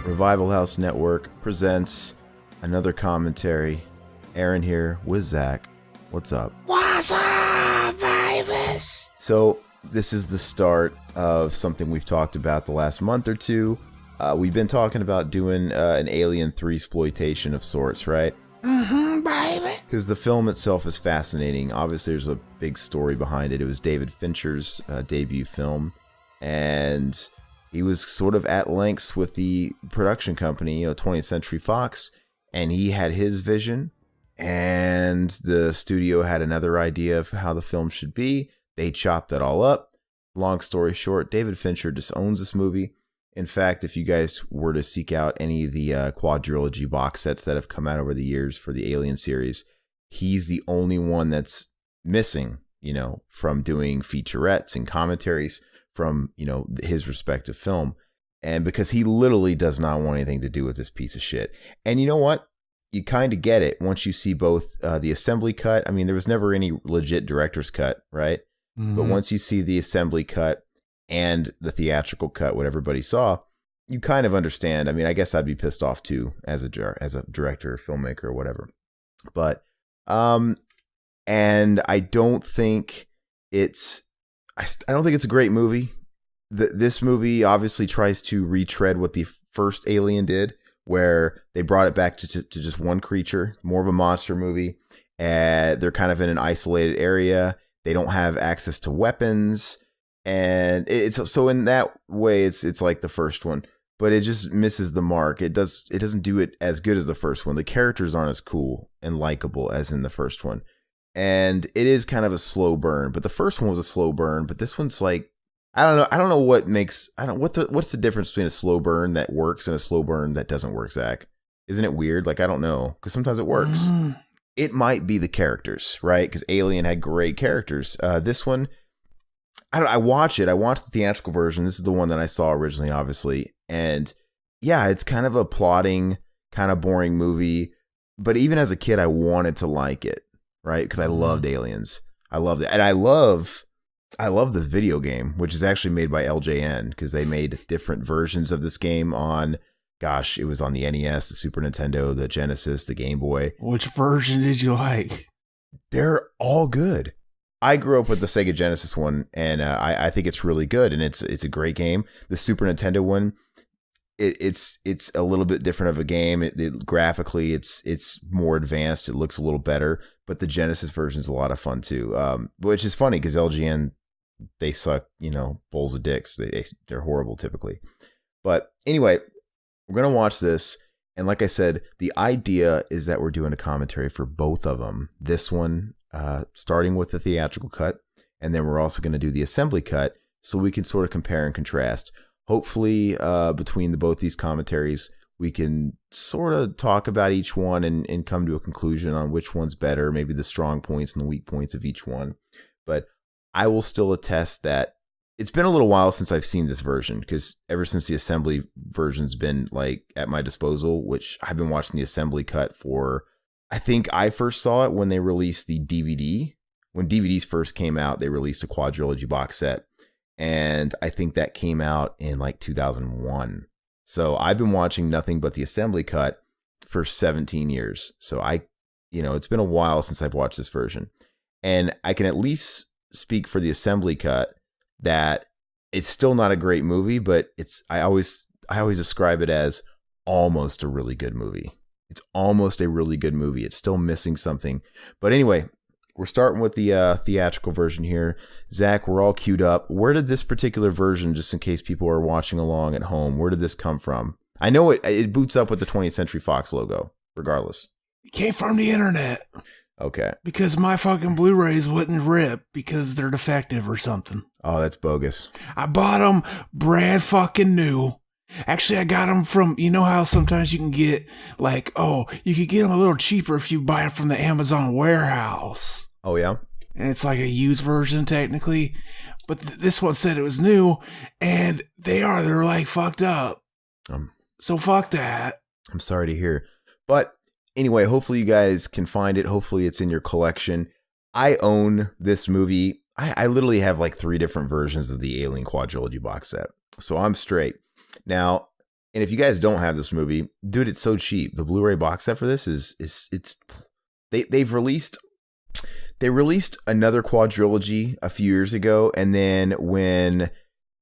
Revival House Network presents another commentary. Aaron here with Zach. What's up? What's up, Virus? So this is the start of something we've talked about the last month or two. We've been talking about doing an Alien³ exploitation of sorts, right? Baby. Because the film itself is fascinating. Obviously, there's a big story behind it. It was David Fincher's debut film, and he was sort of at lengths with the production company, 20th Century Fox, and he had his vision, and the studio had another idea of how the film should be. They chopped it all up. Long story short, David Fincher just owns this movie. In fact, if you guys were to seek out any of the quadrilogy box sets that have come out over the years for the Alien series, he's the only one that's missing, from doing featurettes and commentaries from, his respective film. And because he literally does not want anything to do with this piece of shit. And you know what? You kind of get it once you see both the assembly cut. I mean, there was never any legit director's cut, right? Mm-hmm. But once you see the assembly cut and the theatrical cut, what everybody saw, you kind of understand. I mean, I guess I'd be pissed off too as a director, filmmaker, or whatever. But, and I don't think it's a great movie. This movie obviously tries to retread what the first Alien did, where they brought it back to just one creature, more of a monster movie. They're kind of in an isolated area. They don't have access to weapons. And it's so in that way, it's like the first one, but it just misses the mark. It doesn't do it as good as the first one. The characters aren't as cool and likable as in the first one. And it is kind of a slow burn, but the first one was a slow burn, but this one's like, I don't know what's the difference between a slow burn that works and a slow burn that doesn't work, Zach? Isn't it weird? Like, I don't know, because sometimes it works. It might be the characters, right? Because Alien had great characters. This one, I watched the theatrical version. This is the one that I saw originally, obviously. And yeah, it's kind of a plodding, kind of boring movie. But even as a kid, I wanted to like it, right? Because I loved Aliens. I loved it. And I love this video game, which is actually made by LJN, because they made different versions of this game on, it was on the NES, the Super Nintendo, the Genesis, the Game Boy. Which version did you like? They're all good. I grew up with the Sega Genesis one, and I think it's really good, and it's a great game. The Super Nintendo one, it's a little bit different of a game. Graphically, it's more advanced. It looks a little better, but the Genesis version is a lot of fun too. Which is funny because LGN, they suck, bowls of dicks. They're horrible typically. But anyway, we're gonna watch this, and like I said, the idea is that we're doing a commentary for both of them. This one, starting with the theatrical cut, and then we're also going to do the assembly cut, so we can sort of compare and contrast. Hopefully, between both these commentaries, we can sort of talk about each one and come to a conclusion on which one's better, maybe the strong points and the weak points of each one. But I will still attest that it's been a little while since I've seen this version, because ever since the assembly version's been like at my disposal, which I've been watching the assembly cut for. I think I first saw it when they released the DVD. When DVDs first came out, they released a quadrilogy box set. And I think that came out in like 2001. So I've been watching nothing but the assembly cut for 17 years. So it's been a while since I've watched this version. And I can at least speak for the assembly cut that it's still not a great movie, but I always describe it as almost a really good movie. It's almost a really good movie. It's still missing something. But anyway, we're starting with the theatrical version here. Zach, we're all queued up. Where did this particular version, just in case people are watching along at home, where did this come from? I know it boots up with the 20th Century Fox logo, regardless. It came from the internet. Okay. Because my fucking Blu-rays wouldn't rip because they're defective or something. Oh, that's bogus. I bought them brand fucking new. Actually, I got them from, how sometimes you can get you could get them a little cheaper if you buy them from the Amazon warehouse. Oh, yeah? And it's like a used version technically. But this one said it was new, and they're like fucked up. So fuck that. I'm sorry to hear. But anyway, hopefully you guys can find it. Hopefully it's in your collection. I own this movie. I literally have like 3 different versions of the Alien quadrilogy box set. So I'm straight. Now, And if you guys don't have this movie, dude, it's so cheap. The Blu-ray box set for this is it's they released another quadrilogy a few years ago, and then when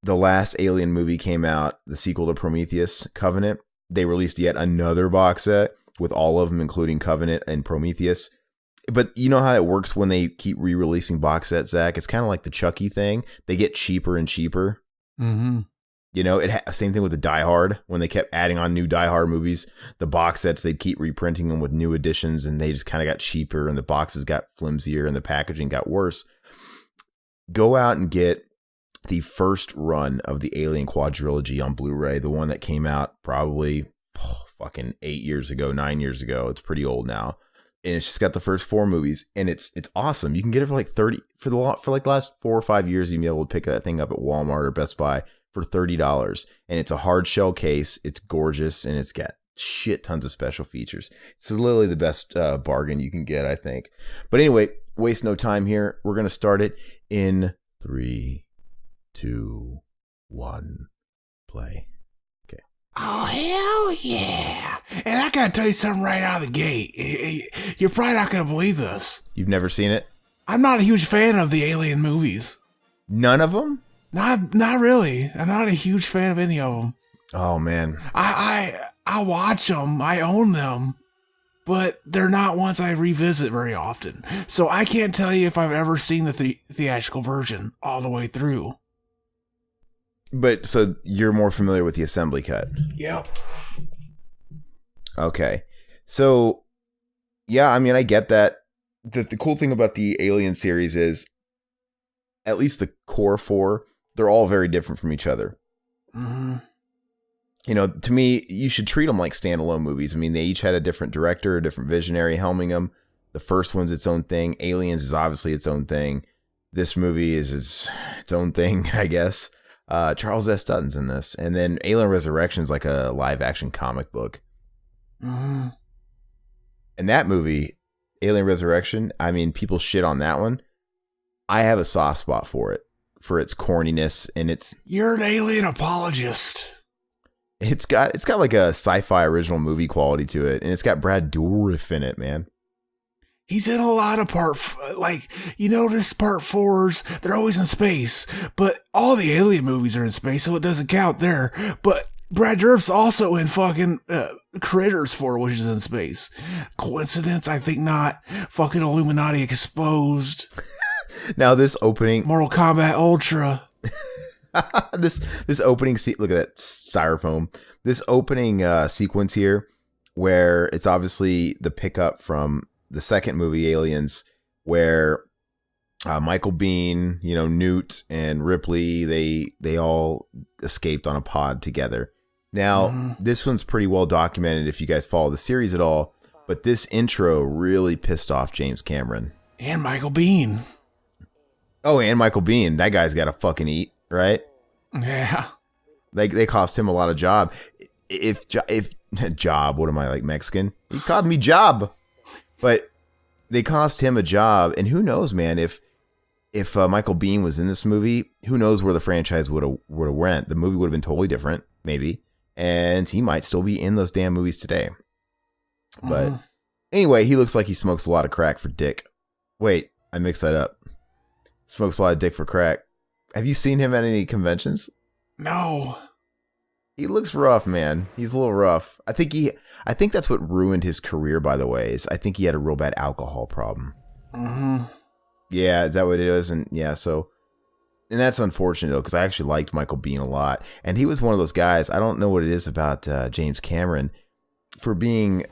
the last Alien movie came out, the sequel to Prometheus, Covenant, they released yet another box set with all of them, including Covenant and Prometheus. But you know how it works when they keep re-releasing box sets, Zach? It's kind of like the Chucky thing. They get cheaper and cheaper. Mm-hmm. You know, same thing with the Die Hard. When they kept adding on new Die Hard movies, the box sets, they'd keep reprinting them with new editions, and they just kind of got cheaper, and the boxes got flimsier, and the packaging got worse. Go out and get the first run of the Alien quadrilogy on Blu-ray, the one that came out probably fucking 8 years ago, 9 years ago. It's pretty old now. And it's just got the first 4 movies, and it's awesome. You can get it for like the last 4 or 5 years. You'll be able to pick that thing up at Walmart or Best Buy for $30. And it's a hard shell case. It's gorgeous, and it's got shit tons of special features. It's literally the best bargain you can get, I think. But anyway, waste no time here. We're going to start it in 3, 2, 1, play. Oh, hell yeah. And I gotta tell you something right out of the gate. You're probably not gonna believe this. You've never seen it? I'm not a huge fan of the Alien movies. None of them? Not really. I'm not a huge fan of any of them. Oh, man. I watch them. I own them. But they're not ones I revisit very often. So I can't tell you if I've ever seen the theatrical version all the way through. But so you're more familiar with the assembly cut? Yep. Okay. So, yeah, I mean, I get that. The cool thing about the Alien series is, at least the core 4, they're all very different from each other. Mm-hmm. You know, to me, you should treat them like standalone movies. I mean, they each had a different director, a different visionary helming them. The first one's its own thing. Aliens is obviously its own thing. This movie is its own thing, I guess. Charles S. Dutton's in this. And then Alien Resurrection is like a live-action comic book. Mm-hmm. And that movie, Alien Resurrection, I mean, people shit on that one. I have a soft spot for it, for its corniness and its... You're an Alien apologist. It's got like a sci-fi original movie quality to it, and it's got Brad Dourif in it, man. He's in a lot of part 4s, they're always in space, but all the Alien movies are in space, so it doesn't count there. But Brad Dourif's also in fucking Critters 4, which is in space. Coincidence? I think not. Fucking Illuminati Exposed. Now this opening... Mortal Kombat Ultra. this opening look at that styrofoam. This opening sequence here, where it's obviously the pickup from the second movie, Aliens, where Michael Biehn, Newt and Ripley, they all escaped on a pod together. Now, This one's pretty well documented if you guys follow the series at all, but this intro really pissed off James Cameron. And Michael Biehn. Oh, and Michael Biehn. That guy's got to fucking eat, right? Yeah. They cost him a lot of job. If job, what am I, like Mexican? He called me job. But they cost him a job, and who knows, man, if Michael Biehn was in this movie, who knows where the franchise would have went. The movie would have been totally different, maybe, and he might still be in those damn movies today. But anyway, he looks like he smokes a lot of crack for dick. Wait, I mixed that up. Smokes a lot of dick for crack. Have you seen him at any conventions? No. He looks rough, man. He's a little rough. I think that's what ruined his career, by the way, is I think he had a real bad alcohol problem. Mm-hmm. Yeah, is that what it is? And yeah, so... And that's unfortunate, though, because I actually liked Michael Biehn a lot. And he was one of those guys, I don't know what it is about James Cameron, for being...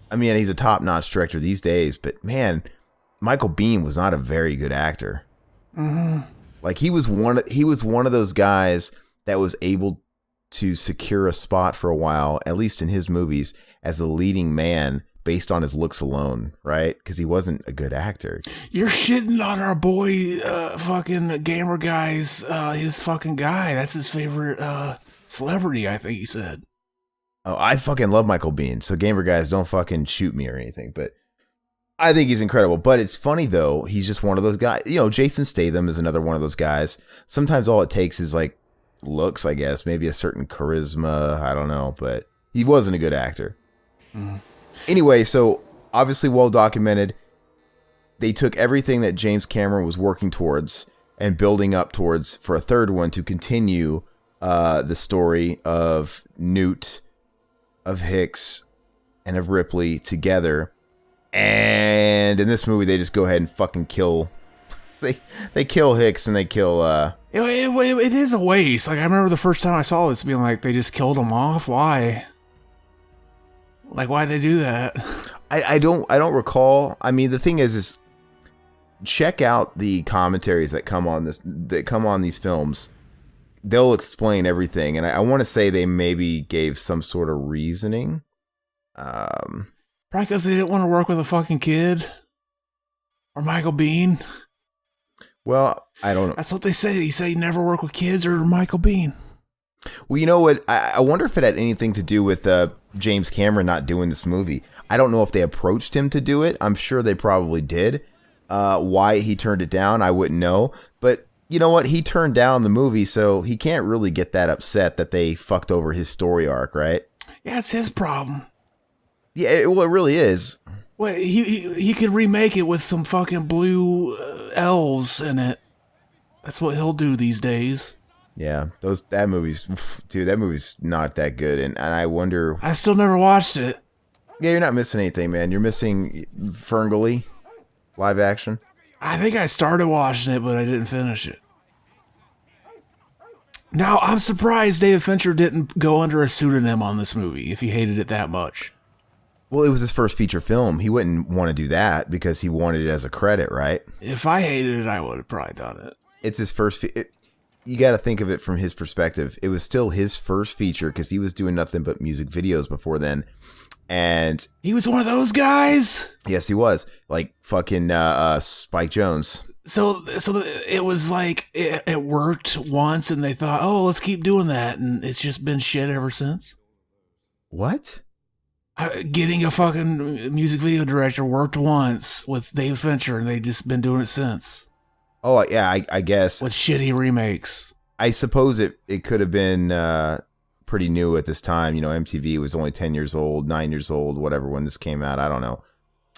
I mean, he's a top-notch director these days, but man, Michael Biehn was not a very good actor. Mm-hmm. Like, he was one of those guys that was able to secure a spot for a while, at least in his movies, as the leading man based on his looks alone, right? Because he wasn't a good actor. You're shitting on our boy, fucking gamer guy's, his fucking guy. That's his favorite celebrity, I think he said. Oh, I fucking love Michael Biehn. So gamer guys, don't fucking shoot me or anything, but I think he's incredible. But it's funny, though. He's just one of those guys. Jason Statham is another one of those guys. Sometimes all it takes is like looks, I guess. Maybe a certain charisma. I don't know, but he wasn't a good actor. Anyway, so obviously well documented. They took everything that James Cameron was working towards and building up towards for a third one to continue the story of Newt, of Hicks, and of Ripley together. And in this movie, they just go ahead and fucking kill. They kill Hicks and they kill. It is a waste. Like, I remember the first time I saw this being like, they just killed him off. Why? Like, why'd they do that? I don't recall. I mean, the thing is check out the commentaries that come on these films. They'll explain everything, and I want to say they maybe gave some sort of reasoning. Probably because they didn't want to work with a fucking kid or Michael Biehn. Well, I don't know. That's what they say. He said he'd never work with kids or Michael Biehn. Well, you know what? I wonder if it had anything to do with James Cameron not doing this movie. I don't know if they approached him to do it. I'm sure they probably did. Why he turned it down, I wouldn't know. But you know what? He turned down the movie, so he can't really get that upset that they fucked over his story arc, right? Yeah, it's his problem. Yeah, well, it really is. Well, he could remake it with some fucking blue elves in it. That's what he'll do these days. Yeah, that movie's not that good, and I wonder. I still never watched it. Yeah, you're not missing anything, man. You're missing Ferngully, live action. I think I started watching it, but I didn't finish it. Now, I'm surprised David Fincher didn't go under a pseudonym on this movie if he hated it that much. Well, it was his first feature film. He wouldn't want to do that because he wanted it as a credit, right? If I hated it, I would have probably done it. It's his first. You got to think of it from his perspective. It was still his first feature because he was doing nothing but music videos before then. And he was one of those guys? Yes, he was. Like fucking Spike Jonze. So it was like it worked once and they thought, oh, let's keep doing that. And it's just been shit ever since. What? Getting a fucking music video director worked once with David Fincher and they've just been doing it since. Oh, yeah, I guess. With shitty remakes. I suppose it could have been pretty new at this time. You know, MTV was only 10 years old, 9 years old, whatever, when this came out. I don't know.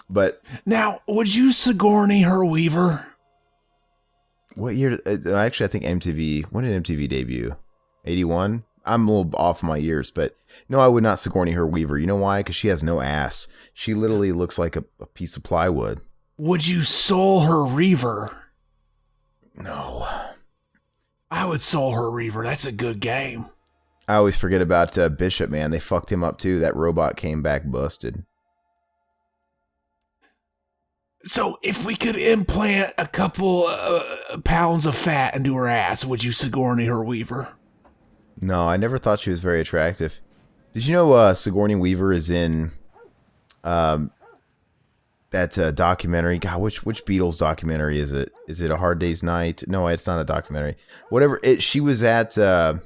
But now, would you Sigourney her Weaver? What year? Actually, I think MTV. When did MTV debut? 81? I'm a little off my years, but no, I would not Sigourney her Weaver. You know why? Because she has no ass. She literally looks like a piece of plywood. Would you Soul her Reaver? No. I would Soul her Reaver. That's a good game. I always forget about Bishop, man. They fucked him up too. That robot came back busted. So if we could implant a couple pounds of fat into her ass, would you Sigourney her Weaver? No, I never thought she was very attractive. Did you know Sigourney Weaver is in that documentary? God, which Beatles documentary is it? Is it A Hard Day's Night? No, it's not a documentary. Whatever. She was at fuck.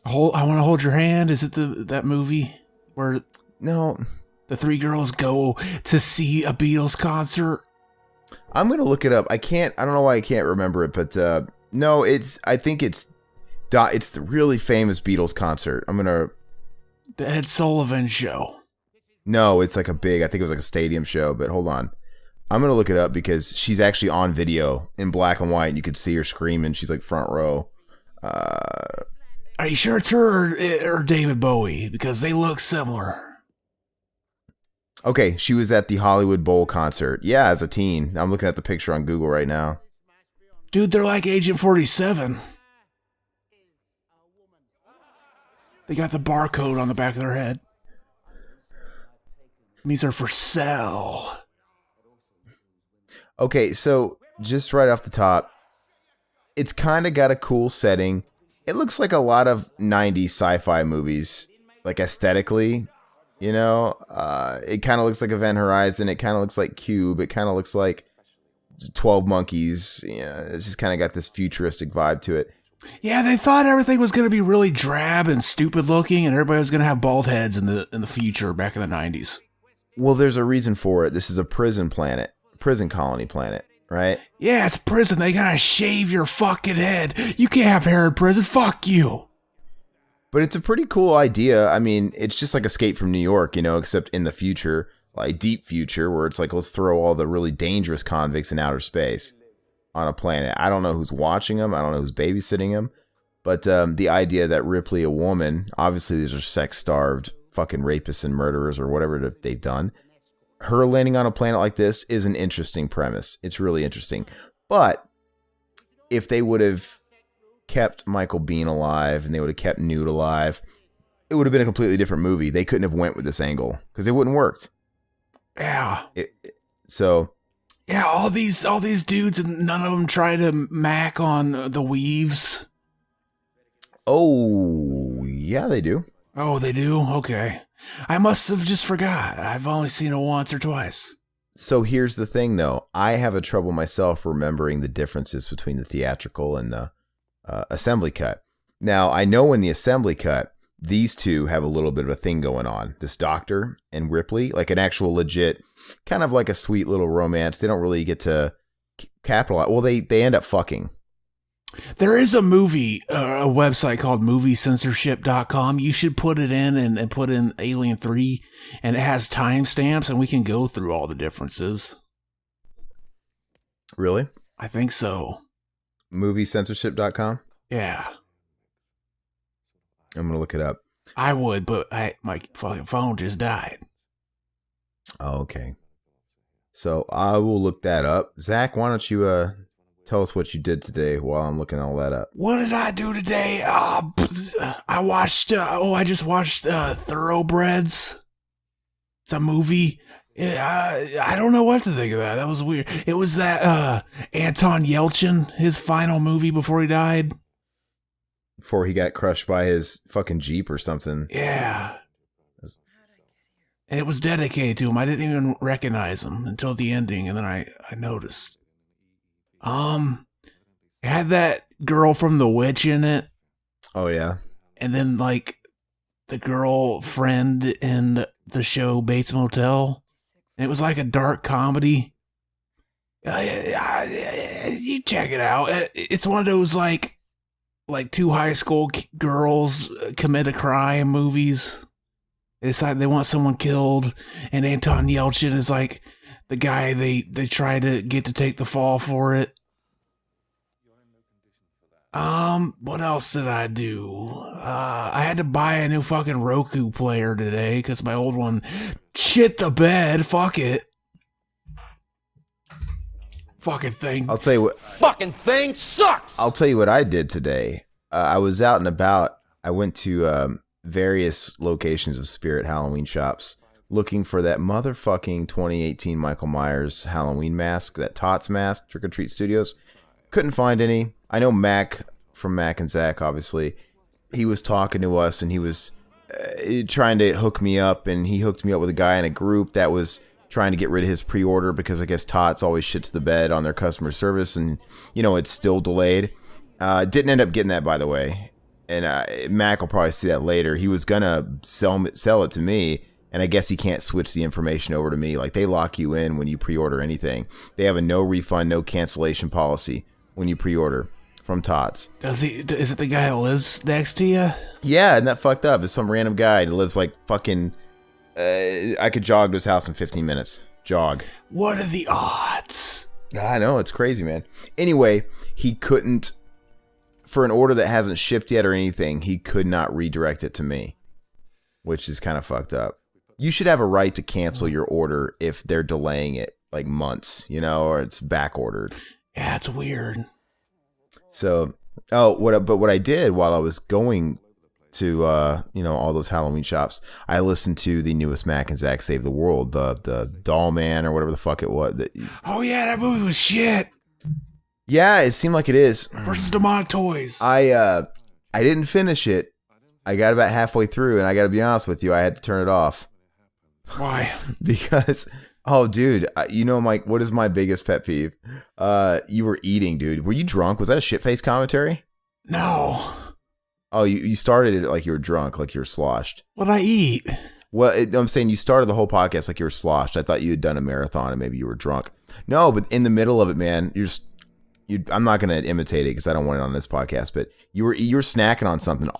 I Want to Hold Your Hand. Is it that movie where no the three girls go to see a Beatles concert? I'm gonna look it up. I don't know why I can't remember it, but no, I think it's the really famous Beatles concert. The Ed Sullivan Show. No, it's like I think it was like a stadium show, but hold on. I'm going to look it up because she's actually on video in black and white and you could see her screaming. She's like front row. Are you sure it's her or David Bowie? Because they look similar. Okay, she was at the Hollywood Bowl concert. Yeah, as a teen. I'm looking at the picture on Google right now. Dude, they're like Agent 47. They got the barcode on the back of their head. These are for sale. Okay, so just right off the top, it's kind of got a cool setting. It looks like a lot of 90s sci-fi movies, like aesthetically, you know? It kind of looks like Event Horizon. It kind of looks like Cube. It kind of looks like 12 Monkeys. You know, it's just kind of got this futuristic vibe to it. Yeah, they thought everything was going to be really drab and stupid looking, and everybody was going to have bald heads in the future back in the 90s. Well, there's a reason for it. This is a prison colony planet. right? Yeah, it's prison. They gotta shave your fucking head. You can't have hair in prison. Fuck you. But it's a pretty cool idea. I mean, it's just like Escape from New York, except in the future, like deep future, where it's like, let's throw all the really dangerous convicts in outer space on a planet. I don't know who's watching them. I don't know who's babysitting them. But the idea that Ripley, a woman, obviously these are sex-starved fucking rapists and murderers or whatever they've done. Her landing on a planet like this is an interesting premise. It's really interesting. But if they would have kept Michael Biehn alive and they would have kept Newt alive, it would have been a completely different movie. They couldn't have went with this angle because it wouldn't have worked. Yeah. Yeah, all these dudes and none of them try to mac on the weaves. Oh, yeah, they do. Oh, they do? Okay. I must have just forgot. I've only seen it once or twice. So here's the thing, though. I have a trouble myself remembering the differences between the theatrical and the assembly cut. Now, I know in the assembly cut, these two have a little bit of a thing going on. This doctor and Ripley, like an actual legit, kind of like a sweet little romance. They don't really get to capitalize. Well, they end up fucking. There is a movie, a website called moviecensorship.com. You should put it in and put in Alien³ and it has timestamps and we can go through all the differences. Really? I think so. Moviecensorship.com? Yeah. I'm going to look it up. I would, but my fucking phone just died. Oh, okay. So I will look that up. Zach, why don't you tell us what you did today while I'm looking all that up? What did I do today? I just watched Thoroughbreds. It's a movie. I don't know what to think of that. That was weird. It was that Anton Yelchin, his final movie before he died. Before he got crushed by his fucking Jeep or something. Yeah. And it was dedicated to him. I didn't even recognize him until the ending, and then I noticed. It had that girl from The Witch in it. Oh, yeah. And then, like, the girlfriend in the show Bates Motel. And it was like a dark comedy. You check it out. It's one of those, like two high school girls commit a crime movies. They decide they want someone killed, and Anton Yelchin is like the guy they try to get to take the fall for it. What else did I do? I had to buy a new fucking Roku player today because my old one shit the bed. Fuck it. Fucking thing. I'll tell you what. Fucking thing sucks. I'll tell you what I did today. I was out and about. I went to various locations of Spirit Halloween shops looking for that motherfucking 2018 Michael Myers Halloween mask, that Tots mask, Trick or Treat Studios. Couldn't find any. I know Mac from Mac and Zach, obviously. He was talking to us and he was trying to hook me up, and he hooked me up with a guy in a group that was trying to get rid of his pre-order because I guess Tots always shits the bed on their customer service, and it's still delayed. Didn't end up getting that, by the way. And Mac will probably see that later. He was gonna sell it to me, and I guess he can't switch the information over to me. Like, they lock you in when you pre-order anything. They have a no refund, no cancellation policy when you pre-order from Tots. Is it the guy that lives next to you? Yeah, and that fucked up. It's some random guy that lives like fucking. I could jog to his house in 15 minutes. Jog. What are the odds? I know, it's crazy, man. Anyway, he couldn't, for an order that hasn't shipped yet or anything, he could not redirect it to me, which is kind of fucked up. You should have a right to cancel your order if they're delaying it like months, or it's back ordered. Yeah, it's weird. So, what I did while I was going to all those Halloween shops, I listened to the newest Mac and Zach Save the World, the Doll Man or whatever the fuck it was. Oh yeah, that movie was shit. Yeah, it seemed like it is. Versus Demonic Toys. I didn't finish it. I got about halfway through, and I got to be honest with you, I had to turn it off. Why? Because, dude, what is my biggest pet peeve? You were eating, dude. Were you drunk? Was that a shit-faced commentary? No. Oh, you started it like you were drunk, like you were sloshed. What'd I eat? Well, I'm saying you started the whole podcast like you were sloshed. I thought you had done a marathon and maybe you were drunk. No, but in the middle of it, man, I'm not going to imitate it because I don't want it on this podcast. But you were snacking on something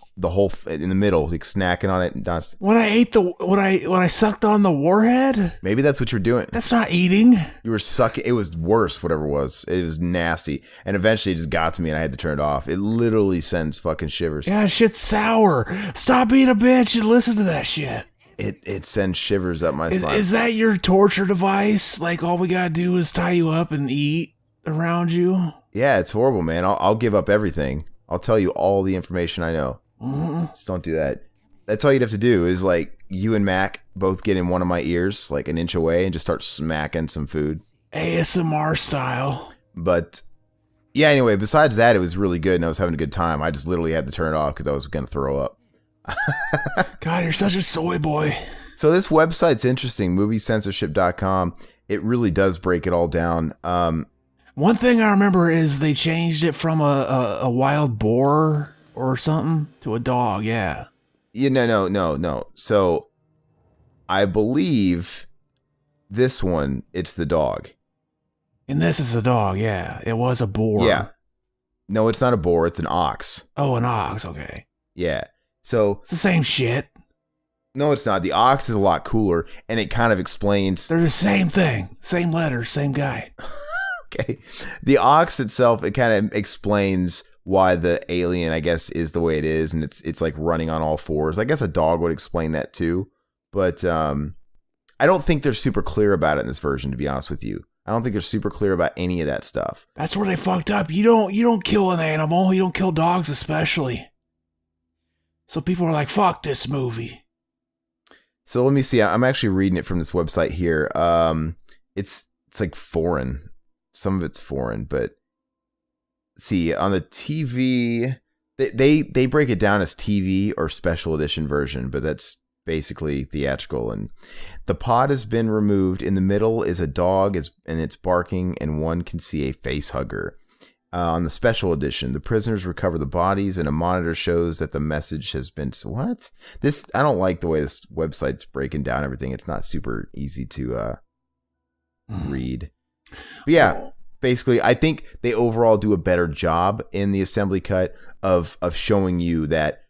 in the middle, like snacking on it. And when I sucked on the warhead. Maybe that's what you're doing. That's not eating. You were sucking. It was worse. Whatever it was nasty. And eventually, it just got to me, and I had to turn it off. It literally sends fucking shivers. Yeah, shit's sour. Stop being a bitch and listen to that shit. It sends shivers up my spine. Is that your torture device? Like all we gotta do is tie you up and eat around you? Yeah, it's horrible, man. I'll give up everything. I'll tell you all the information I know. Just don't do that. That's all you'd have to do is like you and Mac both get in one of my ears, like an inch away, and just start smacking some food. ASMR style. But yeah, anyway, besides that, it was really good and I was having a good time. I just literally had to turn it off because I was going to throw up. God, you're such a soy boy. So this website's interesting, moviecensorship.com. It really does break it all down. One thing I remember is they changed it from a wild boar or something to a dog, yeah. Yeah, no. So I believe this one, it's the dog. And this is a dog, yeah. It was a boar. Yeah. No, it's not a boar, it's an ox. Oh, an ox, okay. Yeah. So it's the same shit. No, it's not. The ox is a lot cooler, and it kind of explains... They're the same thing. Same letters, same guy. Okay. The ox itself, it kind of explains why the alien, I guess, is the way it is, and it's like running on all fours. I guess a dog would explain that too, but I don't think they're super clear about it in this version, to be honest with you. I don't think they're super clear about any of that stuff. That's where they fucked up. You don't kill an animal. You don't kill dogs especially. So people are like, fuck this movie. So let me see. I'm actually reading it from this website here. It's like foreign. Some of it's foreign, but see on the TV, they break it down as TV or special edition version, but that's basically theatrical. And the pod has been removed. In the middle is a dog, and it's barking, and one can see a face hugger. On the special edition, the prisoners recover the bodies, and a monitor shows that the message has been... What? I don't like the way this website's breaking down everything. It's not super easy to read. But yeah, basically, I think they overall do a better job in the assembly cut of showing you that,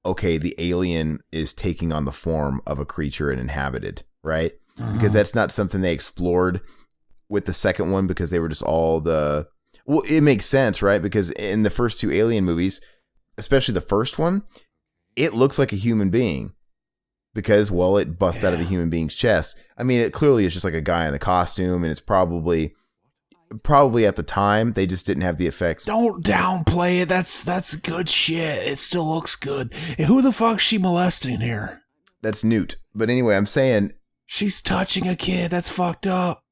okay, the alien is taking on the form of a creature and inhabited, right? Because that's not something they explored with the second one, because they were just all the... Well, it makes sense, right? Because in the first two Alien movies, especially the first one, it looks like a human being because, well, it busts out of a human being's chest. I mean, it clearly is just like a guy in the costume, and it's probably at the time they just didn't have the effects. Don't downplay it. That's good shit. It still looks good. And who the fuck's she molesting here? That's Newt. But anyway, I'm saying she's touching a kid. That's fucked up.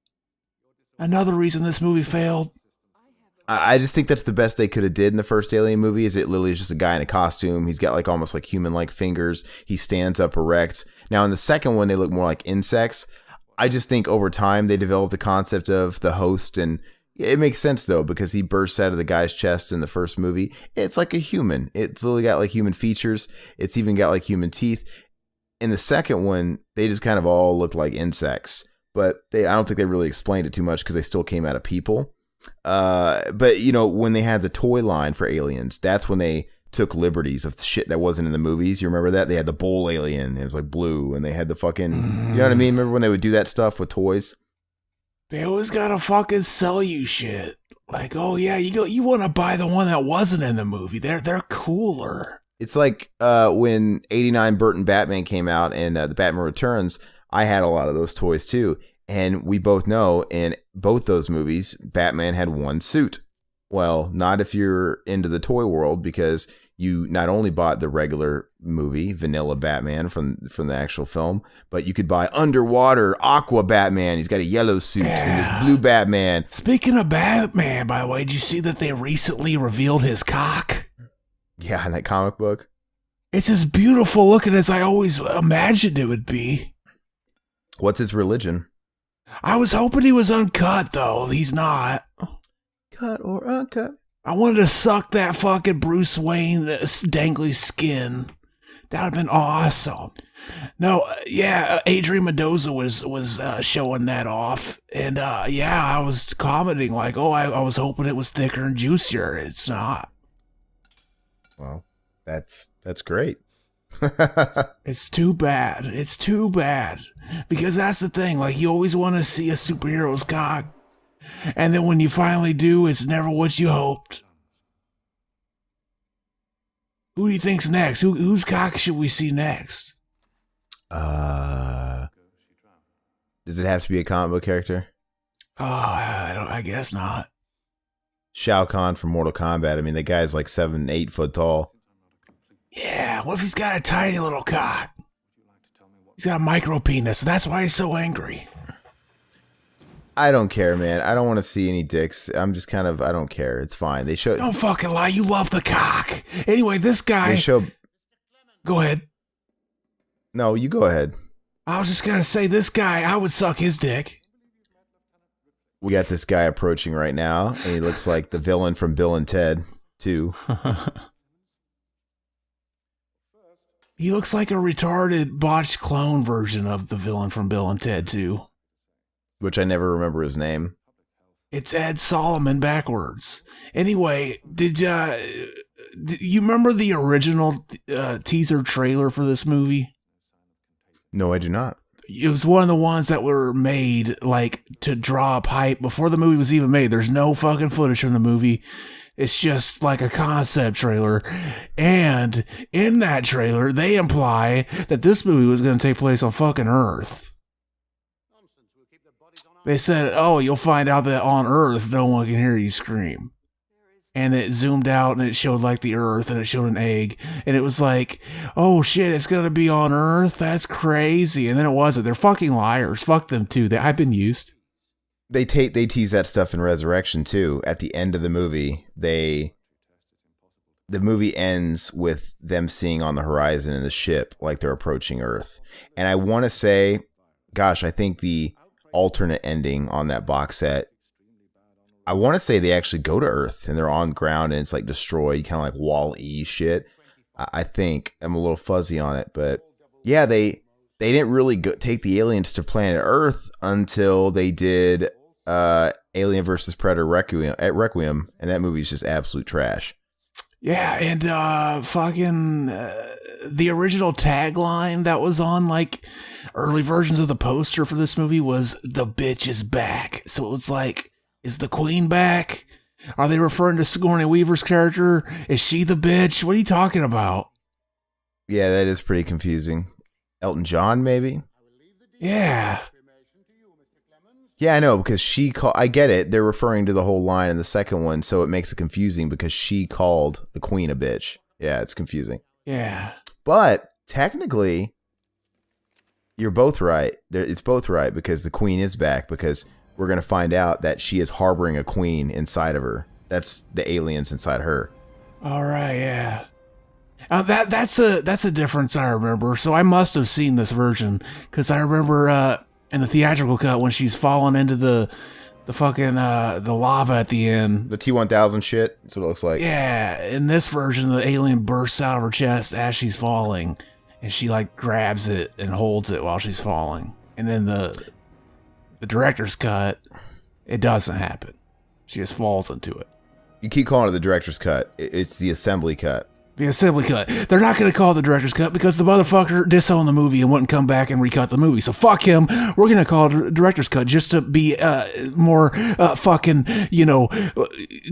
Another reason this movie failed. I just think that's the best they could have did in the first Alien movie. Is it literally is just a guy in a costume. He's got like almost like human-like fingers. He stands up erect. Now in the second one, they look more like insects. I just think over time they developed the concept of the host, and it makes sense though because he bursts out of the guy's chest in the first movie. It's like a human. It's literally got like human features. It's even got like human teeth. In the second one, they just kind of all looked like insects, but I don't think they really explained it too much because they still came out of people. But you know, when they had the toy line for aliens, that's when they took liberties of shit that wasn't in the movies. You remember that? They had the bowl alien. It was like blue, and they had the fucking, you know what I mean? Remember when they would do that stuff with toys? They always gotta fucking sell you shit. Like, oh yeah, you want to buy the one that wasn't in the movie. They're cooler. It's like when '89 Burton Batman came out and the Batman Returns. I had a lot of those toys too. And we both know in both those movies, Batman had one suit. Well, not if you're into the toy world, because you not only bought the regular movie, vanilla Batman from the actual film, but you could buy underwater Aqua Batman. He's got a yellow suit, and there's blue Batman. Speaking of Batman, by the way, did you see that they recently revealed his cock? Yeah, in that comic book. It's as beautiful looking as I always imagined it would be. What's his religion? I was hoping he was uncut, though. He's not. Cut or uncut? I wanted to suck that fucking Bruce Wayne dangly skin That would have been awesome. No, yeah, Adrian Mendoza was showing that off, and yeah, I was commenting like, oh, I was hoping it was thicker and juicier. It's not. Well, that's great. It's too bad. It's too bad. Because that's the thing. Like, you always want to see a superhero's cock. And then when you finally do, it's never what you hoped. Who do you think's next? Whose cock should we see next? Does it have to be a comic book character? Oh, I guess not. Shao Kahn from Mortal Kombat. I mean, the guy's like 7-8 foot tall. Yeah, what if he's got a tiny little cock? He's got a micro penis. That's why he's so angry. I don't care, man. I don't want to see any dicks. I'm just kind of, I don't care. It's fine. They show. Don't fucking lie. You love the cock. Anyway, this guy. They show. Go ahead. No, you go ahead. I was just gonna say, this guy, I would suck his dick. We got this guy approaching right now, and he looks like the villain from Bill and Ted 2. He looks like a retarded, botched clone version of the villain from Bill and Ted 2. Which I never remember his name. It's Ed Solomon backwards. Anyway, did you remember the original teaser trailer for this movie? No, I do not. It was one of the ones that were made like to draw up hype before the movie was even made. There's no fucking footage from the movie. It's just like a concept trailer. And in that trailer, they imply that this movie was going to take place on fucking Earth. They said, oh, you'll find out that on Earth, no one can hear you scream. And it zoomed out and it showed like the Earth and it showed an egg. And it was like, oh shit, it's going to be on Earth? That's crazy. And then it wasn't. They're fucking liars. Fuck them too. I've been used. They tease that stuff in Resurrection too. At the end of the movie, the movie ends with them seeing on the horizon in the ship like they're approaching Earth. And I want to say, gosh, I think the alternate ending on that box set, I want to say they actually go to Earth and they're on ground and it's like destroyed, kind of like Wall-E shit. I think I'm a little fuzzy on it, but yeah, they didn't really take the aliens to planet Earth until they did Alien vs. Predator Requiem, and that movie's just absolute trash. Yeah, and the original tagline that was on like early versions of the poster for this movie was "The bitch is back." So it was like, is the queen back? Are they referring to Sigourney Weaver's character? Is she the bitch? What are you talking about? Yeah, that is pretty confusing. Elton John, maybe? Yeah. Yeah, I know, because I get it. They're referring to the whole line in the second one, so it makes it confusing because she called the queen a bitch. Yeah, it's confusing. Yeah. But technically, you're both right. It's both right because the queen is back, because we're going to find out that she is harboring a queen inside of her. That's the aliens inside her. All right, yeah. That's a difference I remember. So I must have seen this version because I remember in the theatrical cut when she's falling into the fucking the lava at the end. The T-1000 shit. That's what it looks like. Yeah, in this version, the alien bursts out of her chest as she's falling, and she like grabs it and holds it while she's falling. And then the director's cut, it doesn't happen. She just falls into it. You keep calling it the director's cut. It's the assembly cut. The assembly cut. They're not going to call it the director's cut because the motherfucker disowned the movie and wouldn't come back and recut the movie. So fuck him. We're going to call it the director's cut just to be more fucking,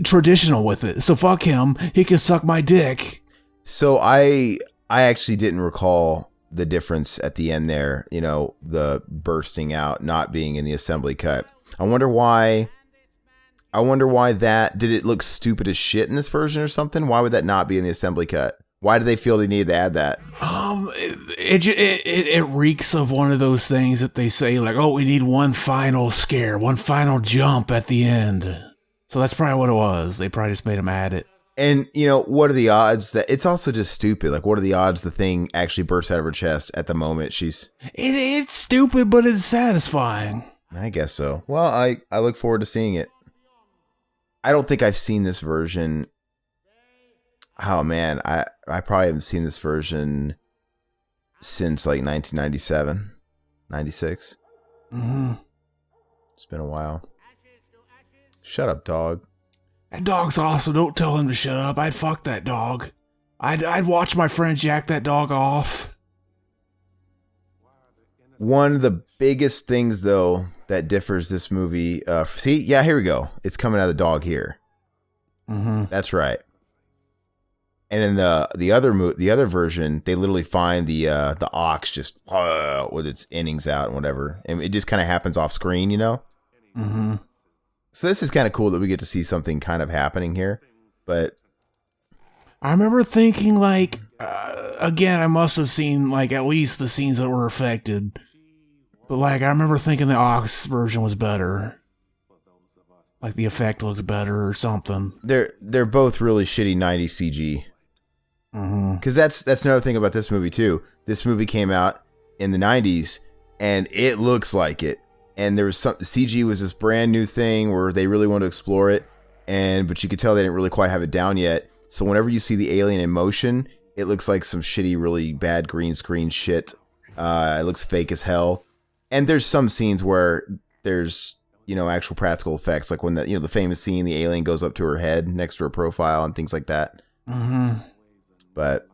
traditional with it. So fuck him. He can suck my dick. So I actually didn't recall the difference at the end there, the bursting out not being in the assembly cut. I wonder why that, did it look stupid as shit in this version or something? Why would that not be in the assembly cut? Why do they feel they needed to add that? It reeks of one of those things that they say like, oh, we need one final scare, one final jump at the end. So that's probably what it was. They probably just made him add it. And, what are the odds that it's also just stupid? Like, what are the odds the thing actually bursts out of her chest at the moment it's stupid, but it's satisfying. I guess so. Well, I look forward to seeing it. I don't think I've seen this version. Oh man, I probably haven't seen this version since like 1997, 96. Mm-hmm. It's been a while. Shut up, dog. That dog's awesome. Don't tell him to shut up. I'd fuck that dog. I'd watch my friend jack that dog off. One of the biggest things, though, that differs this movie. See, yeah, here we go. It's coming out of the dog here. Mm-hmm. That's right. And in the other version, they literally find the ox just with its innings out and whatever, and it just kind of happens off screen, you know. Mm-hmm. So this is kind of cool that we get to see something kind of happening here, but I remember thinking like, again, I must have seen like at least the scenes that were affected, but like I remember thinking the ox version was better. Like the effect looked better or something. they're both really shitty 90s CG. Because that's another thing about this movie too. This movie came out in the 90s, and it looks like it. And there was CG was this brand new thing where they really wanted to explore it, but you could tell they didn't really quite have it down yet. So whenever you see the alien in motion, it looks like some shitty, really bad green screen shit. It looks fake as hell. And there's some scenes where there's actual practical effects, like when the famous scene, the alien goes up to her head next to her profile and things like that. Mm-hmm. But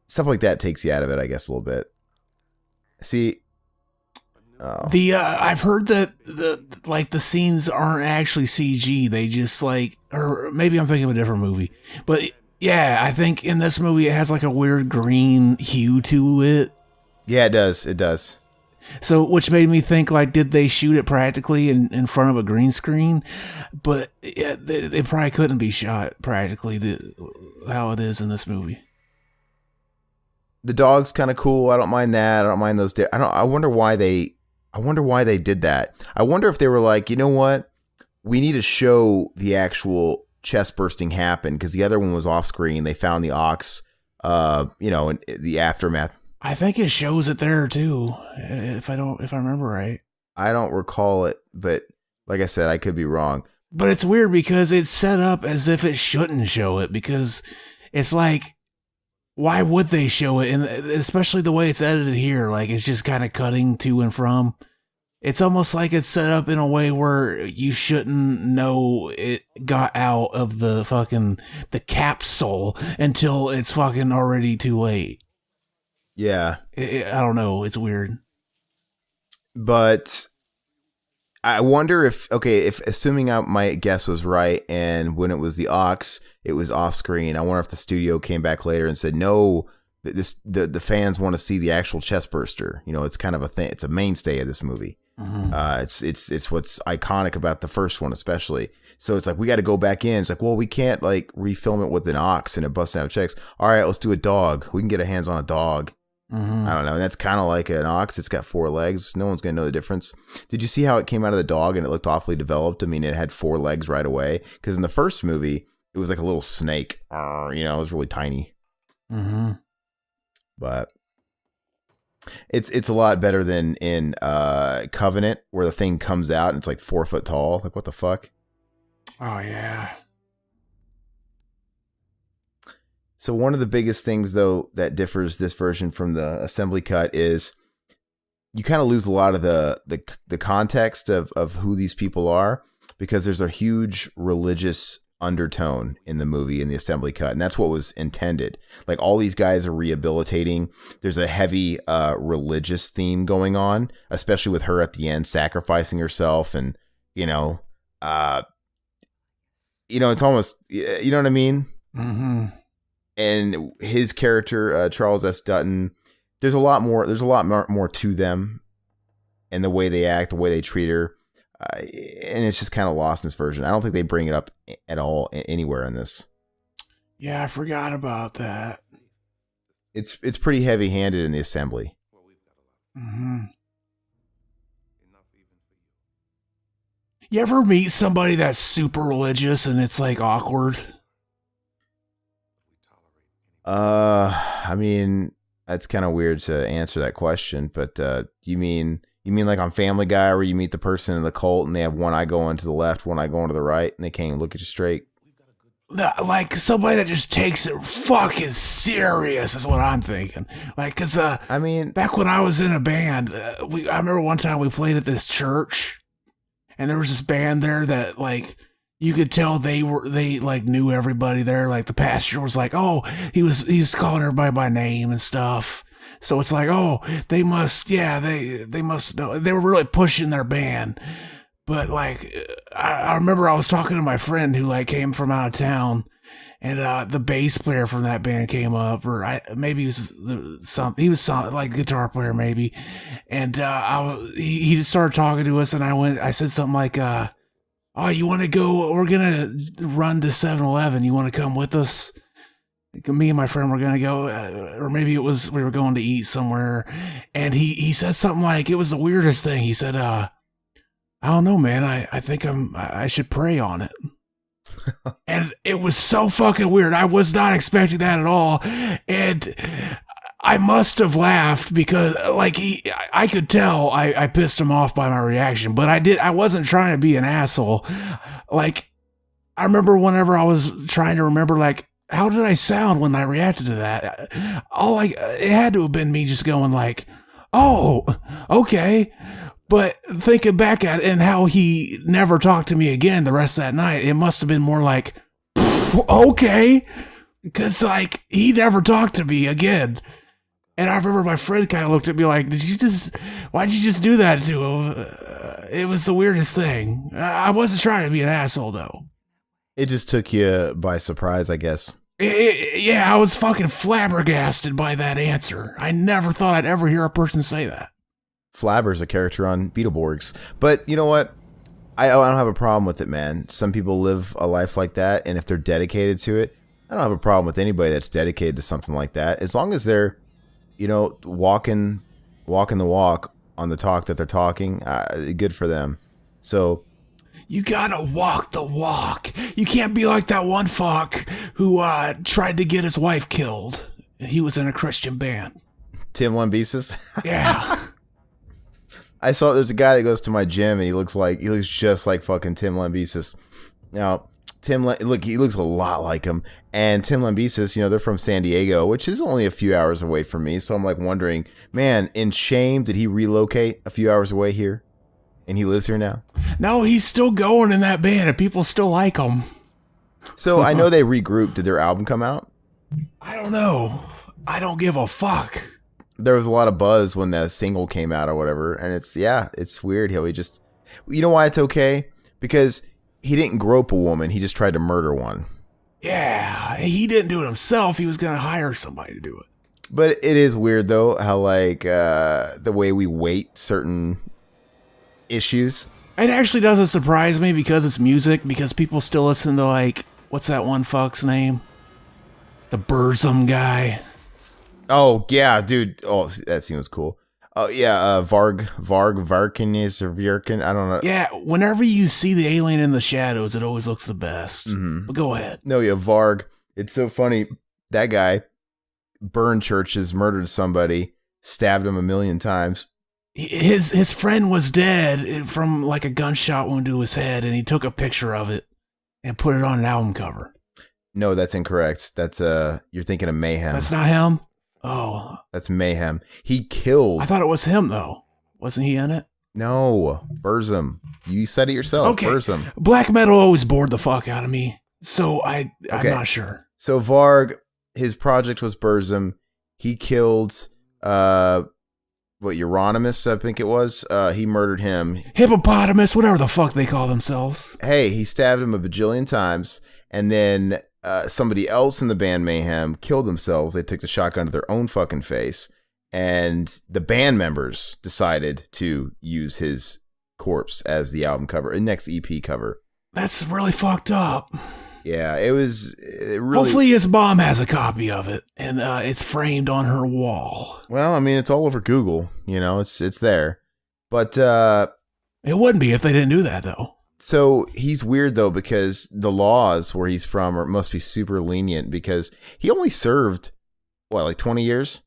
stuff like that takes you out of it, I guess, a little bit. See, I've heard that the scenes aren't actually CG. They just or maybe I'm thinking of a different movie. But yeah, I think in this movie it has like a weird green hue to it. Yeah, it does. It does. So, which made me think, like, did they shoot it practically in front of a green screen? But yeah, they probably couldn't be shot practically how it is in this movie. The dog's kind of cool. I don't mind that. I don't mind those. I wonder why they did that. I wonder if they were like, you know what? We need to show the actual chest bursting happen because the other one was off screen. They found the ox, in the aftermath. I think it shows it there too, if I remember right. I don't recall it, but like I said, I could be wrong. But it's weird because it's set up as if it shouldn't show it, because it's like, why would they show it? And especially the way it's edited here, like it's just kind of cutting to and from. It's almost like it's set up in a way where you shouldn't know it got out of the capsule until it's fucking already too late. Yeah. I don't know. It's weird. But I wonder if assuming my guess was right, and when it was the ox, it was off screen. I wonder if the studio came back later and said, no, the fans want to see the actual chest burster. It's kind of a thing. It's a mainstay of this movie. Mm-hmm. It's what's iconic about the first one, especially. So it's like, we got to go back in. It's like, well, we can't like refilm it with an ox and it busts out checks. All right, let's do a dog. We can get our hands on a dog. Mm-hmm. I don't know. And that's kind of like an ox. It's got 4 legs. No one's going to know the difference. Did you see how it came out of the dog and it looked awfully developed? I mean, it had 4 legs right away. Because in the first movie, it was like a little snake. It was really tiny. Mm-hmm. But it's a lot better than in Covenant, where the thing comes out and it's like 4 foot tall. Like, what the fuck? Oh, yeah. So one of the biggest things, though, that differs this version from the assembly cut is you kind of lose a lot of the context of who these people are, because there's a huge religious undertone in the movie in the assembly cut, and that's what was intended. Like, all these guys are rehabilitating. There's a heavy religious theme going on, especially with her at the end sacrificing herself, and it's almost, you know what I mean? Mm-hmm. And his character, Charles S. Dutton, there's a lot more to them, and the way they act, the way they treat her, and it's just kind of lost in this version. I don't think they bring it up at all anywhere in this. Yeah, I forgot about that. It's pretty heavy-handed in the assembly. Mm-hmm. You ever meet somebody that's super religious and it's like awkward? I mean, that's kind of weird to answer that question, but you mean like on Family Guy, where you meet the person in the cult and they have one eye going to the left, one eye going to the right, and they can't even look at you straight? like somebody that just takes it fucking serious is what I'm thinking. Like, cause I mean, back when I was in a band, I remember one time we played at this church, and there was this band there that like you could tell they like knew everybody there. Like the pastor was like, oh, he was calling everybody by name and stuff. So it's like, oh, they must know. They were really pushing their band. But like, I remember I was talking to my friend who like came from out of town, and the bass player from that band came up, or maybe he was some like guitar player maybe, and he just started talking to us, and I said something like, oh, you want to go? We're gonna run to 7-Eleven. You want to come with us? Me and my friend were gonna go, or maybe it was we were going to eat somewhere, and he said something like, it was the weirdest thing. He said, I don't know, man. I think I should pray on it. And it was so fucking weird. I was not expecting that at all. And I must have laughed because like I could tell I pissed him off by my reaction, but I wasn't trying to be an asshole. Like, I remember whenever I was trying to remember, like, how did I sound when I reacted to that? It had to have been me just going like, oh, okay. But thinking back at it and how he never talked to me again the rest of that night, it must have been more like, okay. Because, like, he never talked to me again. And I remember my friend kind of looked at me like, why'd you just do that to him? It was the weirdest thing. I wasn't trying to be an asshole, though. it just took you by surprise, I guess. Yeah, I was fucking flabbergasted by that answer. I never thought I'd ever hear a person say that. Flabber's a character on Beetleborgs. But you know what? I don't have a problem with it, man. Some people live a life like that, and if they're dedicated to it, I don't have a problem with anybody that's dedicated to something like that. As long as they're, walking the walk on the talk that they're talking, good for them. So you gotta walk the walk. You can't be like that one fuck who tried to get his wife killed. He was in a Christian band. Tim Lambesis? Yeah. I saw there's a guy that goes to my gym and he looks just like fucking Tim Lambesis. Now, he looks a lot like him. And Tim Lambesis, they're from San Diego, which is only a few hours away from me. So I'm like wondering, man, in shame, did he relocate a few hours away here? And he lives here now? No, he's still going in that band and people still like him. So I know they regrouped. Did their album come out? I don't know. I don't give a fuck. There was a lot of buzz when the single came out or whatever. And it's weird how he just... You know why it's okay? Because he didn't grope a woman. He just tried to murder one. Yeah, he didn't do it himself. He was going to hire somebody to do it. But it is weird, though, how, the way we weight certain issues. It actually doesn't surprise me because it's music, because people still listen to, what's that one fuck's name? The Burzum guy. Oh, yeah, dude. Oh, that seems cool. Oh, yeah, Varkin or Virkin. I don't know. Yeah, whenever you see the alien in the shadows, it always looks the best. Mm-hmm. But go ahead. No, yeah, Varg. It's so funny. That guy burned churches, murdered somebody, stabbed him 1,000,000 times. His friend was dead from a gunshot wound to his head, and he took a picture of it and put it on an album cover. No, that's incorrect. That's you're thinking of Mayhem. That's not him? Oh. That's Mayhem. He killed. I thought it was him, though. Wasn't he in it? No. Burzum. You said it yourself. Okay. Burzum. Black metal always bored the fuck out of me, so I'm not sure. So Varg, his project was Burzum. He killed, Euronymous, I think it was. He murdered him. Hippopotamus, whatever the fuck they call themselves. Hey, he stabbed him a bajillion times, and then somebody else in the band Mayhem killed themselves. They took the shotgun to their own fucking face, and the band members decided to use his corpse as the album cover, and next EP cover. That's really fucked up. Yeah, it really... Hopefully his mom has a copy of it, and it's framed on her wall. Well, I mean, it's all over Google. It's there. But... it wouldn't be if they didn't do that, though. So he's weird, though, because the laws where he's from must be super lenient, because he only served, 20 years?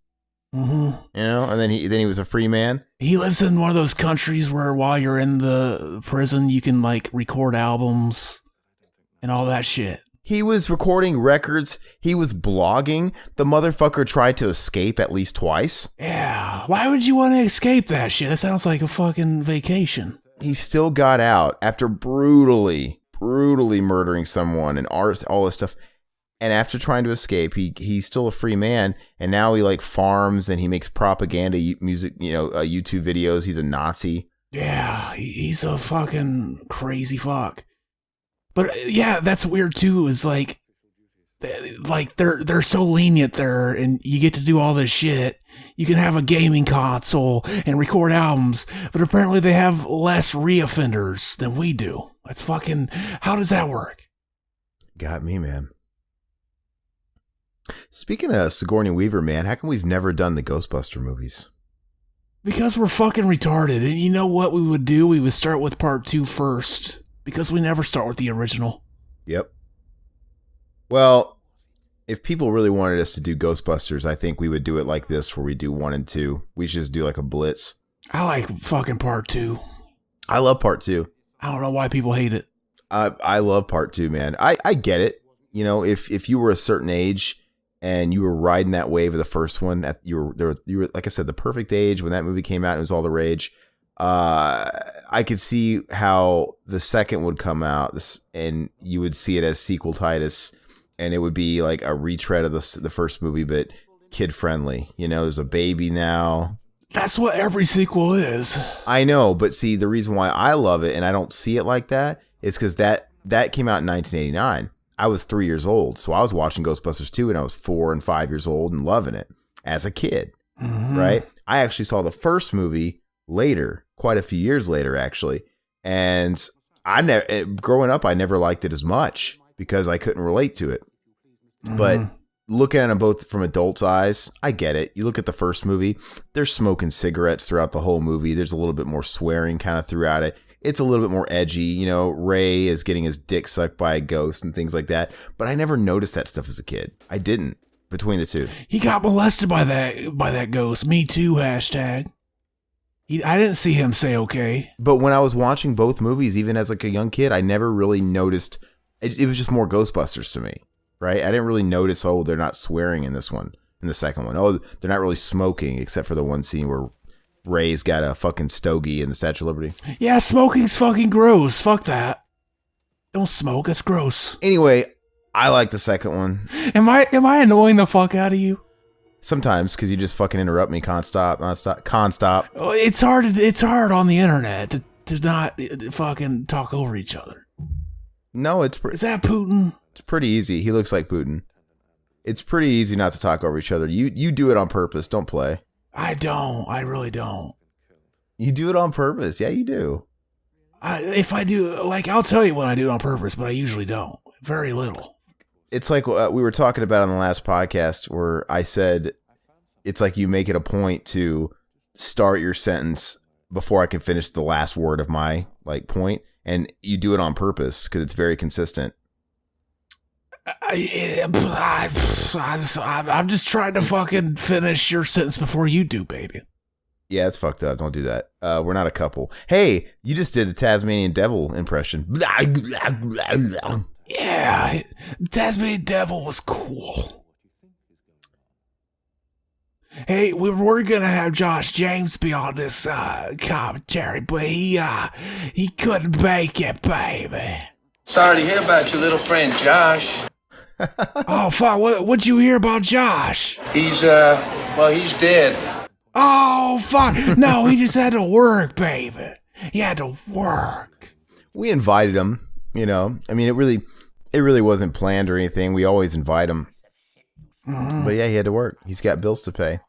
Mm-hmm. And then he was a free man? He lives in one of those countries where while you're in the prison, you can, record albums and all that shit. He was recording records. He was blogging. The motherfucker tried to escape at least twice. Yeah. Why would you want to escape that shit? That sounds like a fucking vacation. He still got out after brutally murdering someone and all this stuff. And after trying to escape, he's still a free man. And now he like farms and he makes propaganda music, YouTube videos. He's a Nazi. Yeah, he's a fucking crazy fuck. But yeah, that's weird too. Is like they're so lenient there, and you get to do all this shit. You can have a gaming console and record albums, but apparently they have less reoffenders than we do. That's fucking. How does that work? Got me, man. Speaking of Sigourney Weaver, man, how come we've never done the Ghostbuster movies? Because we're fucking retarded. And you know what we would do? We would start with part 2 first. Because we never start with the original. Yep. Well, if people really wanted us to do Ghostbusters, I think we would do it like this, where we do 1 and 2. We should just do like a blitz. I like fucking part 2. I love part 2. I don't know why people hate it. I love part 2, man. I get it. If you were a certain age and you were riding that wave of the first one, you were like I said, the perfect age when that movie came out. It was all the rage. I could see how the second would come out, and you would see it as sequel-titis, and it would be like a retread of the first movie, but kid friendly. There's a baby now. That's what every sequel is. I know, but see, the reason why I love it and I don't see it like that is because that came out in 1989. I was 3 years old, so I was watching Ghostbusters 2 and I was 4 and 5 years old and loving it as a kid, right? I actually saw the first movie later, quite a few years later, actually, and growing up, I never liked it as much because I couldn't relate to it. But looking at them both from adults' eyes, I get it. You look at the first movie, they're smoking cigarettes throughout the whole movie. There's a little bit more swearing kind of throughout it. It's a little bit more edgy. Ray is getting his dick sucked by a ghost and things like that. But I never noticed that stuff as a kid. I didn't, between the two. He got molested by that ghost. Me too, hashtag. I didn't see him say okay. But when I was watching both movies, even as like a young kid, I never really noticed. It was just more Ghostbusters to me, right? I didn't really notice, they're not swearing in this one, in the second one. Oh, they're not really smoking, except for the one scene where Ray's got a fucking stogie in the Statue of Liberty. Yeah, smoking's fucking gross. Fuck that. Don't smoke. That's gross. Anyway, I like the second one. Am I annoying the fuck out of you? Sometimes, because you just fucking interrupt me nonstop. Oh, it's hard on the internet to not fucking talk over each other. No, is that Putin? It's pretty easy. He looks like Putin. It's pretty easy not to talk over each other. You do it on purpose. Don't play. I don't. I really don't. You do it on purpose. Yeah, you do. If I do, I'll tell you when I do it on purpose, but I usually don't. Very little. It's like we were talking about on the last podcast where I said it's like you make it a point to start your sentence before I can finish the last word of my point, and you do it on purpose because it's very consistent. I'm just trying to fucking finish your sentence before you do, baby. Yeah, it's fucked up. Don't do that. We're not a couple. Hey, you just did the Tasmanian Devil impression. Yeah, Tasmanian Devil was cool. Hey, we were gonna have Josh James be on this commentary, but he couldn't make it, baby. Sorry to hear about your little friend Josh. Oh fuck! What'd you hear about Josh? He's dead. Oh fuck! No, he just had to work, baby. He had to work. We invited him. I mean, it really wasn't planned or anything. We always invite him. But yeah, he had to work. He's got bills to pay.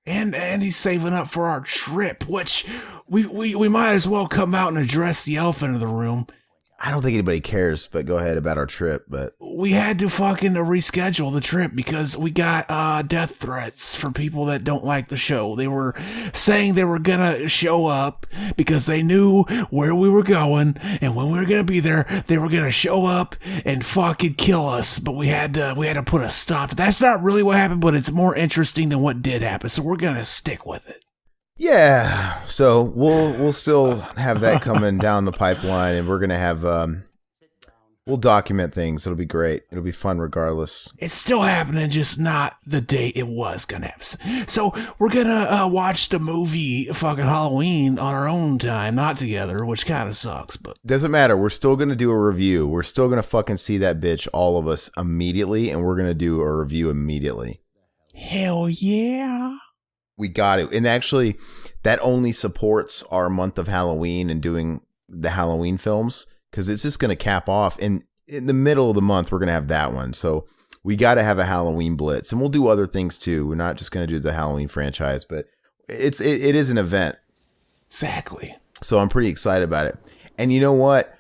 And he's saving up for our trip, which we might as well come out and address the elephant in the room. I don't think anybody cares, but go ahead about our trip. But we had to fucking reschedule the trip because we got death threats from people that don't like the show. They were saying they were gonna show up because they knew where we were going, and when we were gonna be there, they were gonna show up and fucking kill us. But we had to put a stop to that. That's not really what happened, but it's more interesting than what did happen, so we're gonna stick with it. Yeah, so we'll still have that coming down the pipeline, and we're gonna have We'll document things. It'll be great. It'll be fun regardless. It's still happening, just not the day it was gonna happen. So we're gonna watch the movie fucking Halloween on our own time, not together, which kind of sucks, but Doesn't matter. We're still going to do a review. We're still going to fucking see that bitch, all of us, immediately, and we're going to do a review immediately. hell yeah. We got it. And actually, that only supports our month of Halloween and doing the Halloween films, because it's just going to cap off. And in the middle of the month, we're going to have that one. So we got to have a Halloween blitz. And we'll do other things too. We're not just going to do the Halloween franchise, but it is an event. Exactly. So I'm pretty excited about it. And you know what?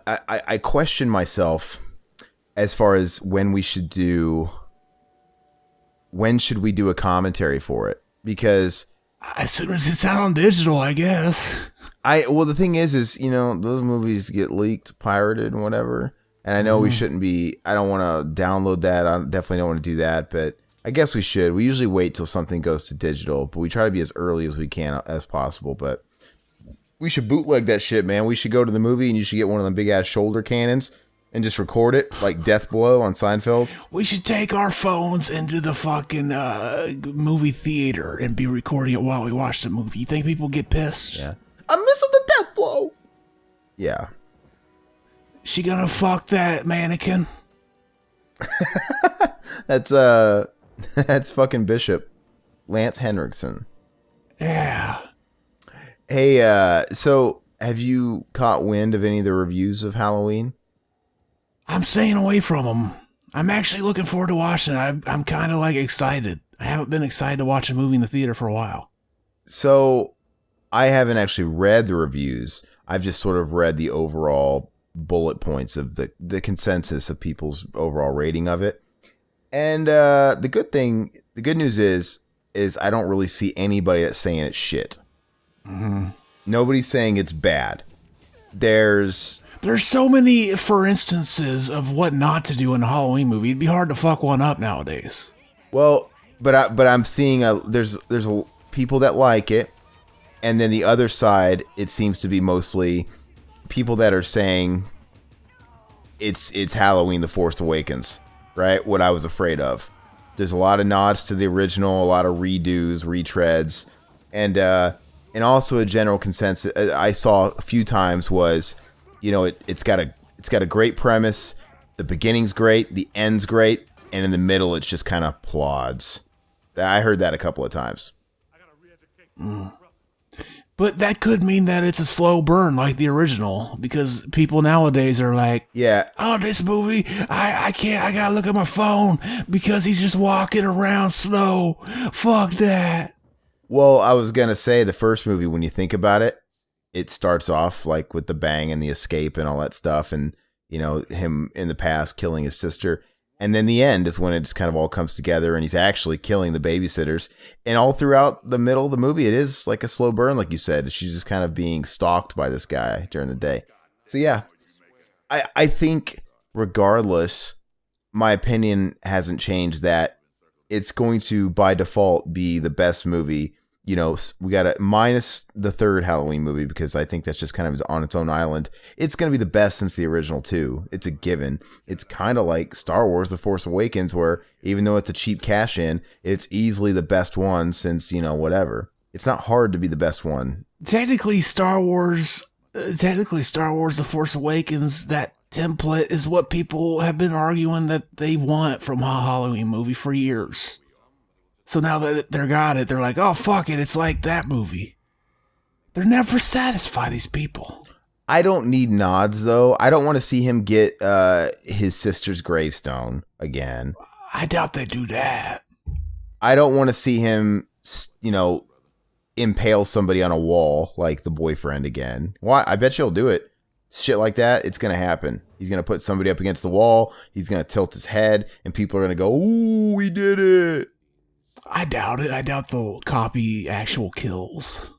I question myself as far as when we should do a commentary for it, because As soon as it's out on digital, I guess. well, the thing is those movies get leaked, pirated, and whatever. And I know we shouldn't be. I don't want to download that. I definitely don't want to do that. But I guess we should. We usually wait till something goes to digital, but we try to be as early as we can as possible. But we should bootleg that shit, man. We should go to the movie and you should get one of them big ass shoulder cannons and just record it like Death Blow on Seinfeld. We should take our phones into the fucking movie theater and be recording it while we watch the movie. You think people get pissed? Yeah. I'm missing the Death Blow. Yeah. She gonna fuck that mannequin? That's fucking Bishop Lance Henriksen. Yeah. Hey, so have you caught wind of any of the reviews of Halloween? I'm staying away from them. I'm actually looking forward to watching it. I'm kind of like excited. I haven't been excited to watch a movie in the theater for a while. So I haven't actually read the reviews. I've just sort of read the overall bullet points of the consensus of people's overall rating of it. And the good news is I don't really see anybody that's saying it's shit. Mm-hmm. Nobody's saying it's bad. There's so many for instances of what not to do in a Halloween movie. It'd be hard to fuck one up nowadays. Well, but I'm seeing there's people that like it, and then the other side, it seems to be mostly people that are saying it's Halloween: The Force Awakens, right? What I was afraid of. There's a lot of nods to the original, a lot of redos, retreads, and also a general consensus I saw a few times was, it's got a great premise, the beginning's great, the end's great, and in the middle it's just kind of plods. I heard that a couple of times. But that could mean that it's a slow burn like the original, because people nowadays are like, Yeah. oh, this movie, I can't, I gotta look at my phone because he's just walking around slow. Fuck that. Well, I was going to say the first movie, when you think about it, it starts off like with the bang and the escape and all that stuff. And, him in the past killing his sister. And then the end is when it just kind of all comes together and he's actually killing the babysitters. And all throughout the middle of the movie, it is like a slow burn, like you said. She's just kind of being stalked by this guy during the day. So, yeah, I think regardless, my opinion hasn't changed that it's going to, by default, be the best movie. We got to minus the third Halloween movie because I think that's just kind of on its own island. It's going to be the best since the original two. It's a given. It's kind of like Star Wars: The Force Awakens, where even though it's a cheap cash in, it's easily the best one since, whatever. It's not hard to be the best one. Technically, Star Wars: The Force Awakens, that template is what people have been arguing that they want from a Halloween movie for years. So now that they're got it, they're like, oh, fuck it, it's like that movie. They're never satisfied, these people. I don't need nods, though. I don't want to see him get his sister's gravestone again. I doubt they do that. I don't want to see him, impale somebody on a wall like the boyfriend again. Why? I bet you'll do it. Shit like that, it's going to happen. He's going to put somebody up against the wall. He's going to tilt his head, and people are going to go, ooh, we did it. I doubt it. I doubt they'll copy actual kills.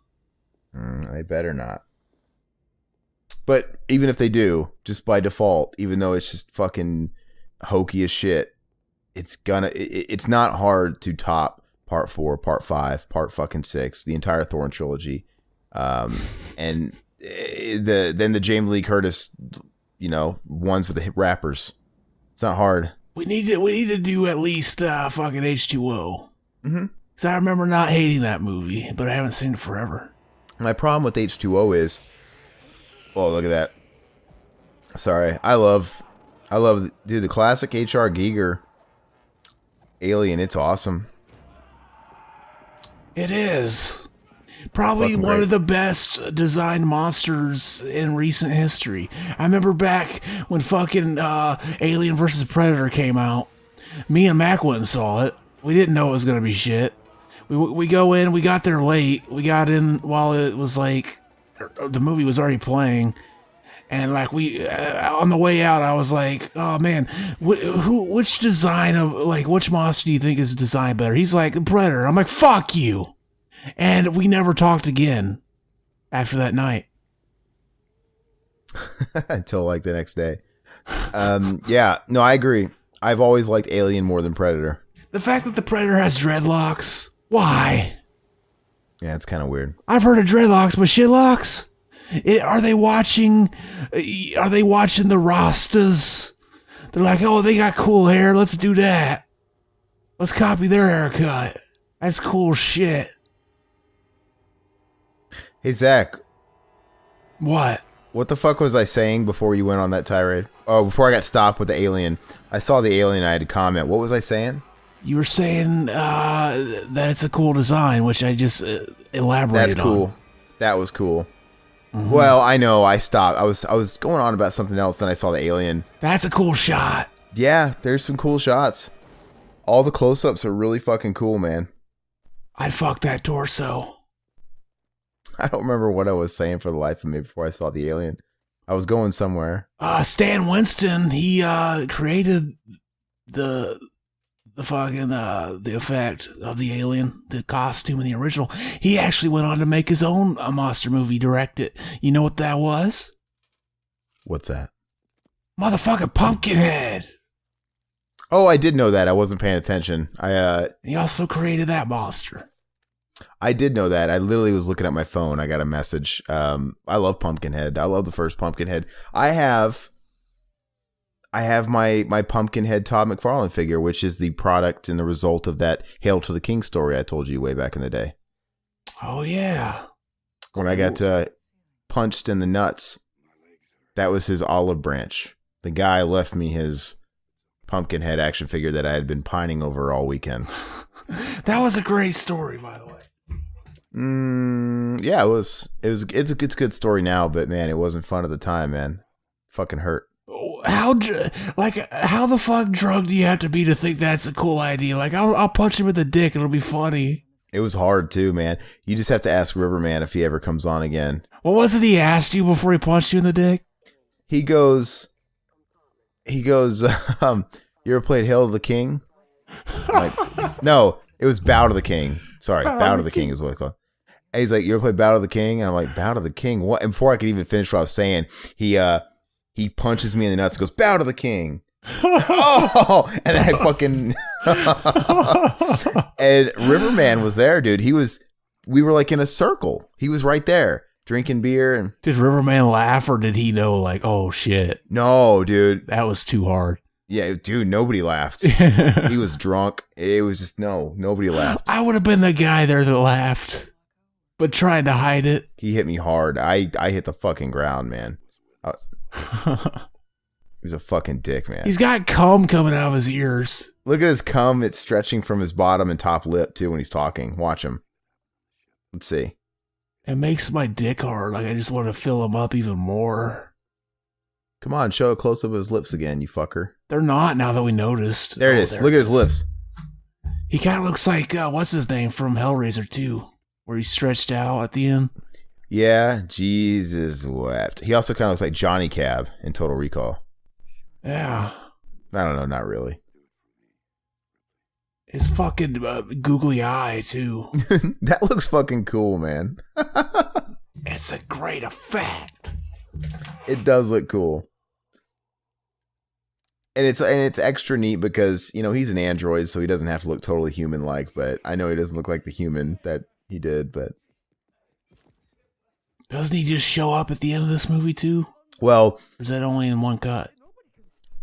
They better not. But even if they do, just by default, even though it's just fucking hokey as shit, it's not hard to top part 4, part 5, part fucking 6, the entire Thorn trilogy. And then the Jamie Lee Curtis, ones with the rappers. It's not hard. We need to do at least fucking H2O. Mm-hmm. Cause I remember not hating that movie, but I haven't seen it forever. My problem with H2O is, oh, look at that. Sorry, I love, dude, the classic H.R. Giger Alien. It's awesome. It is. Probably Fucking one great. of the best designed monsters in recent history. I remember back when fucking Alien vs. Predator came out. Me and Mac went and saw it. We didn't know it was going to be shit. We go in, we got there late. We got in while it was like, the movie was already playing. And like on the way out, I was like, "Oh man, which design of which monster do you think is designed better?" He's like, "The Predator." I'm like, "Fuck you," and we never talked again after that night. Until like the next day. Yeah, no, I agree. I've always liked Alien more than Predator. The fact that the Predator has dreadlocks, why? Yeah, it's kind of weird. I've heard of dreadlocks, but shitlocks? Are they watching the Rastas? They're like, oh, they got cool hair. Let's do that. Let's copy their haircut. That's cool shit. Hey, Zach. What? What the fuck was I saying before you went on that tirade? Oh, before I got stopped with the Alien. I saw the Alien, I had to comment. What was I saying? You were saying that it's a cool design, which I just elaborated on. That's cool. That was cool. Mm-hmm. Well, I know. I stopped. I was going on about something else. Then I saw the Alien. That's a cool shot. Yeah, there's some cool shots. All the close-ups are really fucking cool, man. I'd fuck that torso. I don't remember what I was saying for the life of me before I saw the Alien. I was going somewhere. Stan Winston, he created the fucking the effect of the alien, the costume in the original. He actually went on to make his own monster movie, direct it. You know what that was? What's that? Motherfucking Pumpkinhead. Oh, I did know that. I wasn't paying attention. He also created that monster. I did know that. I literally was looking at my phone. I got a message. I love Pumpkinhead. I love the first Pumpkinhead. I have my Pumpkinhead Todd McFarlane figure, which is the product and the result of that Hail to the King story I told you way back in the day. Oh, yeah. When I got punched in the nuts, that was his olive branch. The guy left me his Pumpkinhead action figure that I had been pining over all weekend. That was a great story, by the way. Yeah, it's a good story now, but man, it wasn't fun at the time, man. Fucking hurt. How the fuck drunk do you have to be to think that's a cool idea? Like, I'll punch him in the dick. It'll be funny. It was hard too, man. You just have to ask Riverman if he ever comes on again. What was it he asked you before he punched you in the dick? He goes, you ever played Hail to the King? Like, no, it was Bow to the King. Sorry, Bow to the King is what it's called. And he's like, you ever played Bow to the King? And I'm like, Bow to the King? What? And before I could even finish what I was saying, he punches me in the nuts and goes, Bow to the King. Oh! And then I fucking... And Riverman was there, dude. We were like in a circle. He was right there, drinking beer. And did Riverman laugh, or did he know, like, oh, shit? No, dude. That was too hard. Yeah, dude, nobody laughed. He was drunk. It was just, nobody laughed. I would have been the guy there that laughed, but trying to hide it. He hit me hard. I hit the fucking ground, man. He's a fucking dick, man. He's got cum coming out of his ears. Look at his cum. It's stretching from his bottom and top lip, too, when he's talking. Watch him. Let's see. It makes my dick hard. Like, I just want to fill him up even more. Come on, show a close-up of his lips again, you fucker. They're not, now that we noticed. There it is. Look at his lips. He kind of looks like, what's his name from Hellraiser 2, where he's stretched out at the end. Yeah, Jesus wept. He also kind of looks like Johnny Cab in Total Recall. Yeah. I don't know, not really. His fucking googly eye, too. That looks fucking cool, man. It's a great effect. It does look cool. And it's extra neat because, he's an android, so he doesn't have to look totally human-like, but I know he doesn't look like the human that he did, but... Doesn't he just show up at the end of this movie, too? Well, Or is that only in one cut?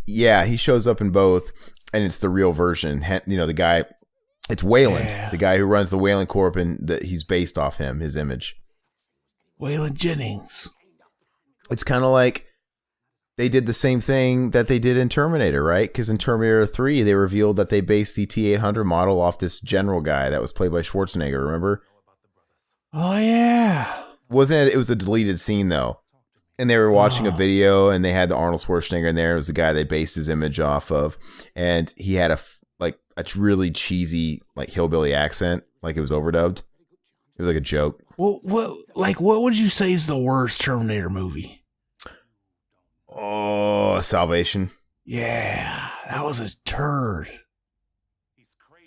yeah, he shows up in both, and it's the real version. The guy, it's Wayland, Yeah. the guy who runs the Wayland Corp, and he's based off him, his image. Waylon Jennings. It's kind of like they did the same thing that they did in Terminator, right? Because in Terminator 3, they revealed that they based the T-800 model off this general guy that was played by Schwarzenegger, remember? Oh, yeah. Wasn't it? It was a deleted scene, though. And they were watching a video, and they had the Arnold Schwarzenegger in there. It was the guy they based his image off of. And he had a really cheesy, like, hillbilly accent, like it was overdubbed. It was like a joke. Well, what would you say is the worst Terminator movie? Oh, Salvation. Yeah, that was a turd.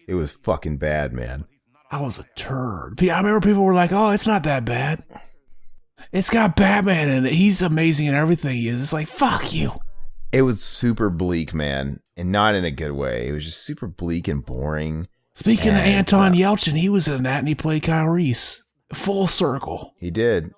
It was fucking bad, man. That was a turd. I remember people were like, oh, it's not that bad. It's got Batman in it. He's amazing in everything he is. It's like, fuck you. It was super bleak, man, and not in a good way. It was just super bleak and boring. Speaking of Anton Yelchin, he was in that and he played Kyle Reese. Full circle. He did.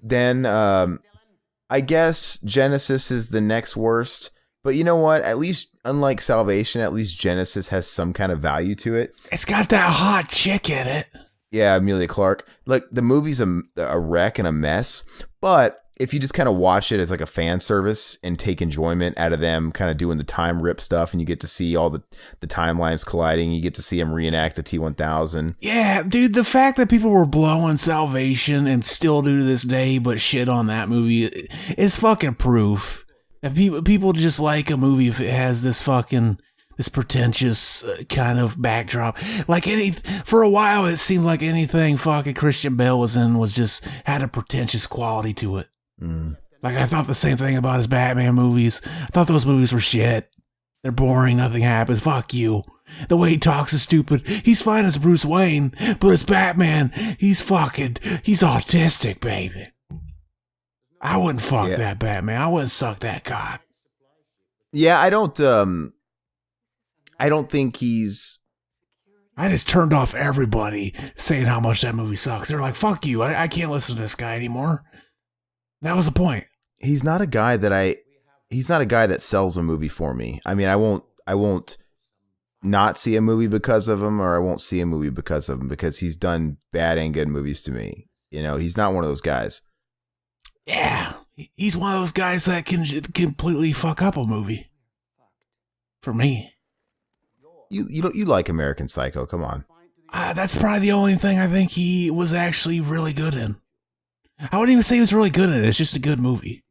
Then, I guess Genesis is the next worst. But you know what? At least, unlike Salvation, at least Genesis has some kind of value to it. It's got that hot chick in it. Yeah, Amelia Clark. Look, the movie's a wreck and a mess, but if you just kind of watch it as like a fan service and take enjoyment out of them kind of doing the time rip stuff, and you get to see all the timelines colliding, you get to see them reenact the T-1000. Yeah, dude, the fact that people were blowing Salvation and still do to this day but shit on that movie is fucking proof. That people just like a movie if it has this pretentious kind of backdrop. Like for a while, it seemed like anything fucking Christian Bale was in had a pretentious quality to it. Like, I thought the same thing about his Batman movies. I thought those movies were shit. They're boring. Nothing happens. Fuck you. The way he talks is stupid. He's fine as Bruce Wayne, but as Batman, he's autistic, baby. I wouldn't fuck that Batman. I wouldn't suck that cock. Yeah, I don't think he's... I just turned off everybody saying how much that movie sucks. They're like, fuck you. I can't listen to this guy anymore. That was the point. He's not a guy that sells a movie for me. I mean, I won't not see a movie because of him, or I won't see a movie because of him, because he's done bad and good movies to me. You know, he's not one of those guys. Yeah, he's one of those guys that can completely fuck up a movie. For me. You like American Psycho? Come on. That's probably the only thing I think he was actually really good in. I wouldn't even say he was really good in it. It's just a good movie.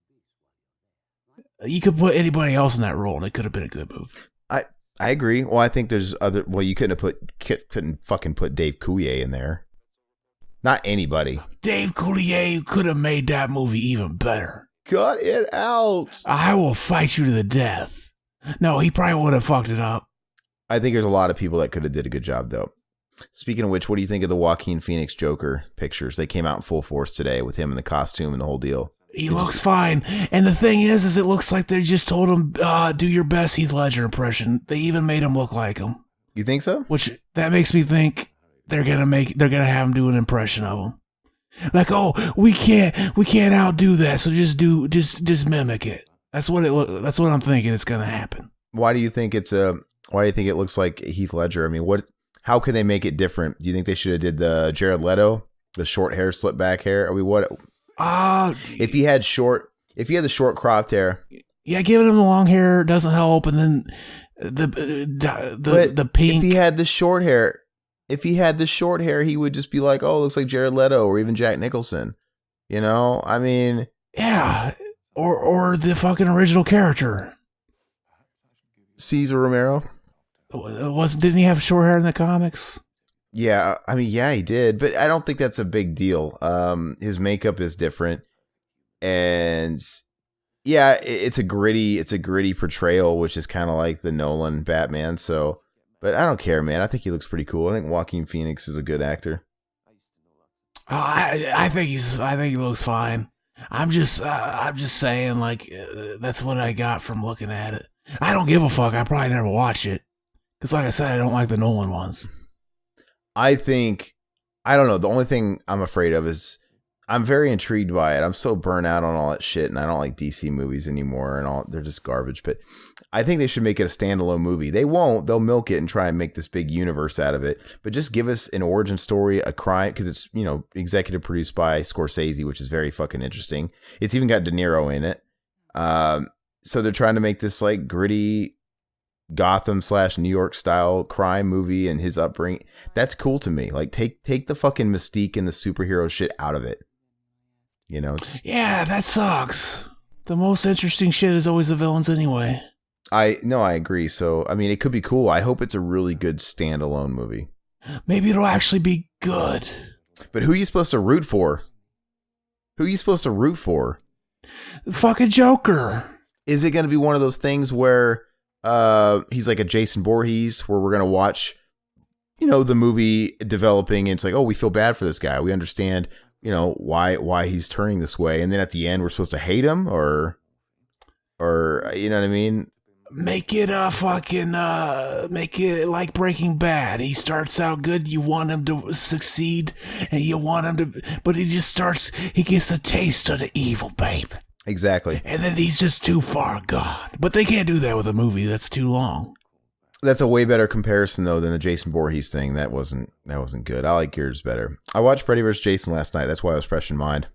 You could put anybody else in that role, and it could have been a good movie. I agree. Well, I think there's other. Well, you couldn't fucking put Dave Coulier in there. Not anybody. Dave Coulier could have made that movie even better. Cut it out. I will fight you to the death. No, he probably would have fucked it up. I think there's a lot of people that could have did a good job, though. Speaking of which, what do you think of the Joaquin Phoenix Joker pictures? They came out in full force today with him in the costume and the whole deal. He looks fine. And the thing is it looks like they just told him, do your best Heath Ledger impression. They even made him look like him. You think so? Which, that makes me think they're gonna have him do an impression of him. Like, oh, we can't outdo that, so just mimic it. That's what I'm thinking it's gonna happen. Why do you think it looks like Heath Ledger? I mean, how could they make it different? Do you think they should have did the Jared Leto, the short hair, slip back hair? I mean, what? If he had the short cropped hair. Yeah, giving him the long hair doesn't help, and then the pink. If he had the short hair, he would just be like, oh, it looks like Jared Leto or even Jack Nicholson. You know, I mean, yeah, or the fucking original character, Cesar Romero. Didn't he have short hair in the comics? Yeah, I mean, yeah, he did, but I don't think that's a big deal. His makeup is different, and yeah, it's a gritty portrayal, which is kind of like the Nolan Batman. So, but I don't care, man. I think he looks pretty cool. I think Joaquin Phoenix is a good actor. I think he looks fine. I'm just saying, like, that's what I got from looking at it. I don't give a fuck. I probably never watch it. Because like I said, I don't like the Nolan ones. I don't know. The only thing I'm afraid of is I'm very intrigued by it. I'm so burnt out on all that shit, and I don't like DC movies anymore, and all they're just garbage. But I think they should make it a standalone movie. They won't. They'll milk it and try and make this big universe out of it. But just give us an origin story, a crime, because it's executive produced by Scorsese, which is very fucking interesting. It's even got De Niro in it. So they're trying to make this like gritty Gotham/New York style crime movie and his upbringing. That's cool to me. Like take the fucking mystique and the superhero shit out of it. Yeah, that sucks. The most interesting shit is always the villains anyway. I agree. So, I mean, it could be cool. I hope it's a really good standalone movie. Maybe it'll actually be good. But who are you supposed to root for? The fucking Joker. Is it going to be one of those things where he's like a Jason Voorhees, where we're going to watch, the movie developing, and it's like, oh, we feel bad for this guy. We understand why he's turning this way, and then at the end we're supposed to hate him, or you know what I mean? Make it make it like Breaking Bad. He starts out good, you want him to succeed, and you want him to, but he gets a taste of the evil, babe. Exactly. And then he's just too far gone. But they can't do that with a movie. That's too long. That's a way better comparison, though, than the Jason Voorhees thing. That wasn't good. I like yours better. I watched Freddy vs. Jason last night. That's why I was fresh in mind.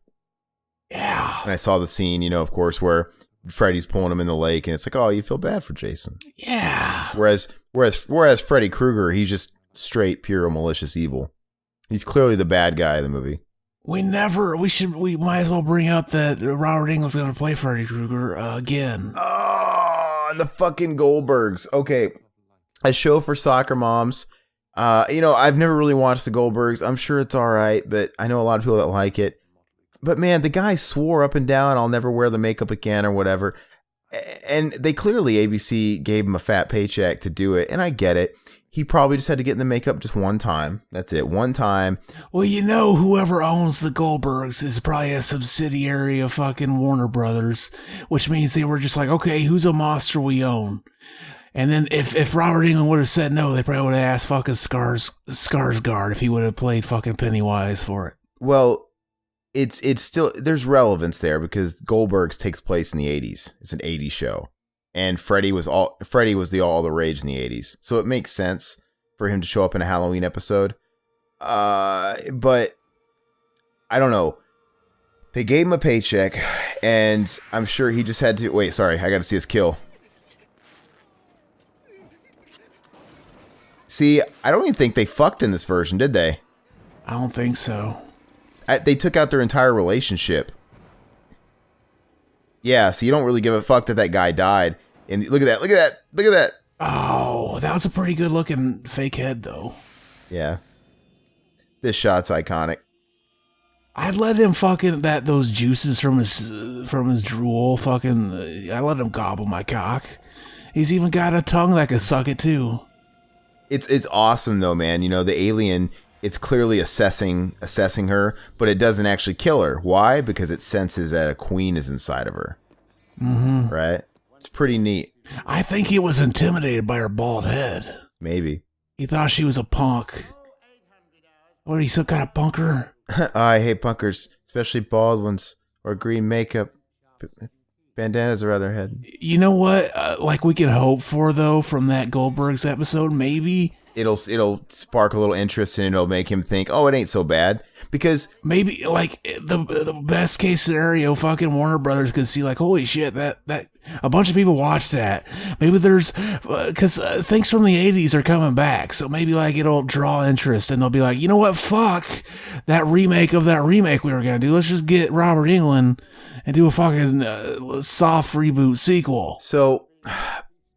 Yeah. And I saw the scene, of course, where Freddy's pulling him in the lake, and it's like, oh, you feel bad for Jason. Yeah. Whereas Freddy Krueger, he's just straight, pure, malicious evil. He's clearly the bad guy of the movie. We might as well bring up that Robert Englund's going to play Freddy Krueger again. Oh, the fucking Goldbergs. Okay. A show for soccer moms. I've never really watched the Goldbergs. I'm sure it's all right, but I know a lot of people that like it. But man, the guy swore up and down, I'll never wear the makeup again or whatever. And they clearly, ABC gave him a fat paycheck to do it. And I get it. He probably just had to get in the makeup just one time. That's it. One time. Well, whoever owns the Goldbergs is probably a subsidiary of fucking Warner Brothers, which means they were just like, okay, who's a monster we own? And then if Robert Englund would have said no, they probably would have asked fucking Skarsgård if he would have played fucking Pennywise for it. Well, it's still, there's relevance there because Goldbergs takes place in the 80s. It's an 80s show. And Freddy was all the rage in the 80s. So it makes sense for him to show up in a Halloween episode. But I don't know. They gave him a paycheck, and I'm sure he just had to... Wait, sorry. I got to see his kill. See, I don't even think they fucked in this version, did they? I don't think so. They took out their entire relationship. Yeah, so you don't really give a fuck that guy died. And look at that. Oh, that was a pretty good looking fake head, though. Yeah. This shot's iconic. I'd let him fucking those juices from his drool fucking. I let him gobble my cock. He's even got a tongue that can suck it too. It's awesome though, man. The alien, it's clearly assessing her, but it doesn't actually kill her. Why? Because it senses that a queen is inside of her. Mm-hmm. Right? It's pretty neat. I think he was intimidated by her bald head. Maybe. He thought she was a punk. What, are you some kind of punker? I hate punkers, especially bald ones or green makeup. Bandanas around their head. You know what? Like we can hope for though from that Goldbergs episode, maybe it'll spark a little interest and it'll make him think, oh, it ain't so bad. Because maybe like the best case scenario, fucking Warner Brothers could see like, holy shit, that a bunch of people watched that. Maybe there's because things from the 80s are coming back, so maybe like it'll draw interest and they'll be like, you know what, fuck that remake we were gonna do. Let's just get Robert Englund and do a fucking soft reboot sequel. So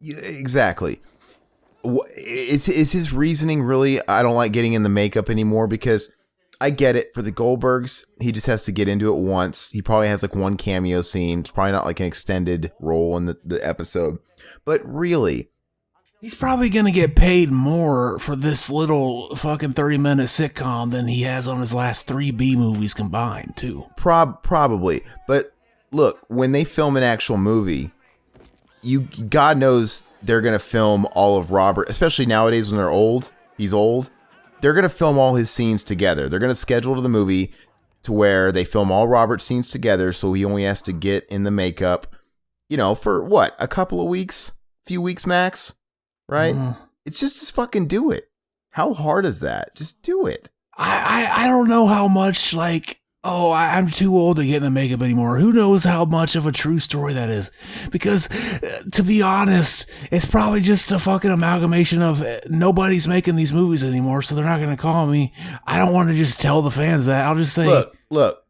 exactly. Is his reasoning really, I don't like getting in the makeup anymore? Because I get it, for the Goldbergs, he just has to get into it once. He probably has like one cameo scene. It's probably not like an extended role in the episode. But really, he's probably going to get paid more for this little fucking 30-minute sitcom than he has on his last 3 B movies combined, too. Probably. But look, when they film an actual movie, God knows they're going to film all of Robert, especially nowadays when he's old. They're going to film all his scenes together. They're going to schedule to the movie to where they film all Robert scenes together, so he only has to get in the makeup, for what, a couple of weeks, few weeks max, right? It's just fucking do it. How hard is that? Just do it. I don't know how much, like, I'm too old to get in the makeup anymore. Who knows how much of a true story that is? Because, to be honest, it's probably just a fucking amalgamation of nobody's making these movies anymore, so they're not going to call me. I don't want to just tell the fans that. I'll just say... Look.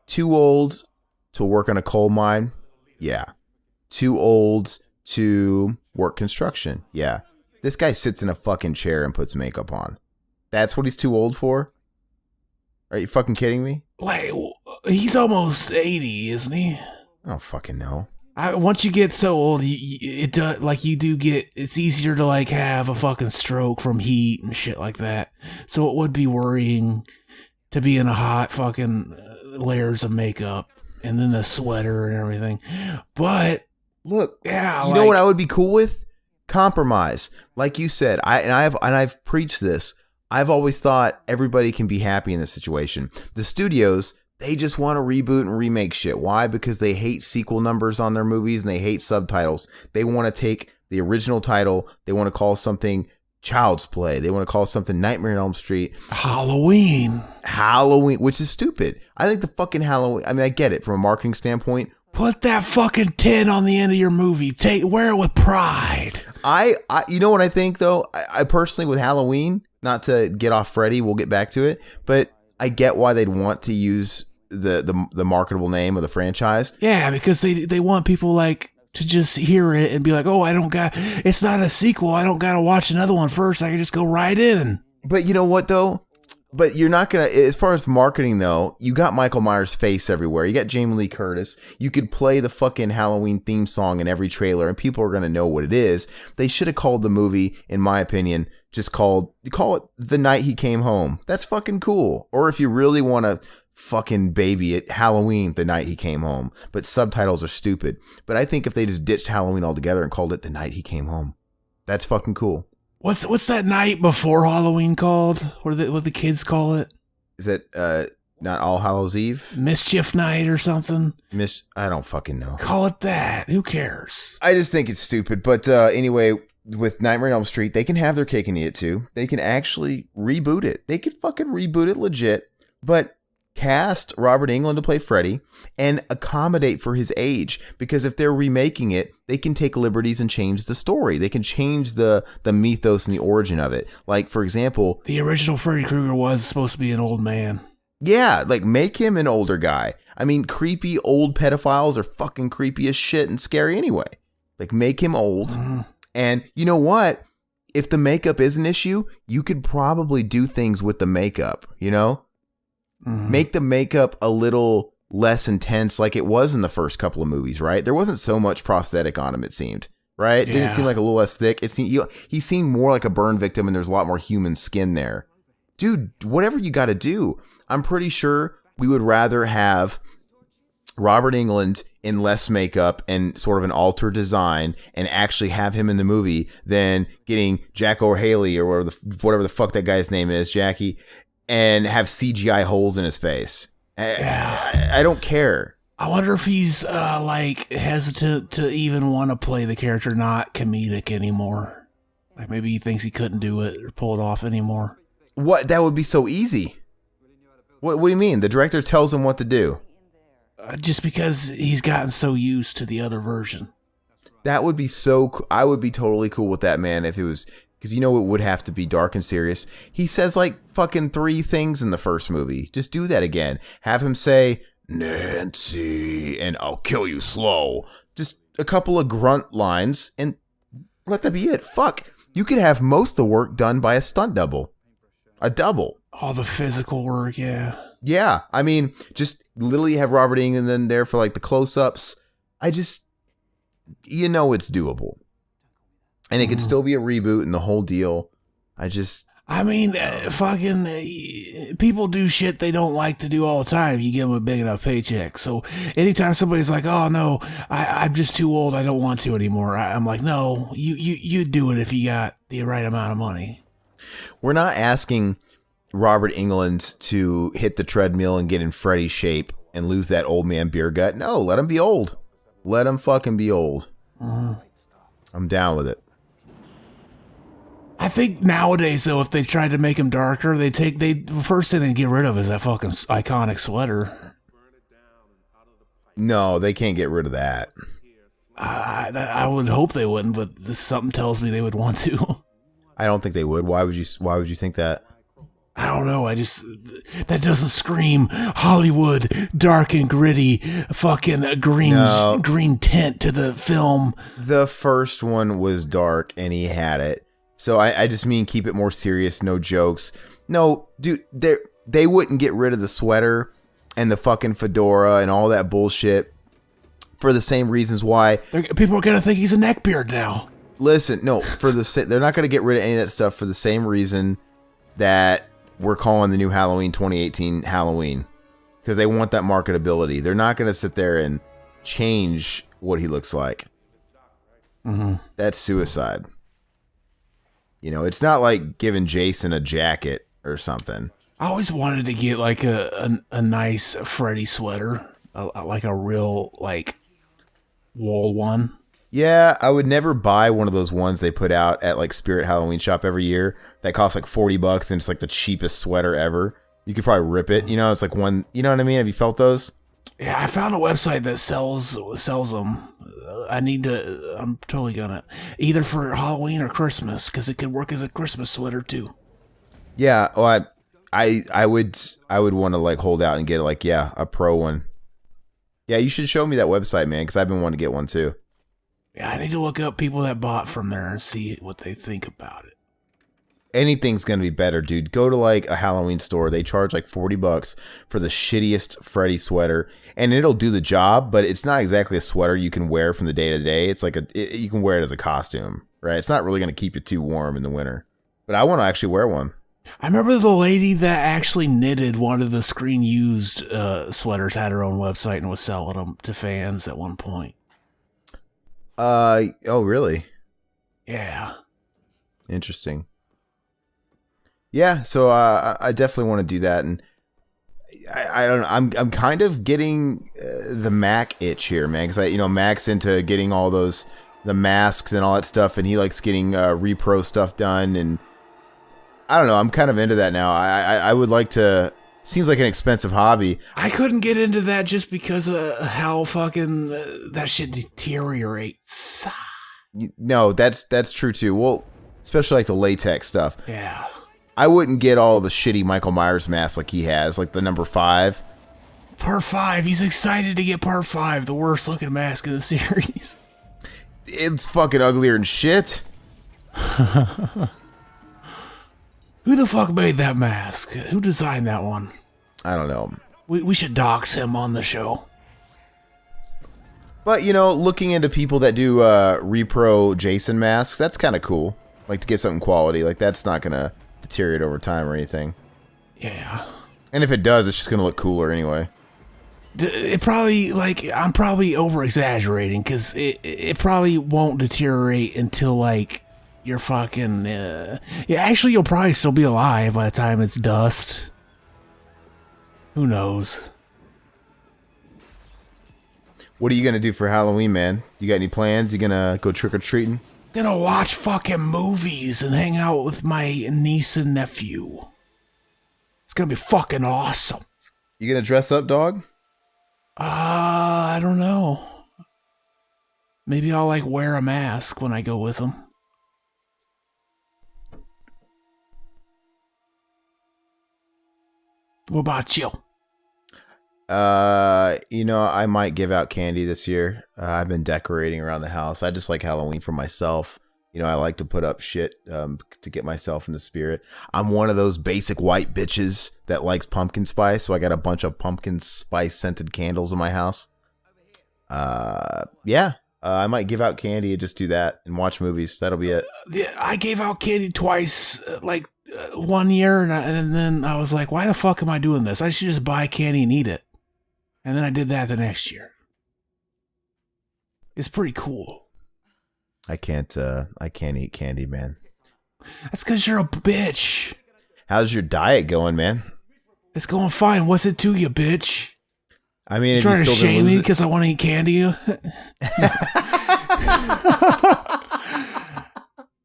Too old to work on a coal mine? Yeah. Too old to work construction? Yeah. This guy sits in a fucking chair and puts makeup on. That's what he's too old for? Are you fucking kidding me? Like, he's almost 80, isn't he? I don't fucking know. Once you get so old, it's easier to like have a fucking stroke from heat and shit like that. So it would be worrying to be in a hot fucking layers of makeup and then the sweater and everything. But look, yeah, you know what I would be cool with? Compromise. Like you said, I've preached this. I've always thought everybody can be happy in this situation. The studios, they just want to reboot and remake shit. Why? Because they hate sequel numbers on their movies and they hate subtitles. They want to take the original title. They want to call something Child's Play. They want to call something Nightmare on Elm Street. Halloween, which is stupid. I think the fucking Halloween, I mean, I get it from a marketing standpoint. Put that fucking 10 on the end of your movie. Wear it with pride. You know what I think though? I personally, with Halloween, not to get off Freddy, we'll get back to it, but I get why they'd want to use the marketable name of the franchise. Yeah, because they want people like to just hear it and be like, it's not a sequel. I don't got to watch another one first. I can just go right in. But you know what though? But you're not going to, as far as marketing though, you got Michael Myers' face everywhere. You got Jamie Lee Curtis. You could play the fucking Halloween theme song in every trailer and people are going to know what it is. They should have called the movie, in my opinion, call it The Night He Came Home. That's fucking cool. Or if you really want to fucking baby it, Halloween, The Night He Came Home. But subtitles are stupid. But I think if they just ditched Halloween altogether and called it The Night He Came Home, that's fucking cool. What's that night before Halloween called? What the kids call it? Is it not All Hallows Eve? Mischief Night or something? I don't fucking know. Call it that. Who cares? I just think it's stupid. But anyway, with Nightmare on Elm Street, they can have their cake and eat it too. They can actually reboot it. They could fucking reboot it legit. But cast Robert Englund to play Freddy and accommodate for his age, because if they're remaking it, they can take liberties and change the story. They can change the mythos and the origin of it. Like, for example, the original Freddy Krueger was supposed to be an old man. Yeah, like make him an older guy. I mean, creepy old pedophiles are fucking creepy as shit and scary anyway. Like, make him old. Mm-hmm. And you know what? If the makeup is an issue, you could probably do things with the makeup, you know? Mm-hmm. Make the makeup a little less intense like it was in the first couple of movies, right? There wasn't so much prosthetic on him, it seemed, right? Didn't it seem like a little less thick? He seemed more like a burn victim and there's a lot more human skin there. Dude, whatever you got to do. I'm pretty sure we would rather have Robert Englund in less makeup and sort of an altered design and actually have him in the movie than getting Jack O'Haley or whatever the fuck that guy's name is, Jackie, and have CGI holes in his face. I don't care. I wonder if he's like hesitant to even want to play the character not comedic anymore. Like maybe he thinks he couldn't do it or pull it off anymore. What? That would be so easy. What do you mean? The director tells him what to do. Just because he's gotten so used to the other version. That would be I would be totally cool with that, man, if it was, because you know it would have to be dark and serious. He says like fucking 3 things in the first movie. Just do that again. Have him say, Nancy, and I'll kill you slow. Just a couple of grunt lines and let that be it. Fuck. You could have most of the work done by a stunt double. A double. All the physical work, yeah. Yeah, I mean, just literally have Robert Englund in there for like the close-ups. It's doable. And it could still be a reboot and the whole deal. People do shit they don't like to do all the time. You give them a big enough paycheck. So anytime somebody's like, oh no, I'm just too old, I don't want to anymore. I'm like, no, you do it if you got the right amount of money. We're not asking Robert Englund to hit the treadmill and get in Freddy's shape and lose that old man beer gut. No, let him be old. Let him fucking be old. I'm down with it. I think nowadays, though, if they tried to make him darker, the first thing they'd get rid of is that fucking iconic sweater. No, they can't get rid of that. I would hope they wouldn't, but something tells me they would want to. I don't think they would. Why would you think that? I don't know. That doesn't scream Hollywood, dark and gritty, fucking green tint to the film. The first one was dark and he had it. So I just mean keep it more serious, no jokes. No, dude, they wouldn't get rid of the sweater and the fucking fedora and all that bullshit for the same reasons why. People are going to think he's a neckbeard now. Listen, no, they're not going to get rid of any of that stuff for the same reason that we're calling the new Halloween 2018 Halloween, because they want that marketability. They're not going to sit there and change what he looks like. Mm-hmm. That's suicide. You know, it's not like giving Jason a jacket or something. I always wanted to get like a nice Freddy sweater, like a real like wool one. Yeah, I would never buy one of those ones they put out at like Spirit Halloween Shop every year that costs like $40 and it's like the cheapest sweater ever. You could probably rip it. You know, it's like one, you know what I mean? Have you felt those? Yeah, I found a website that sells them. I'm totally gonna, either for Halloween or Christmas, because it could work as a Christmas sweater too. Yeah, well, I would want to like hold out and get like, yeah, a pro one. Yeah, you should show me that website, man, because I've been wanting to get one too. Yeah, I need to look up people that bought from there and see what they think about it. Anything's gonna be better, dude. Go to like a Halloween store. They charge like $40 for the shittiest Freddy sweater, and it'll do the job. But it's not exactly a sweater you can wear from the day to day. It's like you can wear it as a costume, right? It's not really gonna keep you too warm in the winter. But I want to actually wear one. I remember the lady that actually knitted one of the screen used sweaters had her own website and was selling them to fans at one point. Oh, really? Yeah. Interesting. Yeah, so I definitely want to do that, and I don't know. I'm kind of getting the Mac itch here, man, because Mac's into getting all the masks and all that stuff, and he likes getting repro stuff done, and I don't know. I'm kind of into that now. I would like to. Seems like an expensive hobby. I couldn't get into that just because of how fucking that shit deteriorates. No, that's true too. Well, especially like the latex stuff. Yeah. I wouldn't get all the shitty Michael Myers masks like he has, like the number 5. Part 5. He's excited to get Part 5, the worst looking mask in the series. It's fucking uglier than shit. Who the fuck made that mask? Who designed that one? I don't know. We should dox him on the show. But, looking into people that do repro Jason masks, that's kind of cool. Like, to get something quality. Like, that's not going to deteriorate over time or anything. Yeah. And if it does, it's just going to look cooler anyway. It probably, like, I'm probably over-exaggerating, because it probably won't deteriorate until, like, you're fucking, yeah, actually, you'll probably still be alive by the time it's dust. Who knows? What are you going to do for Halloween, man? You got any plans? You going to go trick-or-treating? Gonna watch fucking movies and hang out with my niece and nephew. It's gonna be fucking awesome. You going to dress up, dog? I don't know. Maybe I'll, like, wear a mask when I go with them. What about you? I might give out candy this year. I've been decorating around the house. I just like Halloween for myself. I like to put up shit to get myself in the spirit. I'm one of those basic white bitches that likes pumpkin spice, so I got a bunch of pumpkin spice scented candles in my house. Yeah. I might give out candy and just do that and watch movies. That'll be it. Yeah, I gave out candy twice, like 1 year, and then I was like, why the fuck am I doing this? I should just buy candy and eat it. And then I did that the next year. It's pretty cool. I can't eat candy, man. That's because you're a bitch. How's your diet going, man? It's going fine. What's it to you, bitch? I mean, You if trying you to still been shame me losing, because I want to eat candy?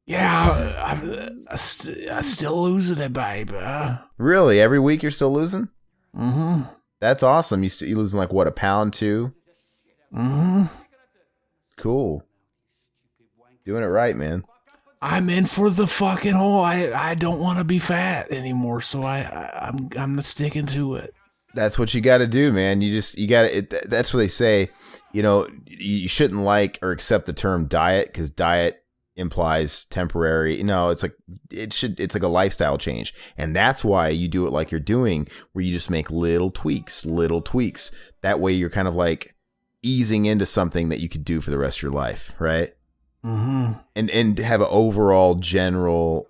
Yeah, I still losing it, babe. really, every week you're still losing? Mm-hmm. That's awesome. You losing like what, a pound too? Mm-hmm. Cool. Doing it right, man. I'm in for the fucking hole. I don't want to be fat anymore, so I'm sticking to it. That's what you got to do, man. You got to. That's what they say. You know, you shouldn't like or accept the term diet because diet implies temporary. You know, it's like it's like a lifestyle change, and that's why you do it like you're doing, where you just make little tweaks. That way, you're kind of like easing into something that you could do for the rest of your life, right? Mm-hmm. And have an overall general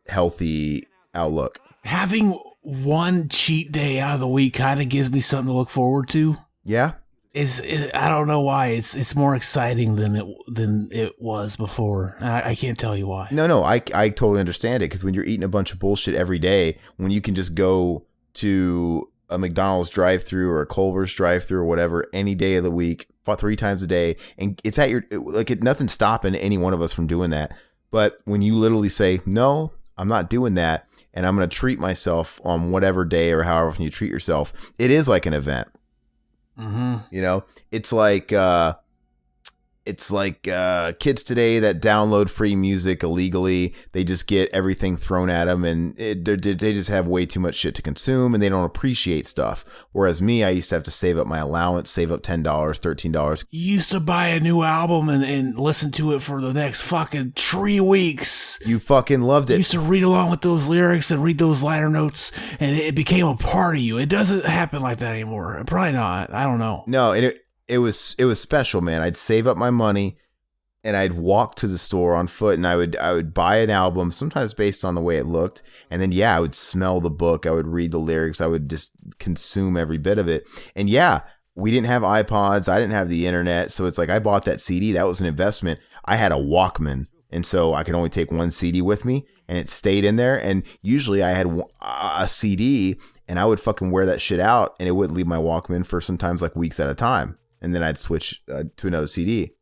healthy outlook. Having one cheat day out of the week kind of gives me something to look forward to. Yeah. I don't know why it's more exciting than it was before. I can't tell you why. No, I totally understand it, because when you're eating a bunch of bullshit every day, when you can just go to a McDonald's drive-through or a Culver's drive-through or whatever any day of the week, 3 times a day, and it's at your nothing's stopping any one of us from doing that. But when you literally say, no, I'm not doing that, and I'm going to treat myself on whatever day or however often you treat yourself, it is like an event. Mm-hmm. You know, it's like kids today that download free music illegally. They just get everything thrown at them, and they just have way too much shit to consume, and they don't appreciate stuff. Whereas me, I used to have to save up my allowance, save up $10, $13. You used to buy a new album and listen to it for the next fucking 3 weeks. You fucking loved You it. used to read along with those lyrics and read those liner notes, and it became a part of you. It doesn't happen like that anymore. Probably not. I don't know. No, and it was special, man. I'd save up my money and I'd walk to the store on foot, and I would buy an album, sometimes based on the way it looked, and then I would smell the book, I would read the lyrics, I would just consume every bit of it. And we didn't have iPods, I didn't have the internet, so it's like I bought that CD, that was an investment. I had a Walkman, and so I could only take one CD with me, and it stayed in there. And usually I had a CD, and I would fucking wear that shit out, and it wouldn't leave my Walkman for sometimes like weeks at a time. And then I'd switch to another CD.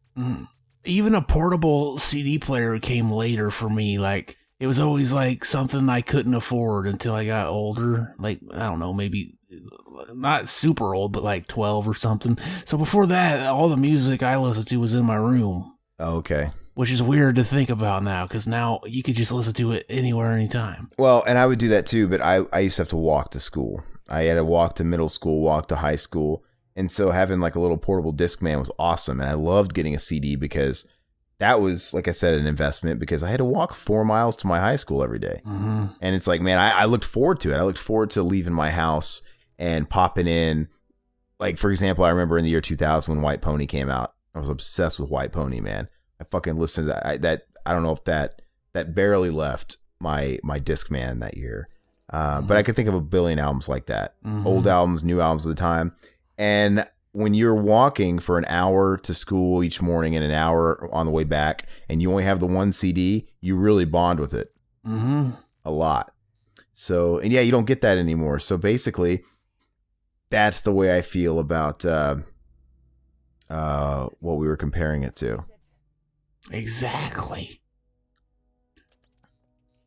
Even a portable CD player came later for me. Like, it was always like something I couldn't afford until I got older. Like, I don't know, maybe not super old, but like 12 or something. So before that, all the music I listened to was in my room. Oh, okay. Which is weird to think about now, because now you could just listen to it anywhere, anytime. Well, and I would do that too, but I used to have to walk to school. I had to walk to middle school, walk to high school. And so having like a little portable Discman was awesome. And I loved getting a CD because that was, like I said, an investment, because I had to walk 4 miles to my high school every day. Mm-hmm. And it's like, man, I looked forward to it. I looked forward to leaving my house and popping in. Like, for example, I remember in the year 2000 when White Pony came out. I was obsessed with White Pony, man. I fucking listened to that. I don't know if that barely left my Discman that year. But I could think of a billion albums like that. Mm-hmm. Old albums, new albums at the time. And when you're walking for an hour to school each morning and an hour on the way back, and you only have the one CD, you really bond with it a lot. So, and you don't get that anymore. So basically, that's the way I feel about what we were comparing it to. Exactly.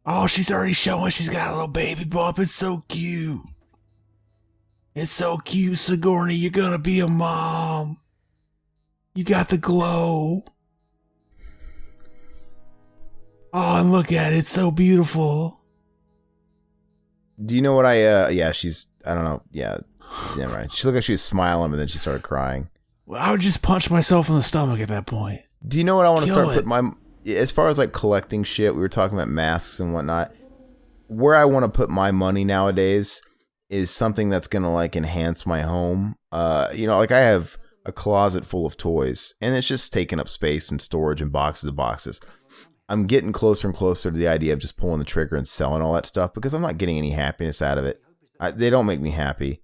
Oh, she's already showing she's got a little baby bump. It's so cute. It's so cute, Sigourney. You're gonna be a mom. You got the glow. Oh, and look at it. It's so beautiful. Do you know what she's, I don't know. Yeah, damn right. She looked like she was smiling, but then she started crying. Well, I would just punch myself in the stomach at that point. Do you know what I want to start putting as far as like collecting shit, we were talking about masks and whatnot. Where I want to put my money nowadays is something that's going to like enhance my home. Like I have a closet full of toys, and it's just taking up space and storage and boxes of boxes. I'm getting closer and closer to the idea of just pulling the trigger and selling all that stuff, because I'm not getting any happiness out of it. They don't make me happy.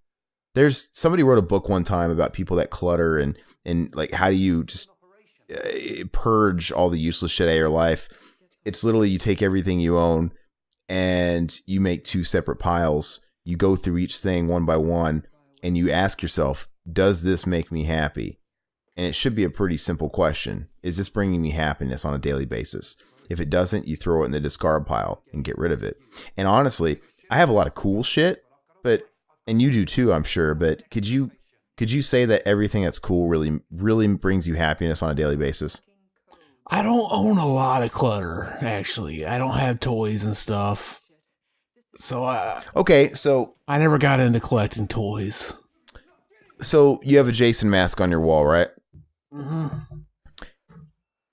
There's somebody wrote a book one time about people that clutter and like, how do you just purge all the useless shit out of your life? It's literally, you take everything you own and you make 2 separate piles. You go through each thing one by one, and you ask yourself, does this make me happy? And it should be a pretty simple question. Is this bringing me happiness on a daily basis? If it doesn't, you throw it in the discard pile and get rid of it. And honestly, I have a lot of cool shit, and you do too, I'm sure, but could you say that everything that's cool really brings you happiness on a daily basis? I don't own a lot of clutter, actually. I don't have toys and stuff. So I never got into collecting toys. So you have a Jason mask on your wall, right? Mm-hmm.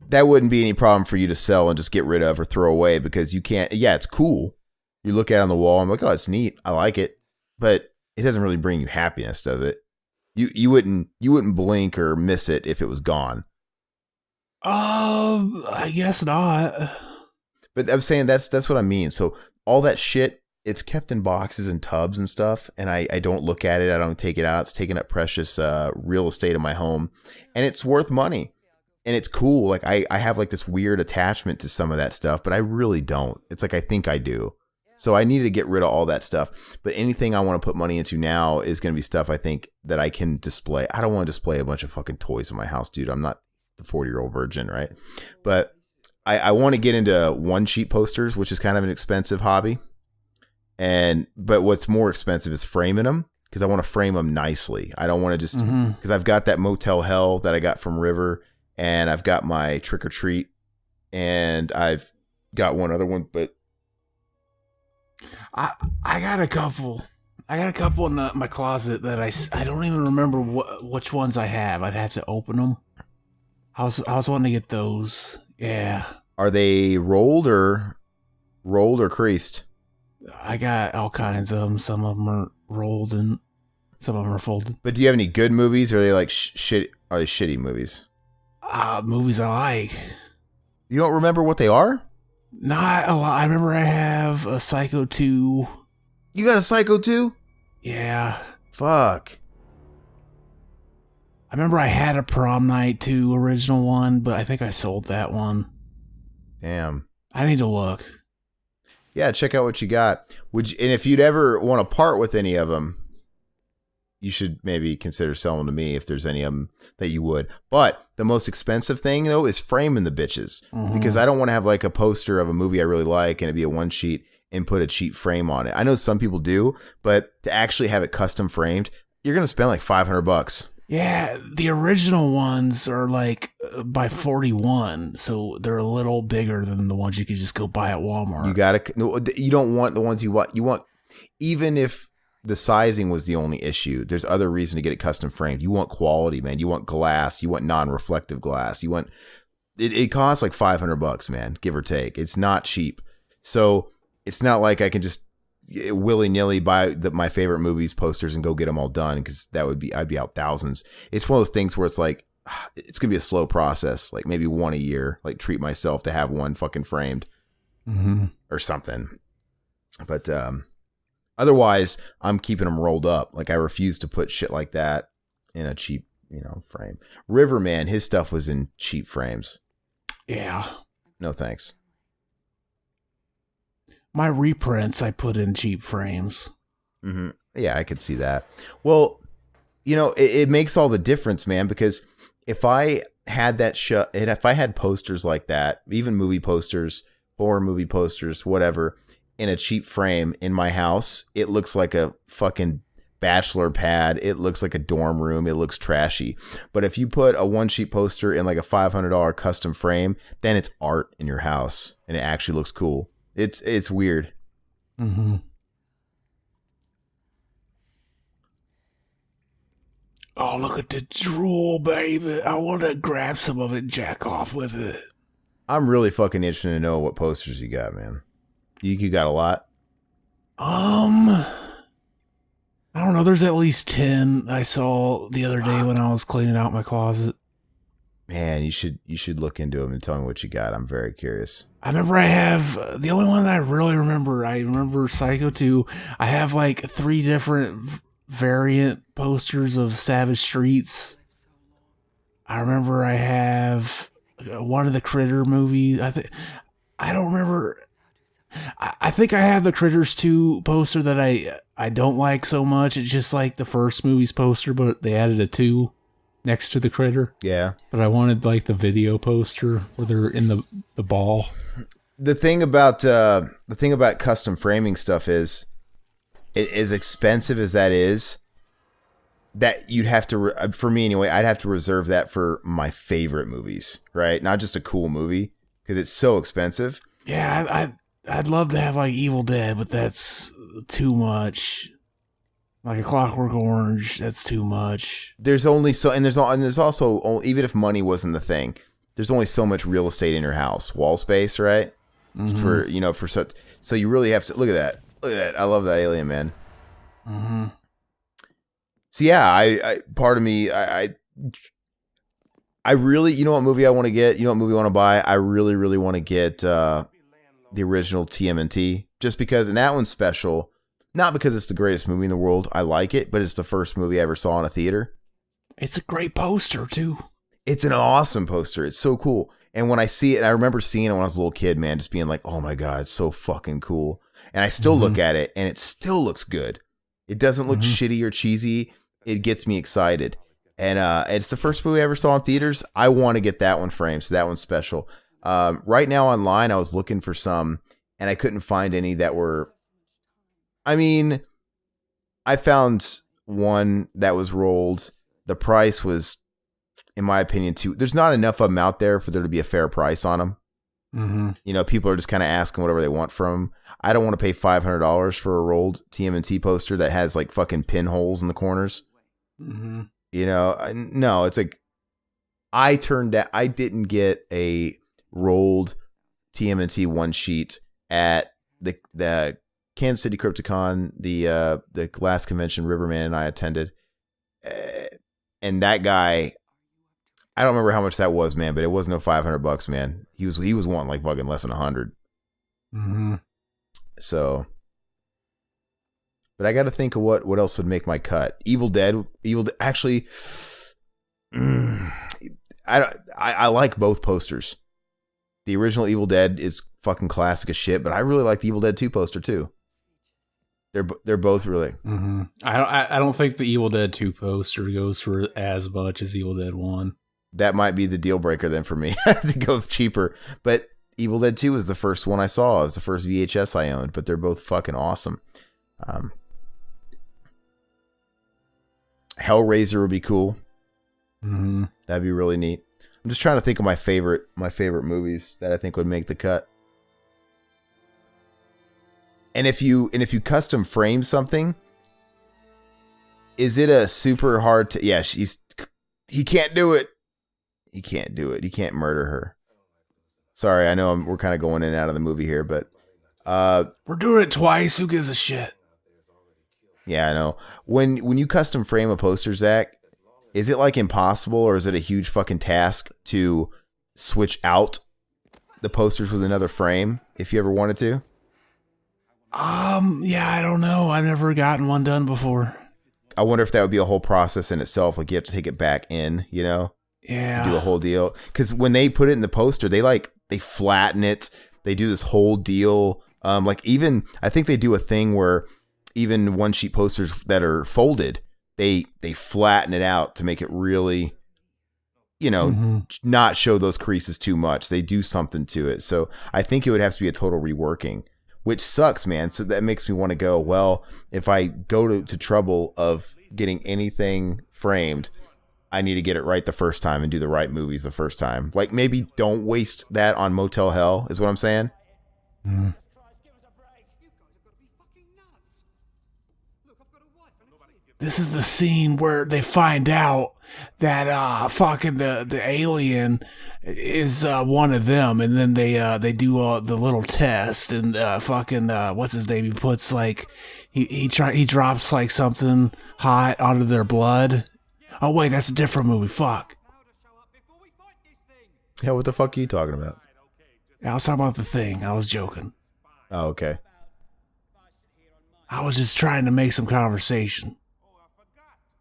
That wouldn't be any problem for you to sell and just get rid of or throw away, because you can't. Yeah, it's cool. You look at it on the wall, I'm like, oh, it's neat. I like it. But it doesn't really bring you happiness, does it? You wouldn't blink or miss it if it was gone. I guess not. But I'm saying that's what I mean. So all that shit, it's kept in boxes and tubs and stuff, and I don't look at it. I don't take it out. It's taking up precious real estate in my home, and it's worth money, and it's cool. Like I have like this weird attachment to some of that stuff, but I really don't. It's like I think I do. So I need to get rid of all that stuff. But anything I want to put money into now is going to be stuff I think that I can display. I don't want to display a bunch of fucking toys in my house, dude. I'm not the 40-year-old virgin, right? But I want to get into one-sheet posters, which is kind of an expensive hobby. But what's more expensive is framing them, because I want to frame them nicely. I don't want to just, because I've got that Motel Hell that I got from River, and I've got my Trick or Treat, and I've got one other one, but I got a couple. I got a couple in my closet that I don't even remember which ones I have. I'd have to open them. I was wanting to get those. Yeah. Are they rolled or creased? I got all kinds of them. Some of them are rolled and some of them are folded. But do you have any good movies, or are they like shit? Are they shitty movies? Movies I like. You don't remember what they are? Not a lot. I remember I have a Psycho 2. You got a Psycho 2? Yeah. Fuck. I remember I had a Prom Night 2 original one, but I think I sold that one. Damn. I need to look. Yeah, check out what you got. And if you'd ever want to part with any of them, you should maybe consider selling to me if there's any of them that you would. But the most expensive thing, though, is framing the bitches. Because I don't want to have like a poster of a movie I really like and it'd be a one sheet and put a cheap frame on it. I know some people do, but to actually have it custom framed, you're going to spend like $500. Yeah, the original ones are like by 41, so they're a little bigger than the ones you could just go buy at Walmart. You don't want the ones you want. You want, even if the sizing was the only issue, there's other reason to get it custom framed. You want quality, man. You want glass. You want non-reflective glass. You want it costs like $500, man, give or take. It's not cheap. So it's not like I can just willy-nilly buy my favorite movies posters and go get them all done, because I'd be out thousands. It's one of those things where it's like, it's gonna be a slow process, like maybe one a year, like treat myself to have one fucking framed or something. But otherwise I'm keeping them rolled up. Like I refuse to put shit like that in a cheap frame. River, man, his stuff was in cheap frames. Yeah, no thanks. My reprints I put in cheap frames. Yeah, I could see that. Well, it makes all the difference, man, because if I had if I had posters like that, even movie posters, horror movie posters, whatever, in a cheap frame in my house, it looks like a fucking bachelor pad. It looks like a dorm room. It looks trashy. But if you put a one sheet poster in like a $500 custom frame, then it's art in your house and it actually looks cool. It's weird. Oh, look at the drool, baby. I want to grab some of it and jack off with it. I'm really fucking interested to know what posters you got, man. You got a lot? I don't know. There's at least 10 I saw the other day when I was cleaning out my closet. Man, you should look into them and tell me what you got. I'm very curious. I remember I have the only one that I really remember. I remember Psycho 2. I have like 3 different variant posters of Savage Streets. I remember I have one of the Critter movies. I don't remember. I think I have the Critters 2 poster that I don't like so much. It's just like the first movie's poster, but they added a 2 next to the critter. Yeah. But I wanted like the video poster where they're in the ball. The thing about custom framing stuff is, as expensive as that is, that you'd have to, for me anyway, I'd have to reserve that for my favorite movies, right? Not just a cool movie, because it's so expensive. Yeah, I'd love to have like Evil Dead, but that's too much. Like A Clockwork Orange, that's too much. There's only so, and there's also, even if money wasn't the thing, there's only so much real estate in your house, wall space, right? Mm-hmm. For such, so you really have to look at that. Look at that. I love that Alien, man. Mm-hmm. So yeah, I part of me, I really, you know what movie I want to get? You know what movie I want to buy? I really, really want to get the original TMNT, just because, and that one's special, not because it's the greatest movie in the world. I like it, but it's the first movie I ever saw in a theater. It's a great poster too. It's an awesome poster. It's so cool. And when I see it, and I remember seeing it when I was a little kid, man, just being like, oh my God, it's so fucking cool. And I still look at it and it still looks good. It doesn't look shitty or cheesy. It gets me excited. And it's the first movie I ever saw in theaters. I want to get that one framed, so that one's special. Right now online, I was looking for some, and I couldn't find any that were... I mean, I found one that was rolled. The price was, in my opinion, too... There's not enough of them out there for there to be a fair price on them. Mm-hmm. You know, people are just kind of asking whatever they want from them. I don't want to pay $500 for a rolled TMNT poster that has like fucking pinholes in the corners. Mm-hmm. You know, no, it's like I didn't get a rolled TMNT one sheet at the Kansas City Crypticon, the last convention Riverman and I attended, and that guy, I don't remember how much that was, man, but it wasn't no $500, man. He was wanting like fucking less than 100. Mm-hmm. So, but I got to think of what else would make my cut. Evil Dead. Actually, I like both posters. The original Evil Dead is fucking classic as shit, but I really like the Evil Dead 2 poster too. They're both really. Mm-hmm. I don't think the Evil Dead 2 poster goes for as much as Evil Dead 1. That might be the deal breaker then for me to go cheaper. But Evil Dead 2 was the first one I saw. It was the first VHS I owned, but they're both fucking awesome. Hellraiser would be cool. Mm-hmm. That'd be really neat. I'm just trying to think of my favorite movies that I think would make the cut. And if you custom frame something, is it a super hard to... Yeah, he can't do it. He can't do it. He can't murder her. Sorry, I know we're kind of going in and out of the movie here, but... We're doing it twice. Who gives a shit? Yeah, I know. When you custom frame a poster, Zach, is it like impossible, or is it a huge fucking task to switch out the posters with another frame if you ever wanted to? Yeah, I don't know. I've never gotten one done before. I wonder if that would be a whole process in itself. Like you have to take it back in, you know? Yeah. To do a whole deal. Because when they put it in the poster, they flatten it. They do this whole deal. Like even, I think they do a thing where even one sheet posters that are folded, they flatten it out to make it really, you know, not show those creases too much. They do something to it. So I think it would have to be a total reworking, which sucks, man. So that makes me want to go, well, if I go to trouble of getting anything framed, I need to get it right the first time and do the right movies the first time. Like maybe don't waste that on Motel Hell is what I'm saying. Mm. This is the scene where they find out that fucking the alien is one of them, and then they do the little test, and fucking what's his name? He puts like he drops like something hot onto their blood. Oh wait, that's a different movie. Fuck. Yeah, what the fuck are you talking about? I was talking about The Thing. I was joking. Oh, okay. I was just trying to make some conversation.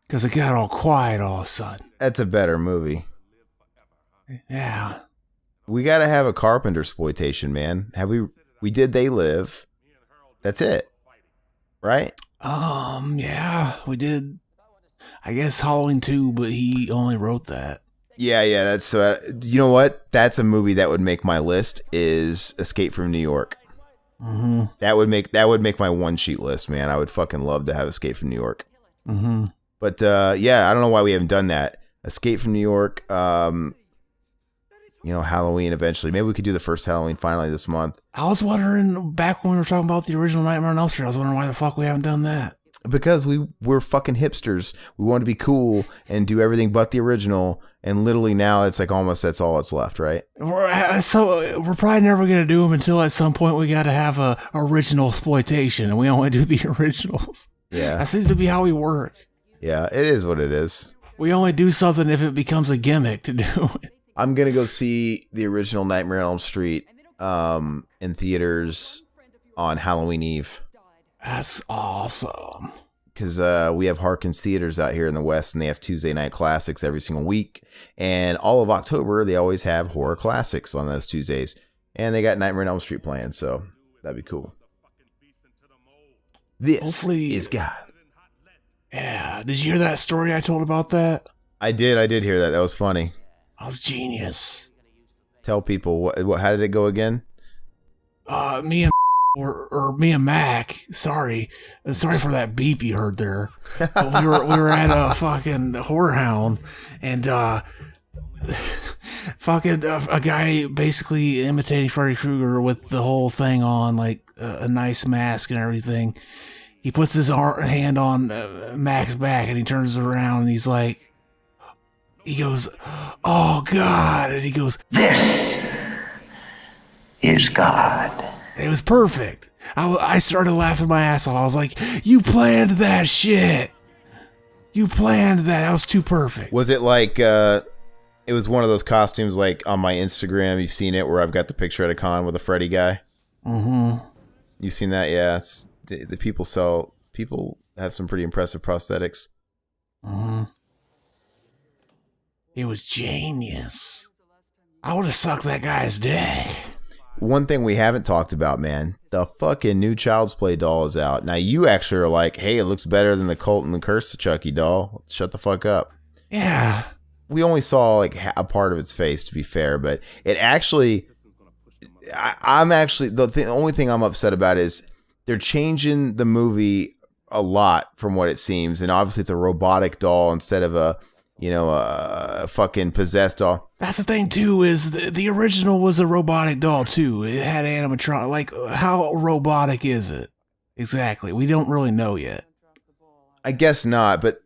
Because it got all quiet all of a sudden. That's a better movie. Yeah. We got to have a Carpenter exploitation, man. Have we We did They Live. That's it, right? Yeah, we did. I guess Halloween 2, but he only wrote that. Yeah. That's you know what? That's a movie that would make my list. Is Escape from New York. Mm-hmm. That would make my one sheet list, man. I would fucking love to have Escape from New York. Mm-hmm. But yeah, I don't know why we haven't done that. Escape from New York. Halloween eventually. Maybe we could do the first Halloween finally this month. I was wondering, back when we were talking about the original Nightmare on Elm Street, I was wondering why the fuck we haven't done that. Because we're fucking hipsters. We want to be cool and do everything but the original. And literally now it's like almost that's all that's left, right? We're probably never going to do them until at some point we got to have a original exploitation, and we only do the originals. Yeah. That seems to be how we work. Yeah, it is what it is. We only do something if it becomes a gimmick to do it. I'm going to go see the original Nightmare on Elm Street in theaters on Halloween Eve. That's awesome. Because we have Harkins Theaters out here in the West, and they have Tuesday night classics every single week. And all of October, they always have horror classics on those Tuesdays. And they got Nightmare on Elm Street playing, so that'd be cool. This is God. Yeah. Did you hear that story I told about that? I did hear that. That was funny. That was genius. Tell people, what how did it go again? Me and me and Mac, sorry for that beep you heard there. But we were at a fucking whorehound, and fucking a guy basically imitating Freddy Krueger with the whole thing on, like a nice mask and everything. He puts his hand on Mac's back, and he turns around, and he goes, "Oh God!" And he goes, "This is God." It was perfect. I started laughing my ass off. I was like, "You planned that shit. You planned that. That was too perfect." Was it like it was one of those costumes like on my Instagram? You've seen it where I've got the picture at a con with a Freddy guy. Mm-hmm. You've seen that? Yeah. It's, the people have some pretty impressive prosthetics. Mm-hmm. It was genius. I would have sucked that guy's dick. One thing we haven't talked about, man, the fucking new Child's Play doll is out. Now, you actually are like, hey, it looks better than the Colton and Curse of Chucky doll. Shut the fuck up. Yeah. We only saw like a part of its face, to be fair, but it actually, I'm actually, the only thing I'm upset about is they're changing the movie a lot from what it seems. And obviously it's a robotic doll instead of a fucking possessed doll. That's the thing too, is the original was a robotic doll too. It had animatronic. Like, how robotic is it? Exactly. We don't really know yet. I guess not, but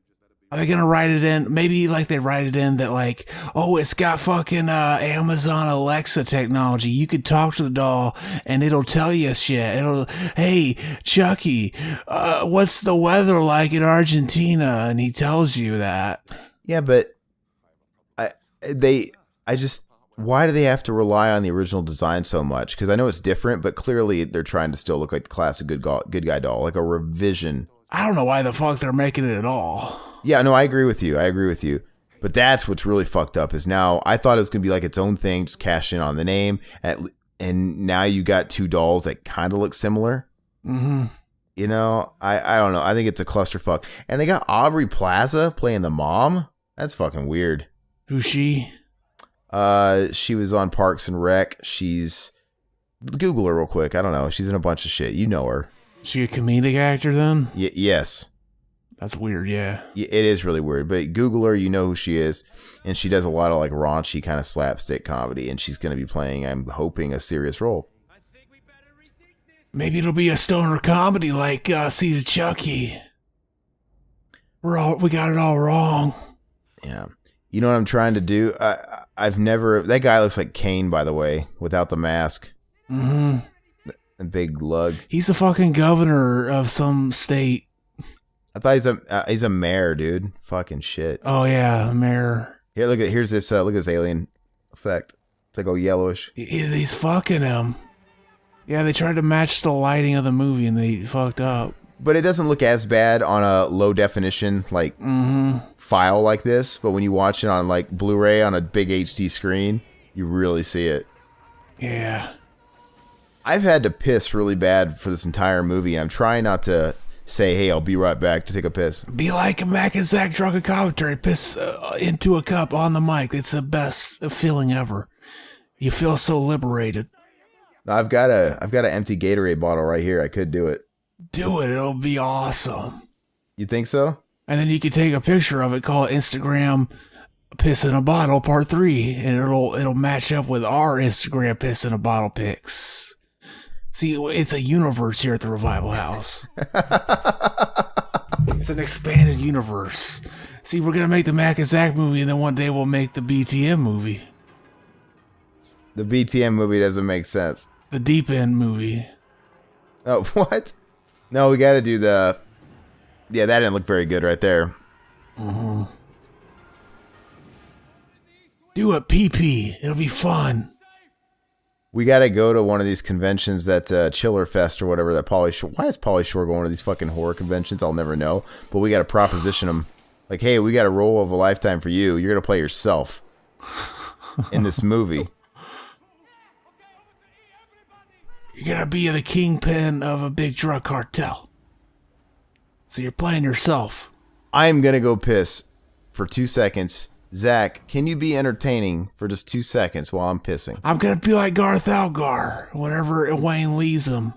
are they gonna write it in? Maybe like they write it in that like, oh, it's got fucking Amazon Alexa technology. You could talk to the doll and it'll tell you shit. Hey, Chucky, what's the weather like in Argentina? And he tells you that. Yeah, but why do they have to rely on the original design so much? Because I know it's different, but clearly they're trying to still look like the classic good guy doll, like a revision. I don't know why the fuck they're making it at all. Yeah, no, I agree with you. But that's what's really fucked up is now I thought it was going to be like its own thing, just cash in on the name. And now you got two dolls that kind of look similar. Mm-hmm. You know, I don't know. I think it's a clusterfuck. And they got Aubrey Plaza playing the mom. That's fucking weird. Who's she? She was on Parks and Rec. Google her real quick. I don't know. She's in a bunch of shit. You know her. Is she a comedic actor then? Yes. That's weird, yeah. It is really weird, but Google her, you know who she is, and she does a lot of like raunchy kind of slapstick comedy, and she's going to be playing, I'm hoping, a serious role. Maybe it'll be a stoner comedy like Seed of Chucky. We got it all wrong. Yeah. You know what I'm trying to do? That guy looks like Kane, by the way, without the mask. Mm-hmm. The big lug. He's the fucking governor of some state. I thought he's a mayor, dude. Fucking shit. Oh yeah, mayor. Here, look at this alien effect. It's like yellowish. He's fucking him. Yeah, they tried to match the lighting of the movie and they fucked up. But it doesn't look as bad on a low definition file like this. But when you watch it on like Blu-ray on a big HD screen, you really see it. Yeah. I've had to piss really bad for this entire movie, and I'm trying not to say, hey, I'll be right back to take a piss. Be like a Mac and Zach drunken commentary. Piss into a cup on the mic. It's the best feeling ever. You feel so liberated. I've got an empty Gatorade bottle right here. I could do it. Do it. It'll be awesome. You think so? And then you can take a picture of it, call it Instagram Piss in a Bottle Part 3, and it'll match up with our Instagram Piss in a Bottle pics. See, it's a universe here at the Revival House. It's an expanded universe. See, we're going to make the Mac and Zach movie, and then one day we'll make the BTM movie. The BTM movie doesn't make sense. The Deep End movie. Oh, what? No, we got to do the... Yeah, that didn't look very good right there. Mm-hmm. Do a PP. It'll be fun. We got to go to one of these conventions that Chiller Fest or whatever that Pauly Shore... Why is Pauly Shore going to these fucking horror conventions? I'll never know. But we got to proposition them. Like, hey, we got a role of a lifetime for you. You're going to play yourself in this movie. You're going to be the kingpin of a big drug cartel. So you're playing yourself. I'm going to go piss for 2 seconds. Zach, can you be entertaining for just 2 seconds while I'm pissing? I'm going to be like Garth Algar whenever Wayne leaves him.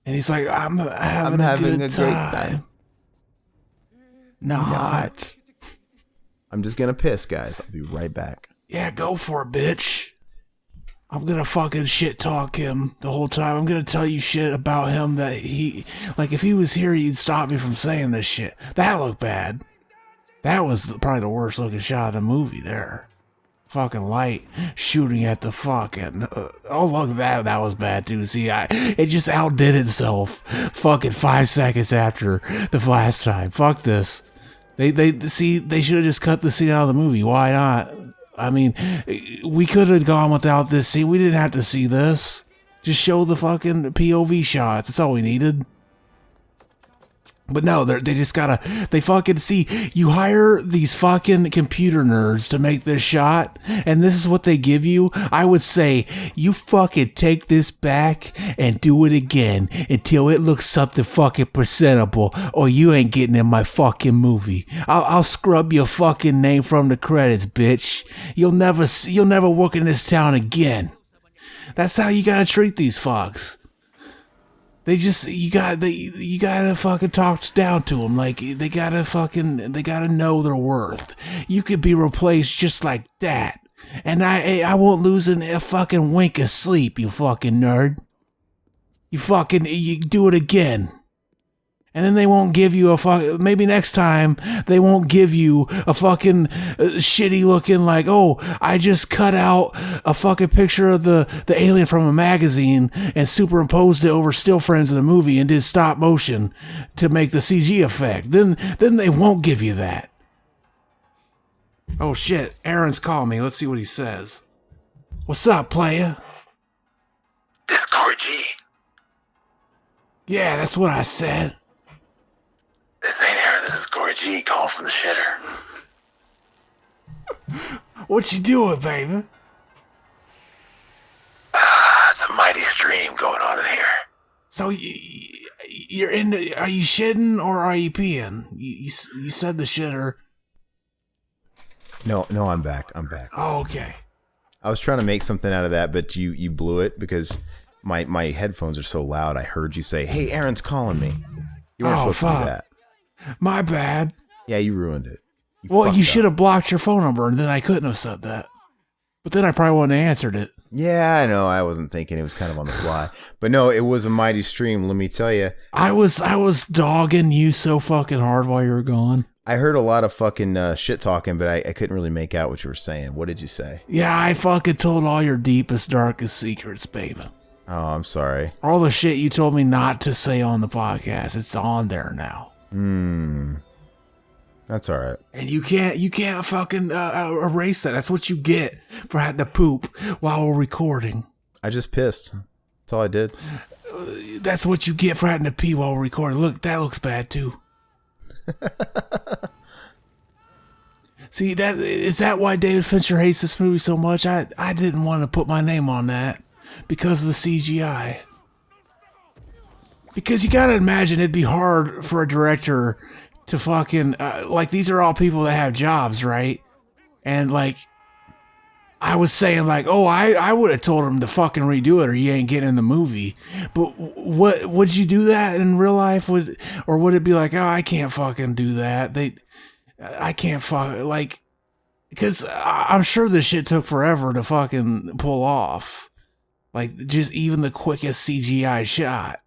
And he's like, I'm having a good great time. Not. I'm just going to piss, guys. I'll be right back. Yeah, go for it, bitch. I'm going to fucking shit talk him the whole time. I'm going to tell you shit about him that he... Like, if he was here, he'd stop me from saying this shit. That looked bad. That was probably the worst looking shot of the movie there. Fucking light shooting at the fucking... oh, look, that was bad too. See, it just outdid itself fucking 5 seconds after the last time. Fuck this. They should have just cut the scene out of the movie. Why not? I mean, we could have gone without this scene. We didn't have to see this. Just show the fucking POV shots. That's all we needed. But no, they just gotta, they fucking see, you hire these fucking computer nerds to make this shot, and this is what they give you. I would say, you fucking take this back and do it again until it looks something fucking presentable, or you ain't getting in my fucking movie. I'll scrub your fucking name from the credits, bitch. You'll never work in this town again. That's how you gotta treat these fucks. You gotta fucking talk down to them. Like, they gotta know their worth. You could be replaced just like that. And I won't lose a fucking wink of sleep, you fucking nerd. You do it again. And then they won't give you maybe next time they won't give you a fucking shitty looking like, oh, I just cut out a fucking picture of the alien from a magazine and superimposed it over still frames in the movie and did stop motion to make the CG effect. Then they won't give you that. Oh shit, Aaron's calling me. Let's see what he says. What's up, playa? This Corey G. Yeah, that's what I said. This ain't Aaron, this is Corey G calling from the shitter. What you doing, baby? It's a mighty stream going on in here. So you're are you shitting or are you peeing? You said the shitter. No, I'm back. Oh, okay. I was trying to make something out of that, but you blew it because my headphones are so loud. I heard you say, "Hey, Aaron's calling me." You weren't supposed to do that. My bad. Yeah, you ruined it. You should have blocked your phone number, and then I couldn't have said that. But then I probably wouldn't have answered it. Yeah, I know. I wasn't thinking. It was kind of on the fly. But no, it was a mighty stream. Let me tell you. I was dogging you so fucking hard while you were gone. I heard a lot of fucking shit talking, but I couldn't really make out what you were saying. What did you say? Yeah, I fucking told all your deepest, darkest secrets, baby. Oh, I'm sorry. All the shit you told me not to say on the podcast, it's on there now. That's all right. And you can't fucking erase that. That's what you get for having to poop while we're recording. I just pissed. That's all I did. That's what you get for having to pee while we're recording. Look, that looks bad too. See, is that why David Fincher hates this movie so much? I didn't want to put my name on that. because of the CGI. Because you gotta imagine it'd be hard for a director to fucking like, these are all people that have jobs, right? And like, I was saying like, oh, I would have told him to fucking redo it or you ain't getting in the movie. But what, would you do that in real life? Or would it be like, oh, I can't fucking do that. I can't like, because I'm sure this shit took forever to fucking pull off. Like, just even the quickest CGI shot.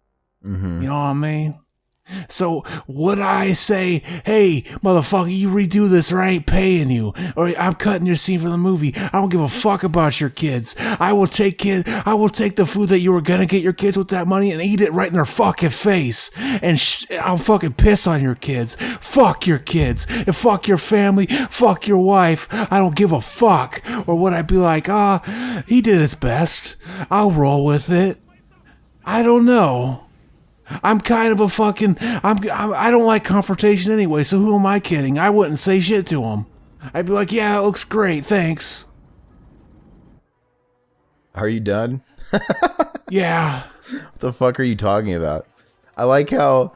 Mm-hmm. You know what I mean? So would I say, hey, motherfucker, you redo this or I ain't paying you, or I'm cutting your scene from the movie. I don't give a fuck about your kids. I will take the food that you were gonna get your kids with that money and eat it right in their fucking face, and I'll fucking piss on your kids. Fuck your kids and fuck your family. Fuck your wife. I don't give a fuck. Or would I be like, he did his best. I'll roll with it. I don't know. I'm kind of a fucking... I don't like confrontation anyway, so who am I kidding? I wouldn't say shit to him. I'd be like, yeah, it looks great, thanks. Are you done? Yeah. What the fuck are you talking about? I like how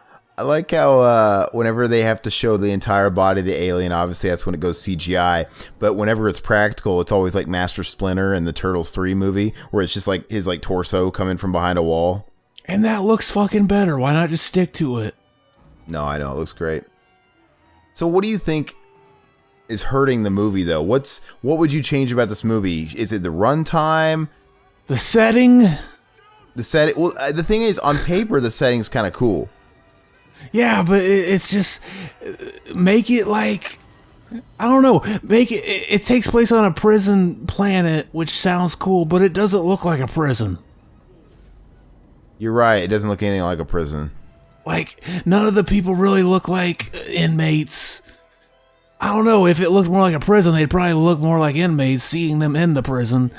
whenever they have to show the entire body of the alien, obviously that's when it goes CGI. But whenever it's practical, it's always like Master Splinter in the Turtles 3 movie, where it's just like his like torso coming from behind a wall. And that looks fucking better. Why not just stick to it? No, I know. It looks great. So what do you think is hurting the movie, though? What would you change about this movie? Is it the runtime? The setting? The setting? Well, the thing is, on paper, the setting's kind of cool. Yeah, but it's just... Make it like... I don't know. Make it... It takes place on a prison planet, which sounds cool, but it doesn't look like a prison. You're right. It doesn't look anything like a prison. Like, none of the people really look like inmates. I don't know. If it looked more like a prison, they'd probably look more like inmates, seeing them in the prison.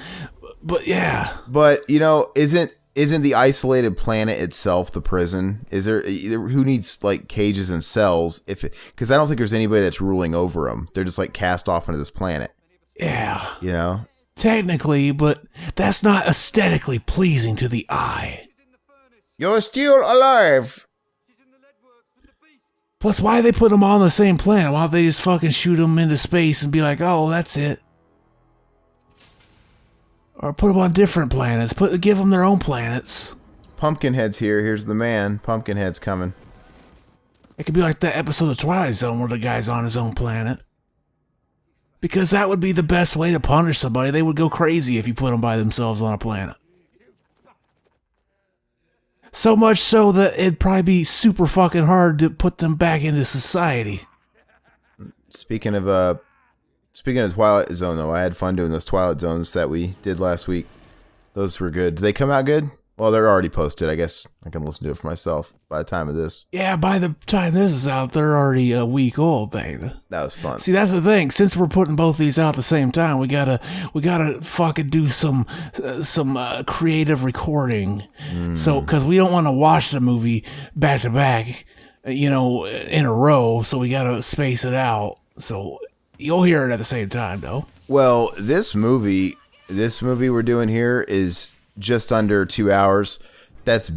But yeah. But, you know, isn't the isolated planet itself the prison? Is there who needs like cages and cells? Because I don't think there's anybody that's ruling over them. They're just like cast off into this planet. Yeah. You know? Technically, but that's not aesthetically pleasing to the eye. You're still alive. Plus, why they put them all on the same planet? Why don't they just fucking shoot them into space and be like, oh, that's it? Or put them on different planets. Give them their own planets. Pumpkinhead's here. Here's the man. Pumpkinhead's coming. It could be like that episode of Twilight Zone where the guy's on his own planet. Because that would be the best way to punish somebody. They would go crazy if you put them by themselves on a planet. So much so that it'd probably be super fucking hard to put them back into society. Speaking of Twilight Zone, though, I had fun doing those Twilight Zones that we did last week. Those were good. Did they come out good? Well, they're already posted. I guess I can listen to it for myself by the time of this. Yeah, by the time this is out, they're already a week old, baby. That was fun. See, that's the thing. Since we're putting both these out at the same time, we gotta fucking do some creative recording. So, because we don't want to watch the movie back to back, you know, in a row. So we gotta space it out. So you'll hear it at the same time, though. Well, this movie we're doing here is just under 2 hours. That's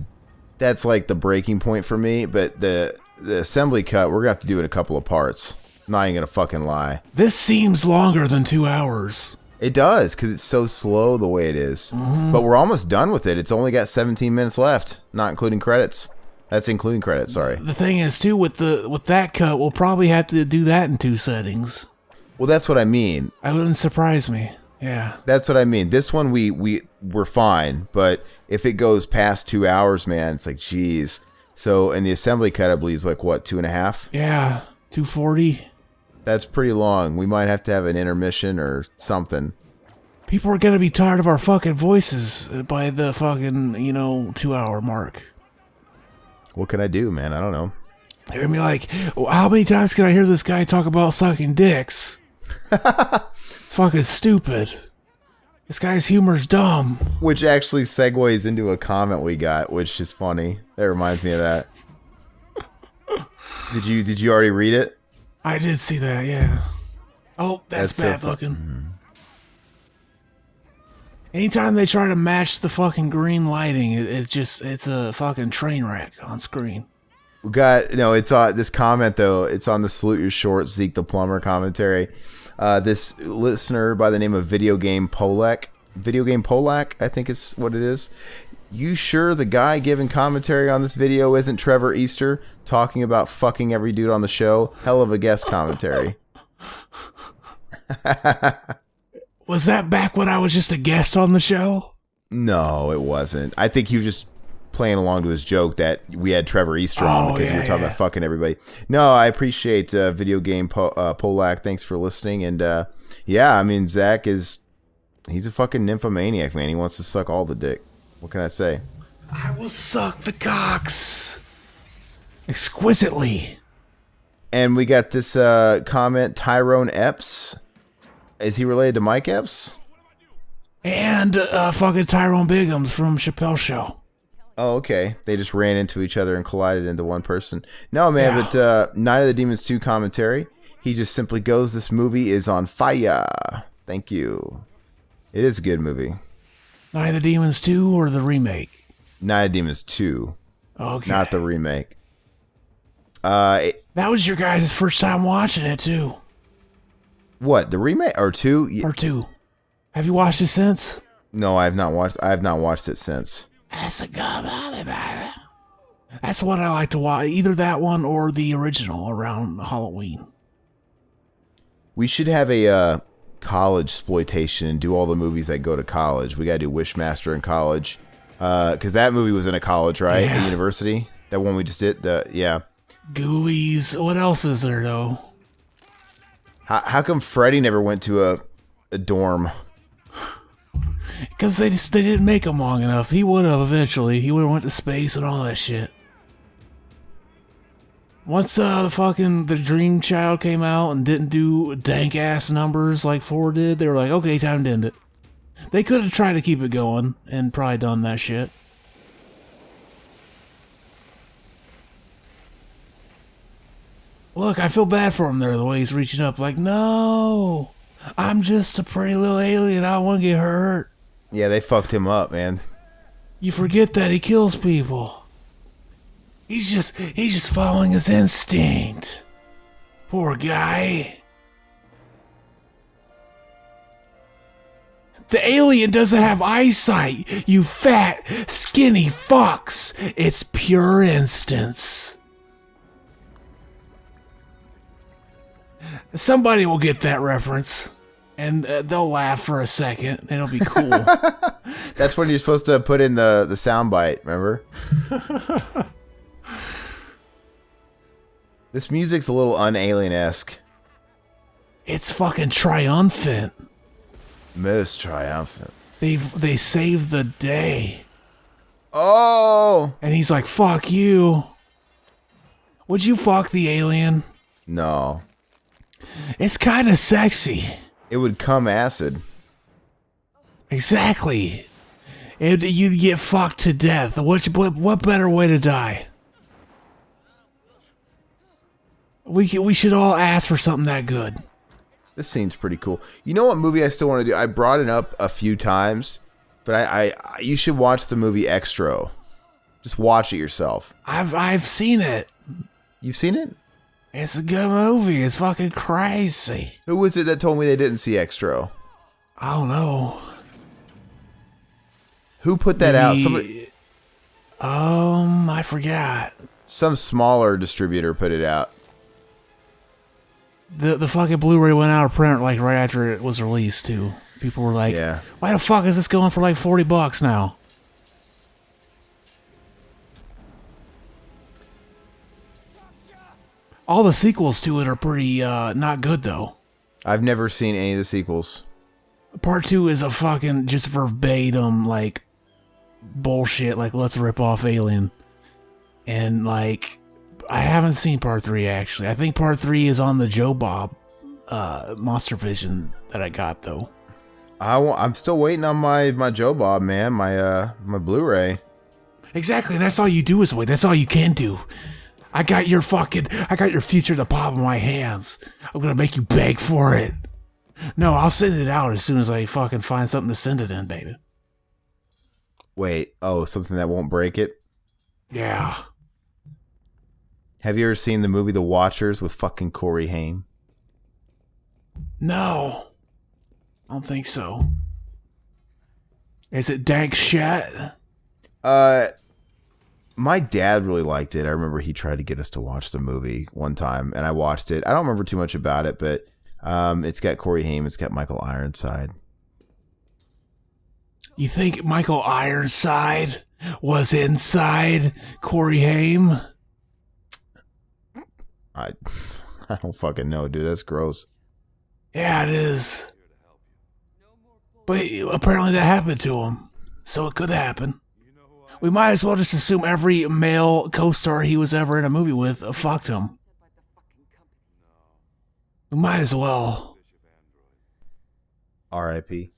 like the breaking point for me. But the assembly cut, we're gonna have to do in a couple of parts. I'm not even gonna fucking lie. This seems longer than 2 hours. It does, because it's so slow the way it is. Mm-hmm. But we're almost done with it. It's only got 17 minutes left, not including credits. That's including credits, sorry. The thing is, too, with that cut, we'll probably have to do that in 2 settings. Well, that's what I mean. That wouldn't surprise me. Yeah. That's what I mean. This one, we're fine. But if it goes past 2 hours, man, it's like, geez. So, and the assembly cut, I believe, is like, what, 2.5? Yeah, 240. That's pretty long. We might have to have an intermission or something. People are going to be tired of our fucking voices by the fucking, 2 hour mark. What can I do, man? I don't know. They're going to be like, how many times can I hear this guy talk about sucking dicks? It's fucking stupid. This guy's humor's dumb. Which actually segues into a comment we got, which is funny. That reminds me of that. Did you already read it? I did see that, yeah. Oh, that's bad looking. Anytime they try to match the fucking green lighting, it's a fucking train wreck on screen. We got, it's on this comment though. It's on the Salute Your Shorts, Zeke the Plumber commentary. This listener by the name of Video Game Polak, I think is what it is. You sure the guy giving commentary on this video isn't Trevor Easter talking about fucking every dude on the show? Hell of a guest commentary. Was that back when I was just a guest on the show? No, it wasn't. I think he was just playing along to his joke that we had Trevor Easter on because we were talking about fucking everybody. No, I appreciate Video Game Polak. Thanks for listening. And I mean, Zach he's a fucking nymphomaniac, man. He wants to suck all the dick. What can I say? I will suck the cocks exquisitely. And we got this comment, Tyrone Epps. Is he related to Mike Epps? And fucking Tyrone Biggums from Chappelle's Show. Oh, okay. They just ran into each other and collided into one person. No, man, but Night of the Demons 2 commentary. He just simply goes, this movie is on fire. Thank you. It is a good movie. Night of the Demons 2 or the remake? Night of the Demons 2. Okay. Not the remake. That was your guys' first time watching it, too. What, the remake or 2? Or 2. Have you watched it since? No, I have not watched it since. That's a good movie, baby. That's what I like to watch. Either that one or the original around Halloween. We should have a college exploitation and do all the movies that go to college. We gotta do Wishmaster in college. Because that movie was in a college, right? Yeah. A university? That one we just did? Ghoulies. What else is there, though? How come Freddy never went to a dorm? Because they didn't make him long enough. He would have eventually. He would have went to space and all that shit. Once the Dream Child came out and didn't do dank ass numbers like 4 did, they were like, okay, time to end it. They could have tried to keep it going and probably done that shit. Look, I feel bad for him there, the way he's reaching up like, no, I'm just a pretty little alien. I don't want to get hurt. Yeah, they fucked him up, man. You forget that he kills people. He's just following his instinct. Poor guy. The alien doesn't have eyesight, you fat, skinny fucks. It's pure instance. Somebody will get that reference, and they'll laugh for a second. It'll be cool. That's when you're supposed to put in the soundbite, remember? This music's a little un-alien-esque. It's fucking triumphant. Most triumphant. They saved the day. Oh! And he's like, fuck you. Would you fuck the alien? No. It's kind of sexy. It would come acid. Exactly. You'd get fucked to death. What better way to die? We should all ask for something that good. This scene's pretty cool. You know what movie I still want to do? I brought it up a few times, but you should watch the movie Extra. Just watch it yourself. I've seen it. You've seen it? It's a good movie. It's fucking crazy. Who was it that told me they didn't see Extra? I don't know. Who put that out? Somebody. I forgot. Some smaller distributor put it out. The fucking Blu-ray went out of print like right after it was released too. People were like, yeah. Why the fuck is this going for like $40 now? All the sequels to it are pretty not good though. I've never seen any of the sequels. Part 2 is a fucking just verbatim like bullshit, like let's rip off Alien. And like I haven't seen part 3 actually. I think part 3 is on the Joe Bob Monster Vision that I got though. I'm still waiting on my Joe Bob, man, my Blu-ray. Exactly, that's all you do is wait. That's all you can do. I got your future in the palm of my hands. I'm gonna make you beg for it. No, I'll send it out as soon as I fucking find something to send it in, baby. Wait, something that won't break it? Yeah. Have you ever seen the movie The Watchers with fucking Corey Haim? No. I don't think so. Is it dank shit? My dad really liked it. I remember he tried to get us to watch the movie one time, and I watched it. I don't remember too much about it, but it's got Corey Haim. It's got Michael Ironside. You think Michael Ironside was inside Corey Haim? I don't fucking know, dude. That's gross. Yeah, it is. But apparently that happened to him. So it could happen. We might as well just assume every male co-star he was ever in a movie with fucked him. We might as well. R.I.P.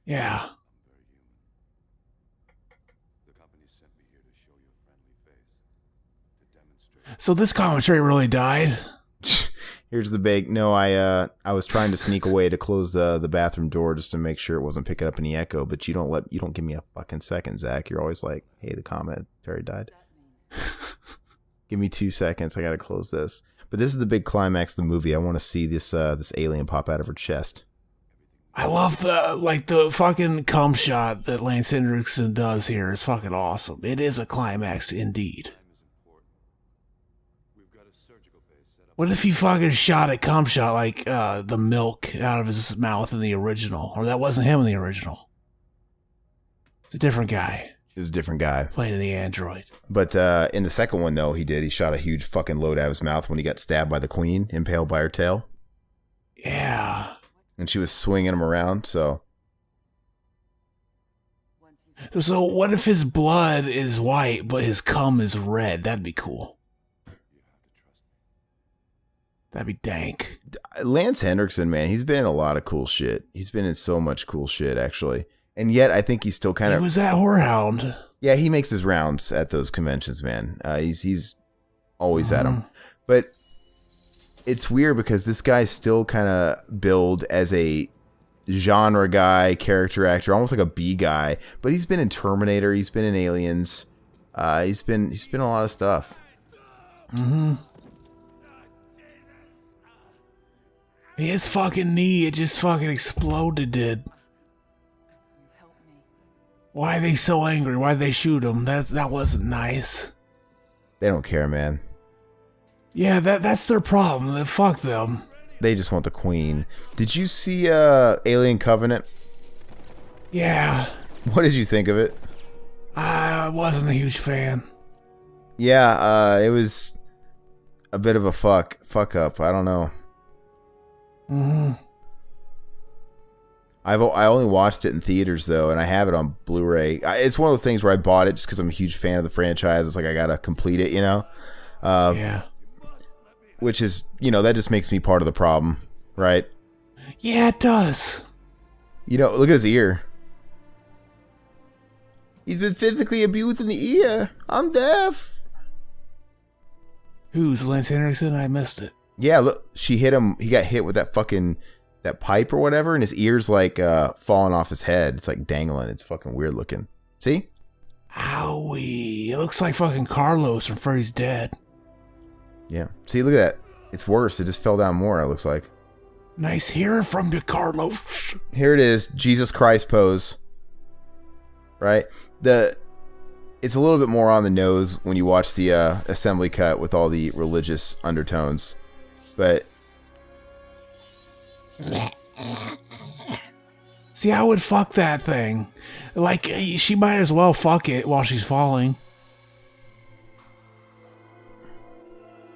Yeah. So this commentary really died. Here's the big. No, I was trying to sneak away to close the bathroom door just to make sure it wasn't picking up any echo. But you don't give me a fucking second, Zach. You're always like, hey, the commentary died. Give me 2 seconds. I gotta close this. But this is the big climax of the movie. I want to see this alien pop out of her chest. I love the fucking cum shot that Lance Henriksen does here. It's fucking awesome. It is a climax indeed. What if he fucking shot a cum shot like the milk out of his mouth in the original? Or that wasn't him in the original. It's a different guy. It's a different guy. Playing the android. But in the second one, though, he shot a huge fucking load out of his mouth when he got stabbed by the queen, impaled by her tail. Yeah. And she was swinging him around, so... So what if his blood is white, but his cum is red? That'd be cool. That'd be dank. Lance Henriksen, man, he's been in a lot of cool shit. He's been in so much cool shit, actually. And yet, I think he's still kind of... He was at Whorehound. Yeah, he makes his rounds at those conventions, man. He's always at them. But it's weird because this guy's still kind of billed as a genre guy, character actor, almost like a B guy. But he's been in Terminator. He's been in Aliens. He's been a lot of stuff. Mm-hmm. His fucking knee, it just fucking exploded, dude. Why are they so angry? Why'd they shoot him? That wasn't nice. They don't care, man. Yeah, that's their problem. Fuck them. They just want the queen. Did you see Alien Covenant? Yeah. What did you think of it? I wasn't a huge fan. Yeah, it was a bit of a fuck up. I don't know. Mm-hmm. I only watched it in theaters though, and I have it on Blu-ray. It's one of those things where I bought it just because I'm a huge fan of the franchise. It's like I gotta complete it, you know. Yeah. Which is, that just makes me part of the problem, right? Yeah, it does. Look at his ear. He's been physically abused in the ear. I'm deaf. Who's Lance Henriksen? I missed it. Yeah, look, she hit him. He got hit with that pipe or whatever, and his ear's like falling off his head. It's like dangling. It's fucking weird looking. See? Owie. It looks like fucking Carlos from Freddy's Dead. Yeah. See, look at that. It's worse. It just fell down more, it looks like. Nice hearing from you, Carlos. Here it is. Jesus Christ pose. Right? It's a little bit more on the nose when you watch the assembly cut with all the religious undertones. But see, I would fuck that thing. Like, she might as well fuck it while she's falling.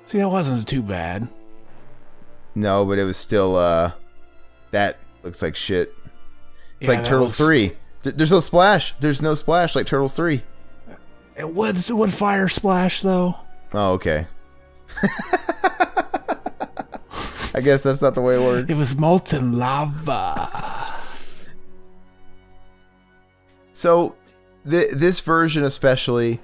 See, that wasn't too bad. No, but it was still, that looks like shit. It's Yeah, like Turtles 3. There's no splash. There's no splash like Turtles 3. It would fire splash, though. Oh, okay. I guess that's not the way it works. It was molten lava. So, this version especially,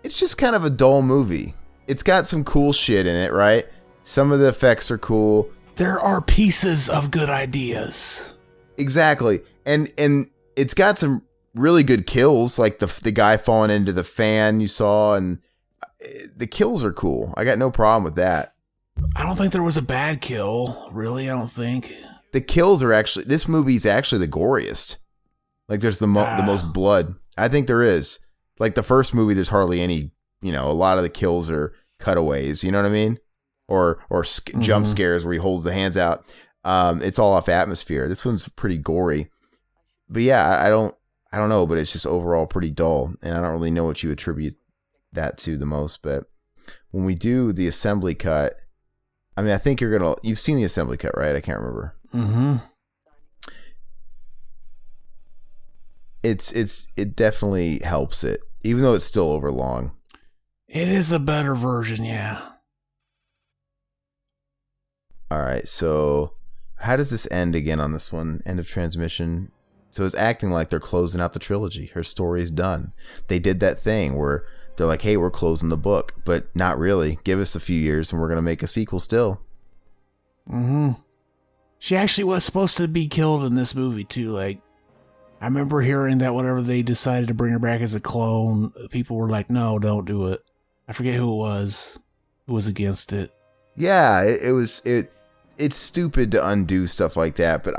it's just kind of a dull movie. It's got some cool shit in it, right? Some of the effects are cool. There are pieces of good ideas. Exactly. And it's got some really good kills, like the guy falling into the fan you saw, and the kills are cool. I got no problem with that. I don't think there was a bad kill, really. I don't think. The kills are actually, this movie's actually the goriest. Like there's the most blood. I think there is. Like the first movie, there's hardly any, a lot of the kills are cutaways, you know what I mean? Or jump scares where he holds the hands out. It's all off atmosphere. This one's pretty gory. But yeah, I don't know, but it's just overall pretty dull, and I don't really know what you attribute that to the most. But when we do the assembly cut, I mean, I think you've seen the assembly cut, right? I can't remember. Mm-hmm. It definitely helps it, even though it's still over long. It is a better version, yeah. All right, so how does this end again on this one? End of transmission. So it's acting like they're closing out the trilogy. Her story's done. They did that thing where they're like, hey, we're closing the book, but not really. Give us a few years and we're going to make a sequel still. Mm-hmm. She actually was supposed to be killed in this movie, too. Like, I remember hearing that whenever they decided to bring her back as a clone, people were like, no, don't do it. I forget who it was against it. Yeah, it's stupid to undo stuff like that, but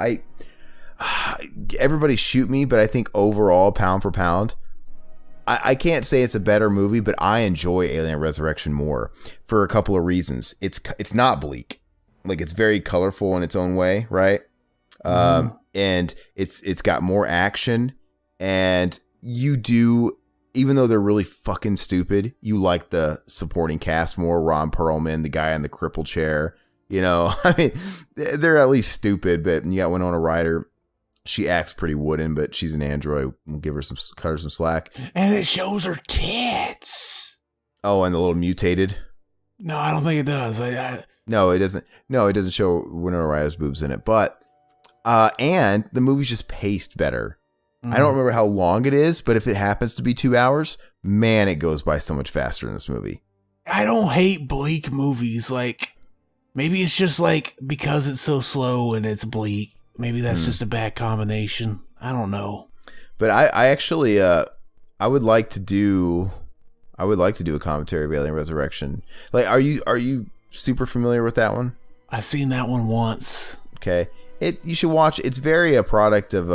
everybody shoot me, but I think overall, pound for pound, I can't say it's a better movie, but I enjoy Alien Resurrection more for a couple of reasons. It's not bleak. Like, it's very colorful in its own way, right? And it's got more action, and you do, even though they're really fucking stupid, you like the supporting cast more. Ron Perlman, the guy in the cripple chair, I mean, they're at least stupid, but you got Winona Ryder. She acts pretty wooden, but she's an android. We'll cut her some slack. And it shows her tits. Oh, and the little mutated. No, I don't think it does. No, it doesn't. No, it doesn't show Winona Ryder's boobs in it. But and the movie's just paced better. I don't remember how long it is, but if it happens to be 2 hours, man, it goes by so much faster in this movie. I don't hate bleak movies. Like, maybe it's just like because it's so slow and it's bleak. Maybe that's just a bad combination. I don't know. But I actually I would like to do a commentary of Alien Resurrection. Like, are you super familiar with that one? I've seen that one once. Okay. You should watch. It's very a product of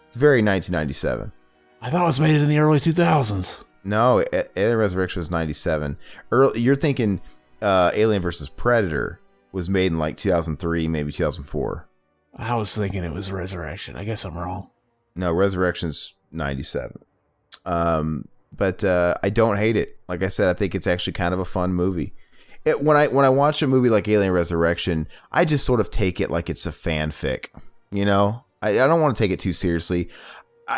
it's very 1997. I thought it was made in the early 2000s. No, Alien Resurrection was 97. You're thinking Alien versus Predator was made in like 2003, maybe 2004. I was thinking it was Resurrection. I guess I'm wrong. No, Resurrection's 97. But I don't hate it. Like I said, I think it's actually kind of a fun movie. When I watch a movie like Alien Resurrection, I just sort of take it like it's a fanfic. I don't want to take it too seriously.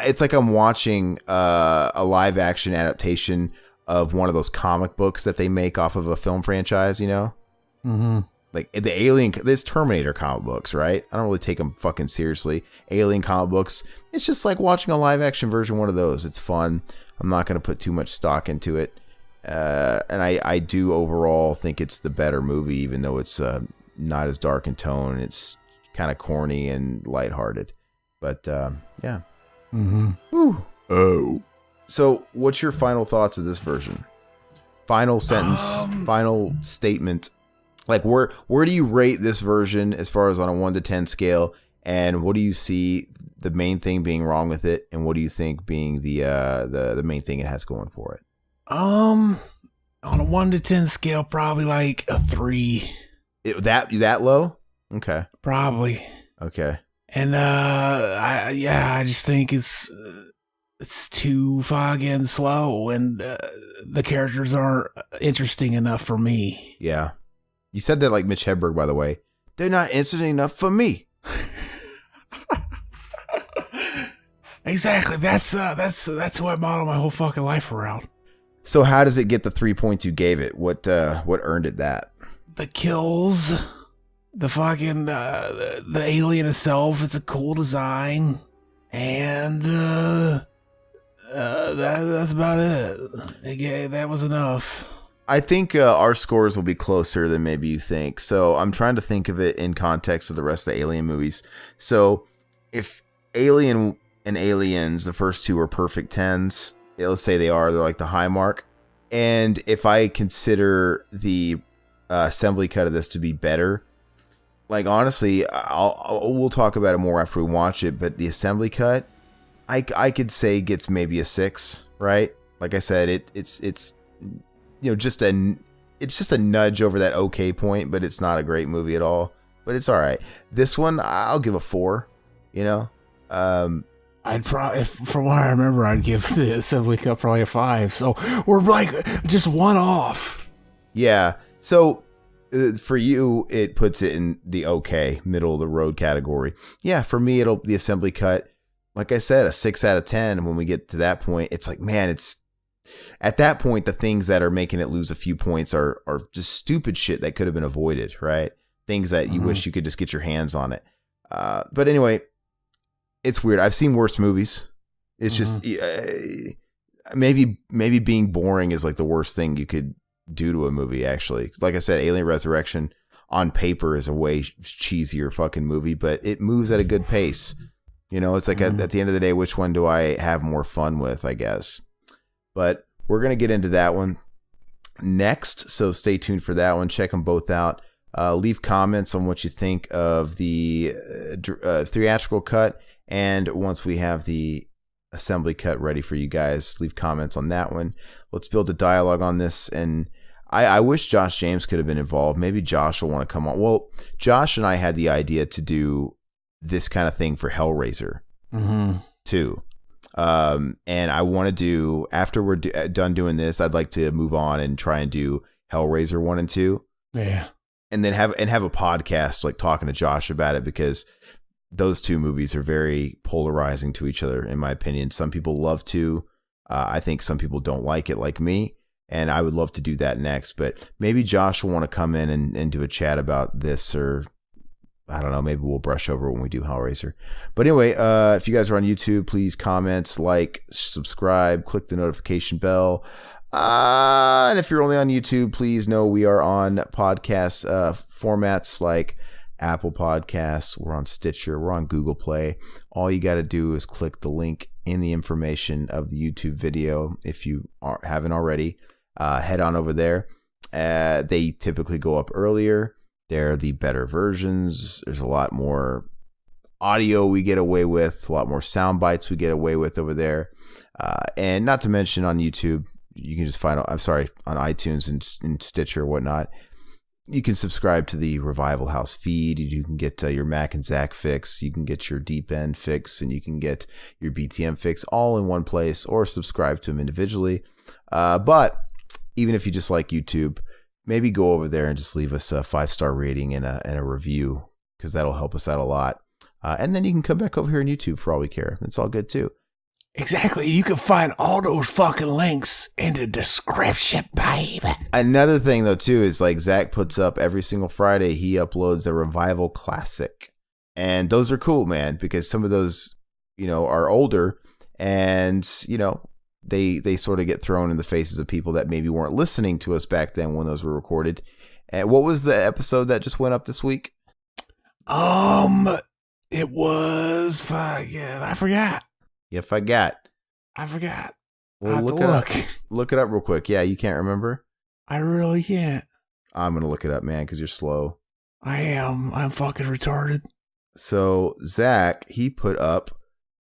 It's like I'm watching a live action adaptation of one of those comic books that they make off of a film franchise. Mm-hmm. Like the Alien, this Terminator comic books, right? I don't really take them fucking seriously. Alien comic books, it's just like watching a live action version one of those. It's fun. I'm not going to put too much stock into it. And I do overall think it's the better movie, even though it's not as dark in tone. It's kind of corny and lighthearted. But yeah. Mm-hmm. Whew. Oh. So what's your final thoughts of this version? Final sentence, final statement. Like, where do you rate this version as far as on a 1 to 10 scale? And what do you see the main thing being wrong with it? And what do you think being the main thing it has going for it? On a 1 to 10 scale, probably like a 3. That low? Okay. Probably. Okay. And I just think it's too foggy and slow, and the characters aren't interesting enough for me. Yeah. You said that like Mitch Hedberg, by the way. They're not interesting enough for me. Exactly. That's who I model my whole fucking life around. So how does it get the 3 points you gave it? What earned it that? The kills, the fucking the alien itself. It's a cool design, and that's about it. That was enough. I think our scores will be closer than maybe you think. So I'm trying to think of it in context of the rest of the Alien movies. So if Alien and Aliens, the first two are perfect 10s. Let's say they're like the high mark. And if I consider the assembly cut of this to be better, like honestly, we'll talk about it more after we watch it. But the assembly cut, I could say gets maybe a 6, right? Like I said, it's just a nudge over that okay point, but it's not a great movie at all. But it's all right. This one, I'll give a 4. I'd probably, from what I remember, I'd give the assembly cut probably a 5. So we're like just one off. Yeah. So for you, it puts it in the okay, middle of the road category. Yeah. For me, the assembly cut, like I said, a 6 out of 10. When we get to that point, it's like, man, at that point, the things that are making it lose a few points are just stupid shit that could have been avoided, right? Things that you wish you could just get your hands on it. But anyway, it's weird. I've seen worse movies. It's just maybe being boring is like the worst thing you could do to a movie, actually. Like I said, Alien Resurrection on paper is a way cheesier fucking movie, but it moves at a good pace. It's like at the end of the day, which one do I have more fun with, I guess. But we're going to get into that one next, so stay tuned for that one. Check them both out. Leave comments on what you think of the theatrical cut, and once we have the assembly cut ready for you guys, leave comments on that one. Let's build a dialogue on this, and I wish Josh James could have been involved. Maybe Josh will want to come on. Well, Josh and I had the idea to do this kind of thing for Hellraiser too. And I want to do, after we're done doing this, I'd like to move on and try and do Hellraiser 1 and 2. Yeah. And then have a podcast like talking to Josh about it, because those two movies are very polarizing to each other, in my opinion. Some people love to. I think some people don't like it, like me. And I would love to do that next. But maybe Josh will want to come in and do a chat about this, or I don't know, maybe we'll brush over when we do Hellraiser. But anyway, if you guys are on YouTube, please comment, like, subscribe, click the notification bell. And if you're only on YouTube, please know we are on podcast formats like Apple Podcasts, we're on Stitcher, we're on Google Play. All you got to do is click the link in the information of the YouTube video. If you haven't already, head on over there. They typically go up earlier. They're the better versions. There's a lot more audio we get away with, a lot more sound bites we get away with over there. And not to mention on YouTube, you can just find, on iTunes and Stitcher or whatnot, you can subscribe to the Revival House feed. You can get your Mac and Zach fix. You can get your Deep End fix, and you can get your BTM fix all in one place, or subscribe to them individually. But even if you just like YouTube, maybe go over there and just leave us a 5-star rating and a review, because that'll help us out a lot. And then you can come back over here on YouTube for all we care. It's all good too. Exactly. You can find all those fucking links in the description, babe. Another thing, though, too, is like Zach puts up every single Friday, he uploads a Revival Classic. And those are cool, man, because some of those, are older, and, they sort of get thrown in the faces of people that maybe weren't listening to us back then when those were recorded. And what was the episode that just went up this week? It was fucking, I forgot. You forgot. I forgot. Well, look it up real quick. Yeah, you can't remember? I really can't. I'm going to look it up, man, because you're slow. I am. I'm fucking retarded. So, Zach, he put up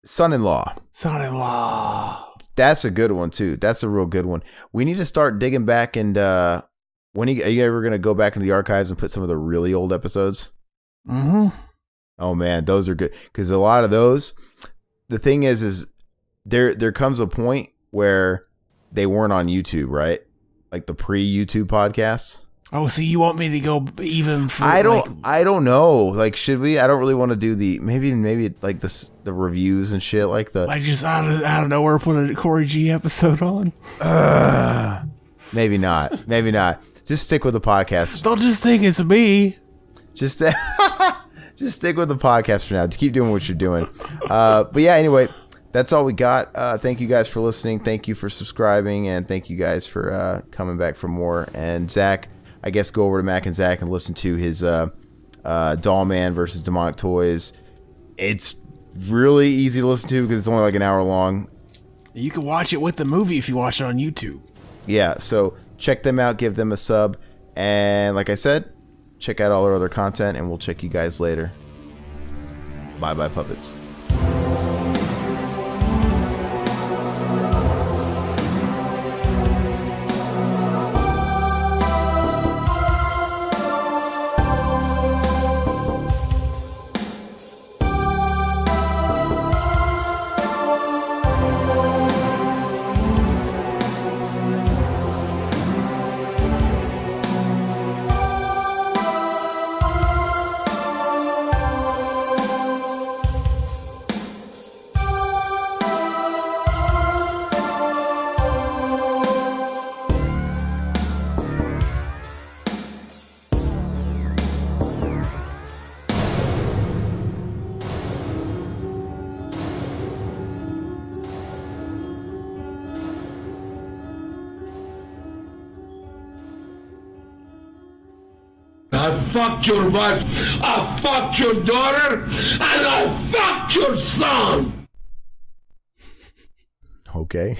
Son-in-Law. Son-in-Law. That's a good one, too. That's a real good one. We need to start digging back, and are you ever going to go back into the archives and put some of the really old episodes? Mm-hmm. Oh, man, those are good. Because a lot of those... The thing is there comes a point where they weren't on YouTube, right? Like the pre-YouTube podcasts. Oh, so you want me to go even for, I don't know. Like, should we? I don't really want to do the maybe like the reviews and shit, like the like just out of nowhere put a Corey G episode on. Maybe not. Maybe not. Just stick with the podcast. They'll just think it's me. Just stick with the podcast for now. To keep doing what you're doing. But yeah, anyway, that's all we got. Thank you guys for listening. Thank you for subscribing, and thank you guys for coming back for more. And Zach, I guess go over to Mac and Zach and listen to his Doll Man versus Demonic Toys. It's really easy to listen to because it's only like an hour long. You can watch it with the movie if you watch it on YouTube. Yeah, so check them out, give them a sub, and like I said, check out all our other content, and we'll check you guys later. Bye bye, puppets. I fucked your wife, I fucked your daughter, and I fucked your son! Okay.